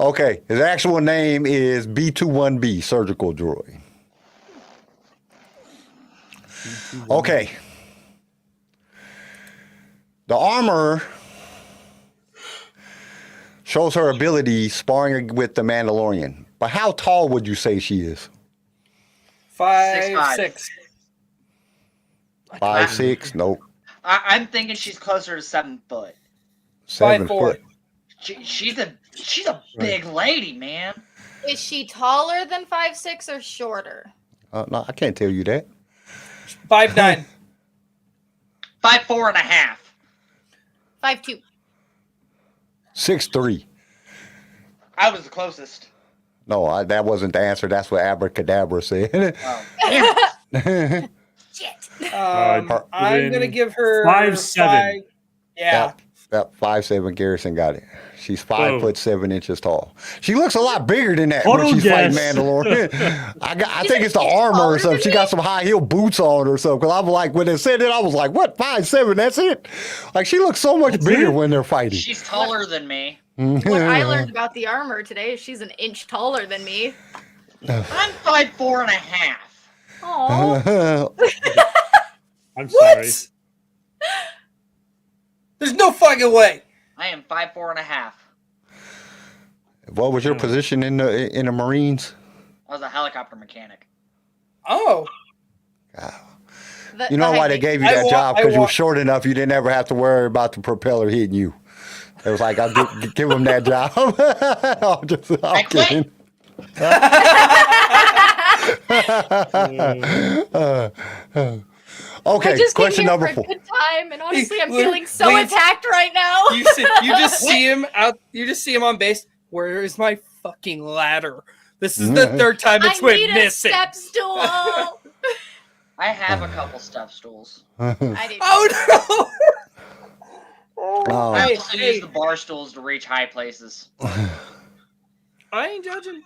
Okay. His actual name is B21B, surgical droid. Okay. The armor shows her ability sparring with the Mandalorian. But how tall would you say she is? 5'6". 6'5". 5'6"? Nope. I'm thinking she's closer to 7 foot. 7 5'4". foot. She's a big lady, man. Is she taller than 5'6" or shorter? No, I can't tell you that. 5'9". 5'4" and a half. 5'2". 6'3". I was the closest. No, that wasn't the answer. That's what Abracadabra said. Oh. Shit. I'm gonna give her 5'7". Yeah. Yep, 5'7". Garrison got it. She's 5 Whoa. foot 7 inches tall. She looks a lot bigger than that Total when she's fighting guess. Mandalorian. I think it's the inch armor taller or something. than She me? got some high heel boots on or something. Because I was like, when they said it, I was like, what? 5'7"? That's it? Like she looks so much bigger when they're fighting. She's taller than me. What I learned about the armor today is she's an inch taller than me. I'm 5'4" and a half. Oh, I'm sorry. What? There's no fucking way. I am 5'4" and a half. What was your position in the Marines? I was a helicopter mechanic. Oh. You know why they gave you I that wa- job? I Because you wa- were short enough. You didn't ever have to worry about the propeller hitting you. It was like, I'll give him that job. I'm quit. kidding. I Okay, just came question here number for a 4. good time, and honestly, I'm Literally, feeling so Lance, attacked right now. You just see him out. You just see him on base. Where is my fucking ladder? This is the third time it's I went need a missing. step stool. I have a couple step stools. I didn't. Oh Oh, I Hey, also hey. use the bar stools to reach high places. no! I ain't judging.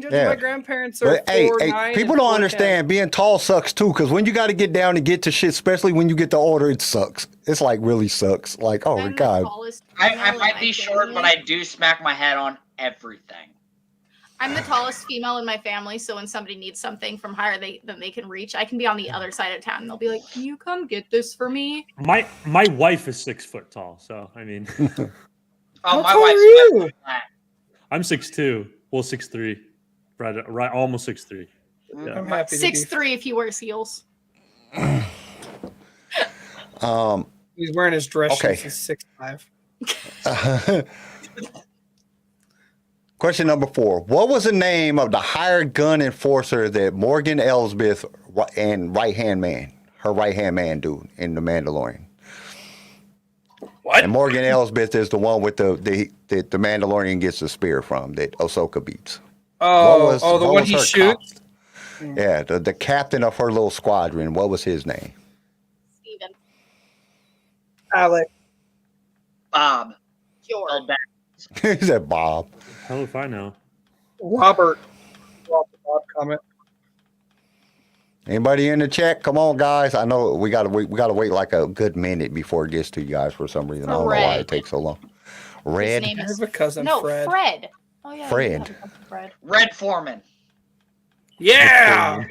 Yeah. My grandparents are but hey, 4'9" people and don't 4'10". understand being tall sucks too. Because when you got to get down and get to shit, especially when you get the order, it sucks. It's like really sucks. Like, oh my I'm the god. tallest I female in might my be short, family. but I do smack my head on everything. I'm the tallest female in my family, so when somebody needs something from higher than they can reach, I can be on the other side of town, and they'll be like, "Can you come get this for me?" My wife is 6 foot tall, so I mean, Oh, How my tall are wife's you? flat. I'm 6'2", well 6'3", right, almost 6'3". Yeah. I'm happy to 6'3" if he wears heels. He's wearing his dress Okay. shoes. He's 6'5". Question number 4. What was the name of the hired gun enforcer that Morgan Elsbeth and right-hand man, her right-hand man dude in The Mandalorian? What? And Morgan Elsbeth is the one with the Mandalorian gets the spear from that Ahsoka beats. Oh, the what one was he her shoots. Yeah, the captain of her little squadron. What was his name? Steven. Alec. Bob. George. Spelled back. He said Bob. Hell if I know. Robert. Bob comment. Anybody in the chat? Come on, guys. I know we gotta wait. We gotta wait like a good minute before it gets to you guys for some reason. I don't know why Fred. it takes so long. His Red. name I is have a cousin, no Fred. Fred. Oh yeah, Fred. you have a cousin, Fred. Red Foreman. Yeah.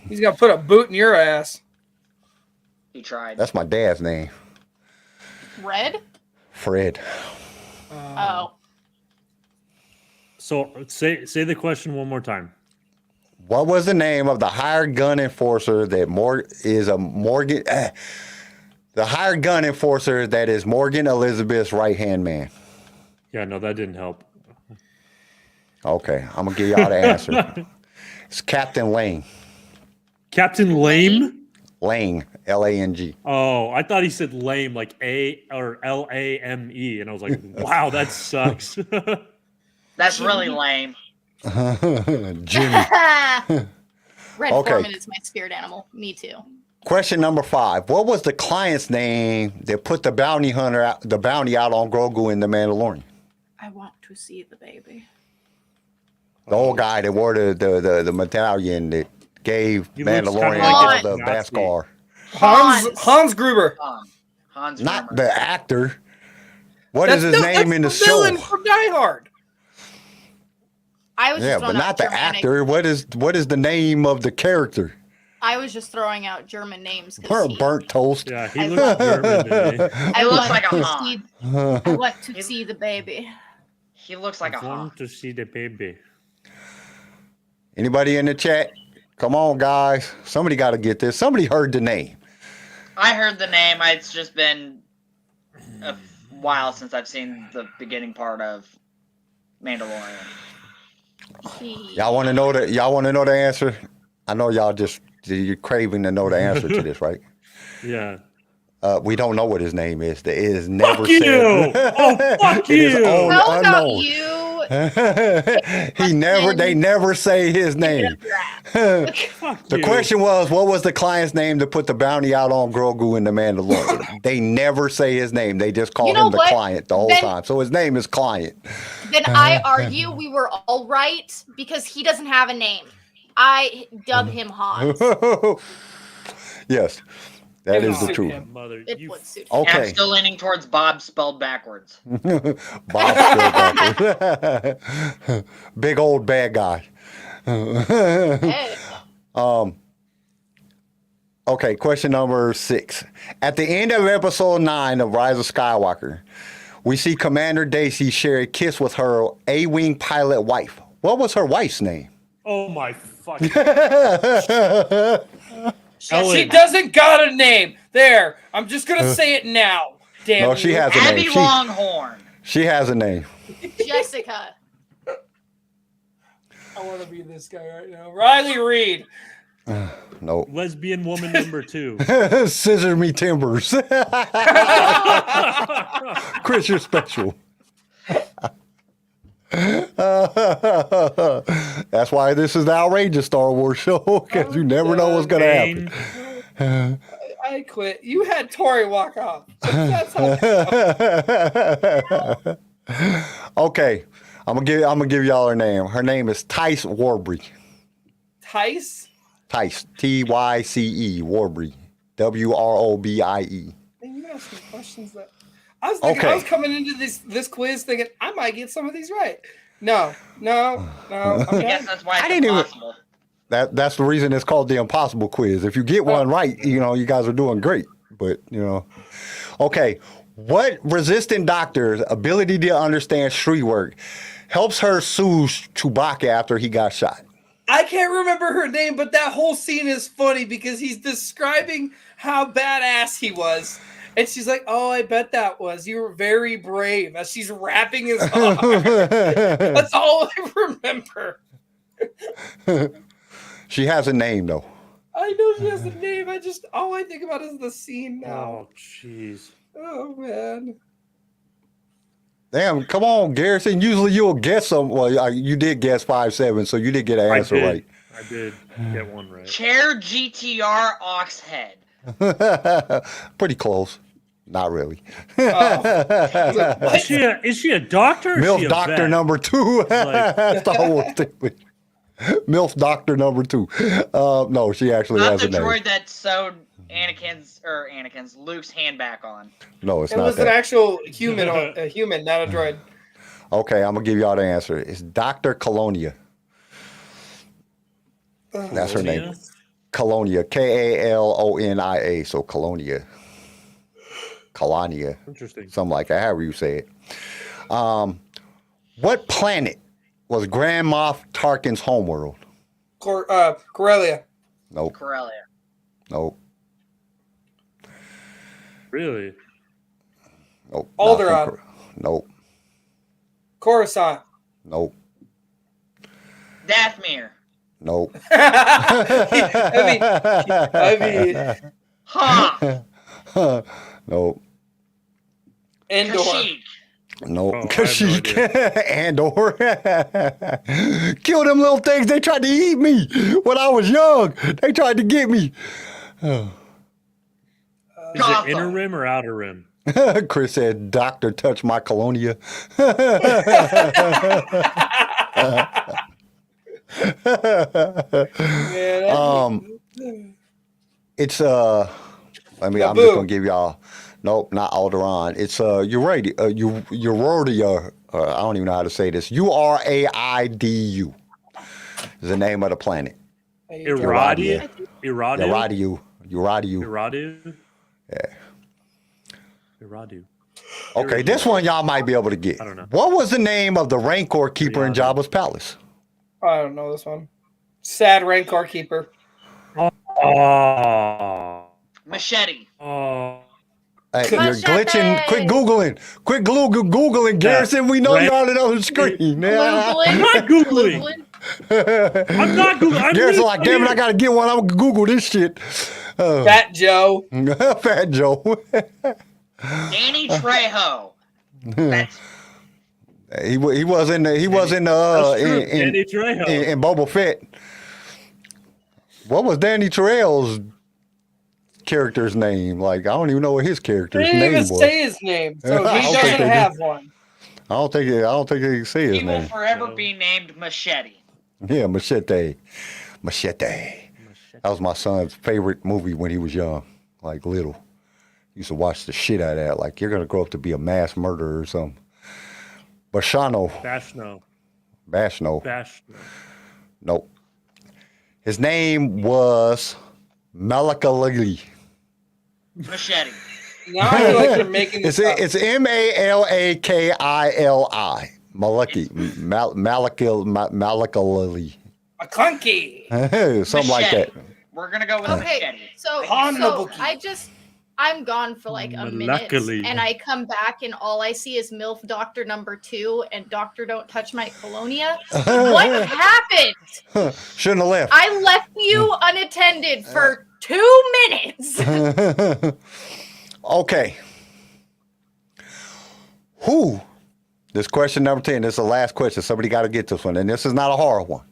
He's gonna put a boot in your ass. He tried. That's my dad's name. Red. Fred. Oh. So say the question one more time. What was the name of the hired gun enforcer that Morgan? The hired gun enforcer that is Morgan Elizabeth's right-hand man. Yeah, no, that didn't help. Okay, I'm gonna give y'all the answer. It's Captain Lang. Captain Lame? Lang, Lang. Oh, I thought he said lame, like A or Lame, and I was like, wow, that sucks. That's really lame. Jimmy. Red Okay. Foreman is my spirit animal. Me too. Question number 5. What was the client's name that put the bounty out on Grogu in The Mandalorian? I want to see the baby. The old guy that wore the medallion that gave He looks kinda Mandalorian like all a the Nazi. Beskar. Hans Gruber. Hans Not Zimmer. the actor. What is his name in the show? villain from Die Hard. I was Yeah, just but throwing not out the Germanic. actor. What is the name of the character? I was just throwing out German names. 'cause Burnt toast. Yeah, he I looks love- German to me. I He looks want like a to Han. see- I want to see the baby. He looks like a Want hawk. to see the baby. Anybody in the chat? Come on, guys. Somebody got to get this. Somebody heard the name. I heard the name. It's just been a while since I've seen the beginning part of Mandalorian. Y'all want to know the? Y'all want to know the answer? I know you're craving to know the answer to this, right? Yeah. We don't know what his name is. It is never Fuck you! said. Oh, fuck It is you! owned How about unknown. you? They never say his name. Fuck The you. question was, what was the client's name to put the bounty out on Grogu in the Mandalorian? They never say his name. They just call You know him the what? client the whole Then- time. So his name is Client. Then I argue we were all right because he doesn't have a name. I dub him Hans. Yes, that It is would the suit truth. him. Mother, It you would suit him. And I'm Okay. still leaning towards Bob spelled backwards. Bob Spielberg. Big old bad guy. Hey. Okay, question number 6. At the end of episode 9 of Rise of Skywalker, we see Commander Daisy share a kiss with her A-Wing pilot wife. What was her wife's name? Oh my fuck. She Ellen. doesn't got a name. There. I'm just gonna say it now. Damn No, you. she has a Abby name. Longhorn. She has a name. Jessica. I want to be this guy right now. Riley Reed. Nope. Lesbian woman number 2. Scissor me timbers. Chris, you're special. That's why this is the outrageous Star Wars show, because you never know what's going to happen. Bane. I quit. You had Tori walk off. That's how. Okay, I'm gonna give y'all her name. Her name is Tice Warbry. Tice. Tice, Tyce Warbry, Wrobie. Man, you asked me questions that I was thinking. Okay. I was coming into this quiz thinking I might get some of these right. No. I'm I guess done. that's why I it's didn't even- impossible. That's the reason it's called the Impossible Quiz. If you get one right, you guys are doing great. But okay. What resistant doctor's ability to understand Shri work helps her soothe Chewbacca after he got shot? I can't remember her name, but that whole scene is funny because he's describing how badass he was. And she's like, "Oh, I bet that was. You were very brave." As she's wrapping his arm. That's all I remember. She has a name though. I know she has a name. All I think about is the scene now. Oh, jeez. Oh man. Damn, come on, Garrison. Usually you'll guess some. Well, you did guess 5'7", so you did get an answer right. I did get one right. Chair GTR Ox Head. Pretty close. Not really. Is she a doctor? Or is she MILF a Doctor vet? number 2. Like- Star Wars stupid. MILF Doctor number 2. No, she actually Not has the a name. droid that sewed Luke's hand back on. No, it's It not was an that. actual human, not a droid. Okay, I'm gonna give y'all the answer. It's Dr. Colonia. That's her name. Colonia. Kalonia. So Colonia. Colonia. Interesting. Something like that, however you say it. What planet was Grand Moff Tarkin's homeworld? Corellia. Nope. Corellia. Nope. Really? Nope. Alderaan. Not from Nope. Coruscant. Nope. Dathmere. Nope. I mean, Ha! Nope. Endor. Kashyyyk. Nope. Oh, I have no Kashyyyk. Andor. Kill them little things. They tried to eat me when I was young. They tried to get me. Is Gotham. it inner rim or outer rim? Chris said, "Doctor, touch my colonia." It's I'm just Naboo. gonna give y'all. Nope, not Alderaan. It's Uradia. Uradia. I don't even know how to say this. Uraidu is the name of the planet. Iradi? Iradu? Uradiu. Iradu? Yeah. Iradu. Okay, this one y'all might be able to get. I don't know. What was the name of the Rancor keeper in Yeah. Jabba's palace? I don't know this one. Sad Rancor keeper. Oh. Machete. Oh. Hey, you're Machete. glitching. Quit Googling. Quit Googling, Garrison. We know Ran- y'all on the screen. I'm Googling. not Googling. I'm not Googling. I'm Garrison really like, damn it, I gotta get one. I'm gonna Google this shit. Fat Joe. Fat Joe. Danny Trejo. That's he was in the That's true. Danny Trejo. in Boba Fett. What was Danny Trejo's character's name? Like, I don't even know what his They character's didn't name even was. say his name, so I he don't think doesn't they have did. one. I don't think he can say his he will name. forever be named Machete. Yeah, Machete. That was my son's favorite movie when he was young, like little. Used to watch the shit out of that. Like, you're gonna grow up to be a mass murderer or something. Bashano. Bashno. Nope. His name was Malakali. Machete. Now I feel like you're making this up. It's Malakili. Malakali. McClunky. Something like that. We're gonna go with Okay, Machete. so Honorable I'm gone for like a minute, Luckily. and I come back, and all I see is MILF Doctor number 2 and Doctor Don't Touch My Colonia. What happened? Shouldn't have left. I left you unattended for 2 minutes. Okay. Who? This question number 10. This is the last question. Somebody got to get this one. And this is not a hard one.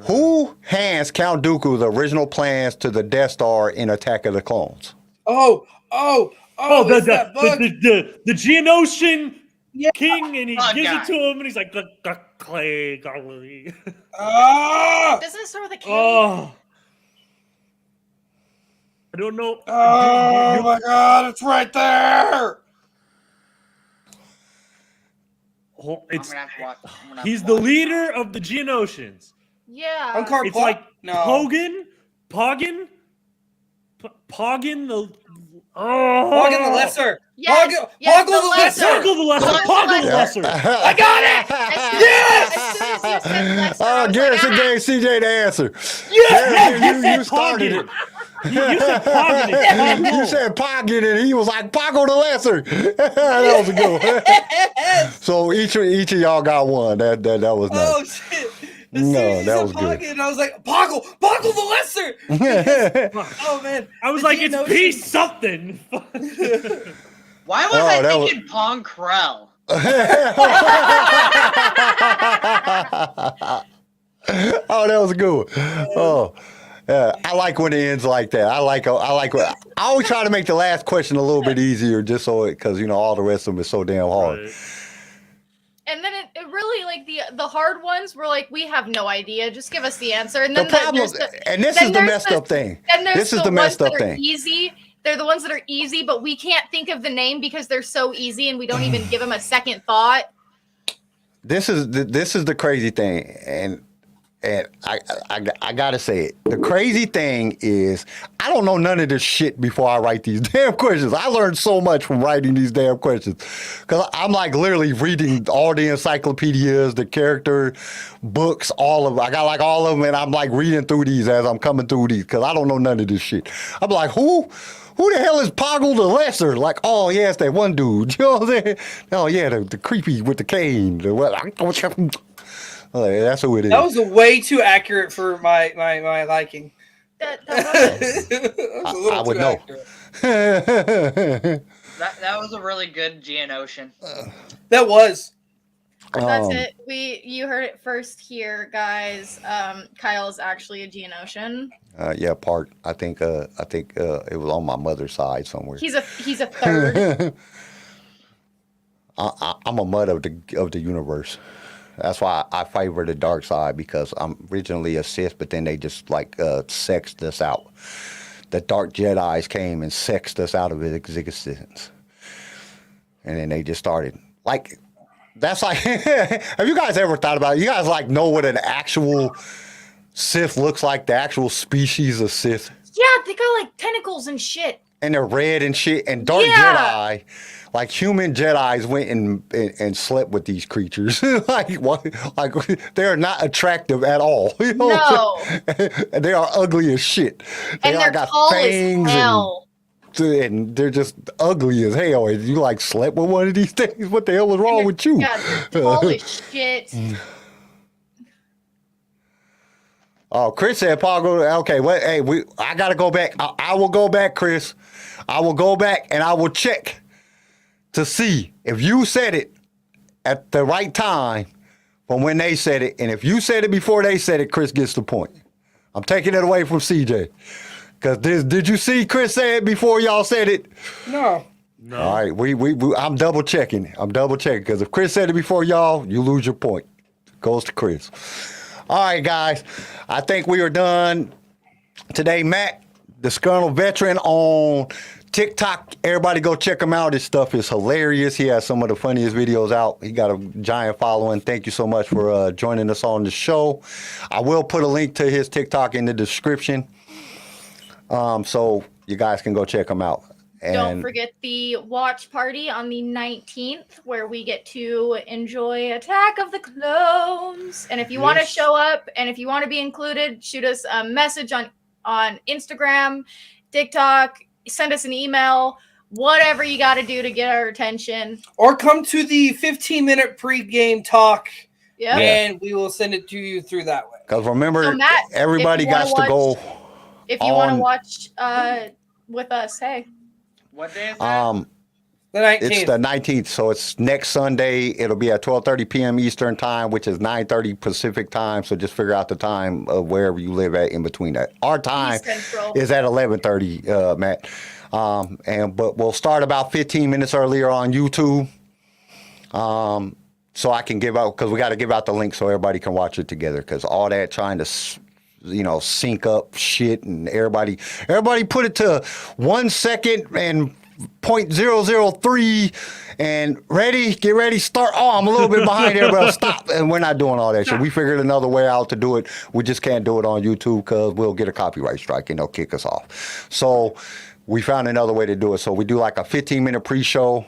Who hands Count Dooku the original plans to the Death Star in Attack of the Clones? Oh, the that bug. the Geonosian Yeah. king, and he Bug gives guy. it to him, and he's like, the clay golly. Ah! Doesn't it start with a K? Oh. I don't know. Oh my God, it's right there. Oh, I'm it's gonna have to watch. I'm gonna have he's to the watch. leader of the Geonosians. Yeah. Uncard It's like no. Poggin the Poggin the oh, Lesser. Yes, Poggle, yes, Poggle the Lesser. Poggle the lesser. Poggle the lesser. I got it. As soon as you said Lester, I was Garrison like, gave CJ the answer. Yes, You started it. You said Poggin it. You said Poggin, and he was like, Poggle the Lesser. That was a good one. So each of y'all got one. That was nice. Oh shit. As No, soon as you that said was good. Poggin, I was like, Poggle the Lesser. Oh man. I was The like, it's Geonosian- P something. Why was Oh, I that was- thinking Pong Krell? Oh, that was a good one. Oh, yeah. I like when it ends like that. I like. I always try to make the last question a little bit easier, just so because all the rest of them is so damn hard. Right. and then it really like the hard ones were like, we have no idea. Just give us the answer. And then The problem, there's the, and this then is the there's messed the- up thing. then there's This is the ones messed that up are thing. Easy. They're the ones that are easy, but we can't think of the name because they're so easy, and we don't even give them a second thought. This is the crazy thing, and I gotta say it. The crazy thing is I don't know none of this shit before I write these damn questions. I learned so much from writing these damn questions because I'm like literally reading all the encyclopedias, the character books, all of. I got like all of them, and I'm like reading through these as I'm coming through these because I don't know none of this shit. I'm like, who the hell is Poggle the Lesser? Like, oh yeah, it's that one dude. You know what I'm saying? Oh yeah, the creepy with the cane. That's who it is. That was way too accurate for my liking. That was. That was a little I would too know. accurate. That was a really good Geonosian. That was. That's it. You heard it first here, guys. Kyle is actually a Geonosian. Yeah, part. I think it was on my mother's side somewhere. He's a third. I'm a mud of the universe. That's why I favor the dark side because I'm originally a Sith, but then they just like sexed us out. The Dark Jedis came and sexed us out of existence, and then they just started like. That's like. Have you guys ever thought about it? You guys like know what an actual Sith looks like? The actual species of Sith. Yeah, they got like tentacles and shit. and they're red and shit. And Dark Yeah. Jedi, like human Jedis, went and slept with these creatures. like what? Like they're not attractive at all. You know what I'm saying? They are ugly as shit. And they're got tall as fangs hell. and they're just ugly as hell. And you like slept with one of these things? What the hell was wrong with you? Yeah, they're tall as shit. Oh, Chris said, "Paul, go." Okay, what? Hey, I gotta go back. I will go back, Chris. I will go back and I will check to see if you said it at the right time from when they said it, and if you said it before they said it, Chris gets the point. I'm taking it away from CJ. Cause did you see Chris say it before y'all said it? No. No. All right, I'm double checking. Because if Chris said it before y'all, you lose your point. Goes to Chris. All right, guys. I think we are done today. Matt, the Disgruntled Veteran on TikTok. Everybody go check him out. His stuff is hilarious. He has some of the funniest videos out. He got a giant following. Thank you so much for joining us on the show. I will put a link to his TikTok in the description, so you guys can go check him out. Don't forget the watch party on the 19th, where we get to enjoy Attack of the Clones. And if you want to show up and if you want to be included, shoot us a message on Instagram, TikTok, send us an email, whatever you got to do to get our attention. Or come to the 15-minute pregame talk, Yeah. and we will send it to you through that way. Because remember, So Matt, everybody if you got wanna to go. If you want to on- watch with us, hey. What day is that? The 19th. It's the 19th, so it's next Sunday. It'll be at 12:30 p.m. Eastern time, which is 9:30 Pacific time. So just figure out the time of wherever you live at in between that. Our time East Central. is at 11:30, Matt. But we'll start about 15 minutes earlier on YouTube. So I can give out, because we got to give out the link so everybody can watch it together. Because all that trying to sync up shit, and everybody put it to 1 second and 0.003 and get ready, start. Oh, I'm a little bit behind everybody. Stop. And we're not doing all that shit. We figured another way out to do it. We just can't do it on YouTube because we'll get a copyright strike and they'll kick us off. So we found another way to do it. So we do like a 15-minute pre-show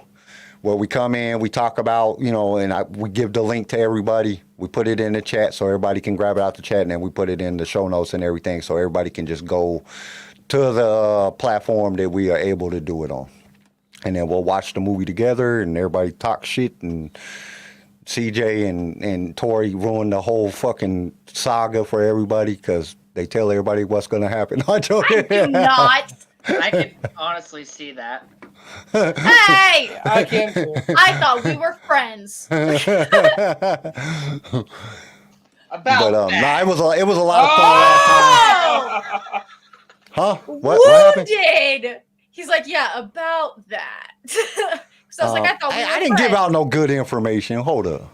where we come in, we talk about, and we give the link to everybody. We put it in the chat so everybody can grab it out the chat, and then we put it in the show notes and everything so everybody can just go to the platform that we are able to do it on. And then we'll watch the movie together, and everybody talk shit, and CJ and Tori ruin the whole fucking saga for everybody because they tell everybody what's going to happen. I do not. I can honestly see that. Hey! I can't. I thought we were friends. About But that. it was a lot of fun last time. Huh? What happened? Wounded. He's like, yeah, about that. So I was like, I thought we were I didn't give friends. out no good information. Hold up.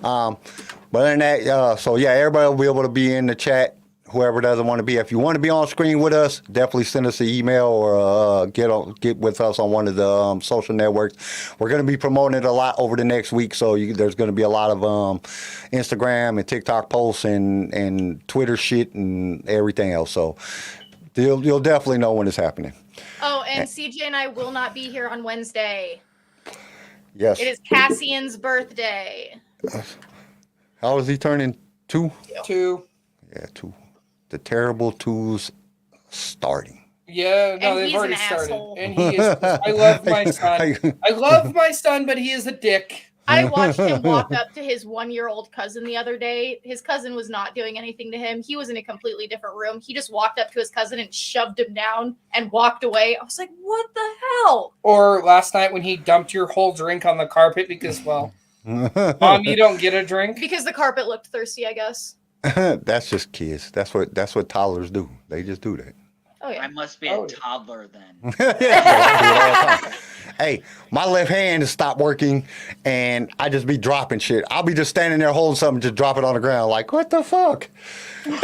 But other than that, so yeah, everybody will be able to be in the chat. Whoever doesn't want to be, if you want to be on screen with us, definitely send us an email or get with us on one of the social networks. We're going to be promoting it a lot over the next week, so there's going to be a lot of Instagram and TikTok posts and Twitter shit and everything else. So you'll definitely know when it's happening. Oh, and CJ and I will not be here on Wednesday. Yes. It is Cassian's birthday. How is he turning? 2? 2. Yeah, 2. The terrible 2's starting. Yeah, no, And they've he's already an started. asshole. And he is. I love my son. I love my son, but he is a dick. I watched him walk up to his 1-year-old cousin the other day. His cousin was not doing anything to him. He was in a completely different room. He just walked up to his cousin and shoved him down and walked away. I was like, what the hell? Or last night when he dumped your whole drink on the carpet because, well, Mom, you don't get a drink. Because the carpet looked thirsty, I guess. That's just kids. That's what toddlers do. They just do that. Oh, yeah. I must be a toddler then. Hey, my left hand has stopped working, and I just be dropping shit. I'll be just standing there holding something, just drop it on the ground, like, what the fuck? I'll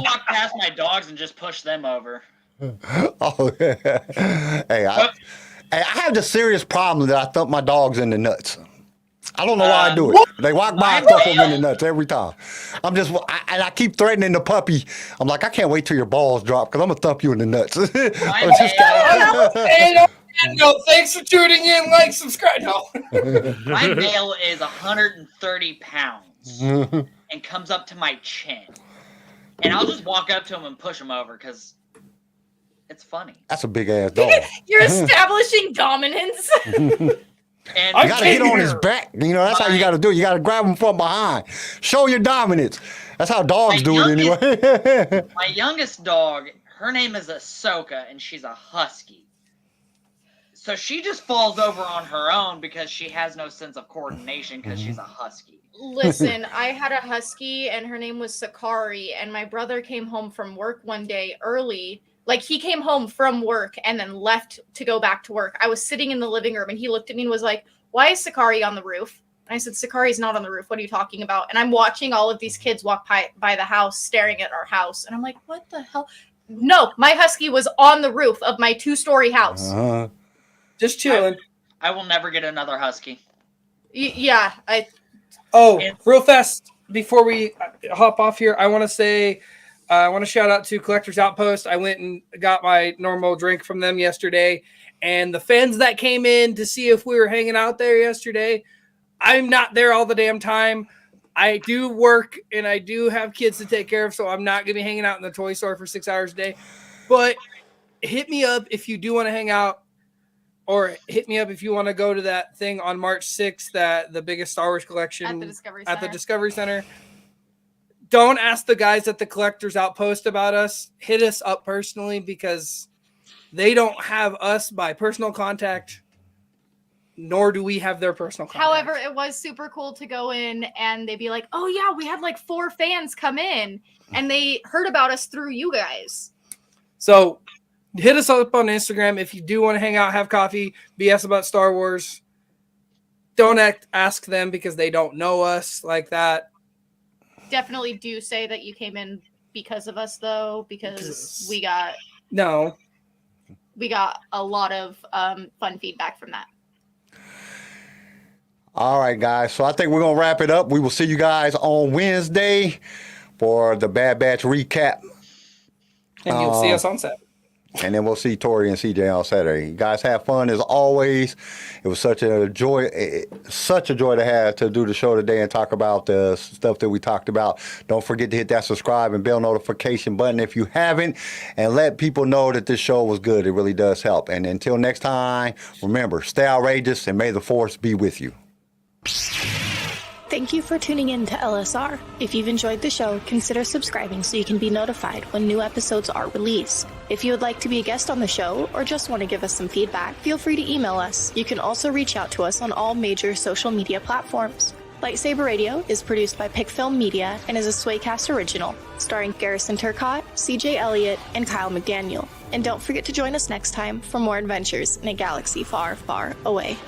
walk past my dogs and just push them over. Oh, hey, I have the serious problem that I thump my dogs in the nuts. I don't know why I do it. They walk by and stuff them in the nuts every time. I keep threatening the puppy. I'm like, I can't wait till your balls drop because I'm gonna thump you in the nuts. No, thanks for tuning in. Like, subscribe. No. My male is 130 pounds and comes up to my chin. And I'll just walk up to him and push him over because it's funny. That's a big ass dog. You're establishing dominance. And you gotta get on his back. You know, that's how you gotta do it. You gotta grab him from behind. Show your dominance. That's how dogs do it anyway. My youngest dog, her name is Ahsoka, and she's a husky. So she just falls over on her own because she has no sense of coordination because she's a husky. Listen, I had a husky and her name was Sakari, and my brother came home from work one day early. Like, he came home from work and then left to go back to work. I was sitting in the living room and he looked at me and was like, "Why is Sakari on the roof?" And I said, "Sakari's not on the roof. What are you talking about?" And I'm watching all of these kids walk by the house, staring at our house. And I'm like, what the hell? No, my husky was on the roof of my 2-story house. Just chilling. I will never get another husky. Yeah. Real fast before we hop off here, I want to say, I want to shout out to Collector's Outpost. I went and got my normal drink from them yesterday. And the fans that came in to see if we were hanging out there yesterday, I'm not there all the damn time. I do work and I do have kids to take care of, so I'm not going to be hanging out in the toy store for 6 hours a day. But hit me up if you do want to hang out, or hit me up if you want to go to that thing on March 6th, the biggest Star Wars collection At the Discovery Center. Don't ask the guys at the Collector's Outpost about us. Hit us up personally because they don't have us by personal contact, nor do we have their personal contact. However, it was super cool to go in and they'd be like, "Oh yeah, we had like 4 fans come in and they heard about us through you guys." So hit us up on Instagram if you do want to hang out, have coffee, BS about Star Wars. Don't ask them because they don't know us like that. Definitely do say that you came in because of us, though, because we got a lot of fun feedback from that. All right, guys. So I think we're going to wrap it up. We will see you guys on Wednesday for the Bad Batch recap. And you'll see us on Saturday. And then we'll see Tori and CJ on Saturday. You guys have fun as always. It was such a joy to have to do the show today and talk about the stuff that we talked about. Don't forget to hit that subscribe and bell notification button if you haven't, and let people know that this show was good. It really does help. And until next time, remember, stay outrageous and may the Force be with you. Thank you for tuning in to LSR. If you've enjoyed the show, consider subscribing so you can be notified when new episodes are released. If you would like to be a guest on the show or just want to give us some feedback, feel free to email us. You can also reach out to us on all major social media platforms. LightSaber Radio is produced by PicFilm Media and is a Swaycast original, starring Garrison Turcotte, CJ Elliott, and Kyle McDaniel. And don't forget to join us next time for more adventures in a galaxy far, far away.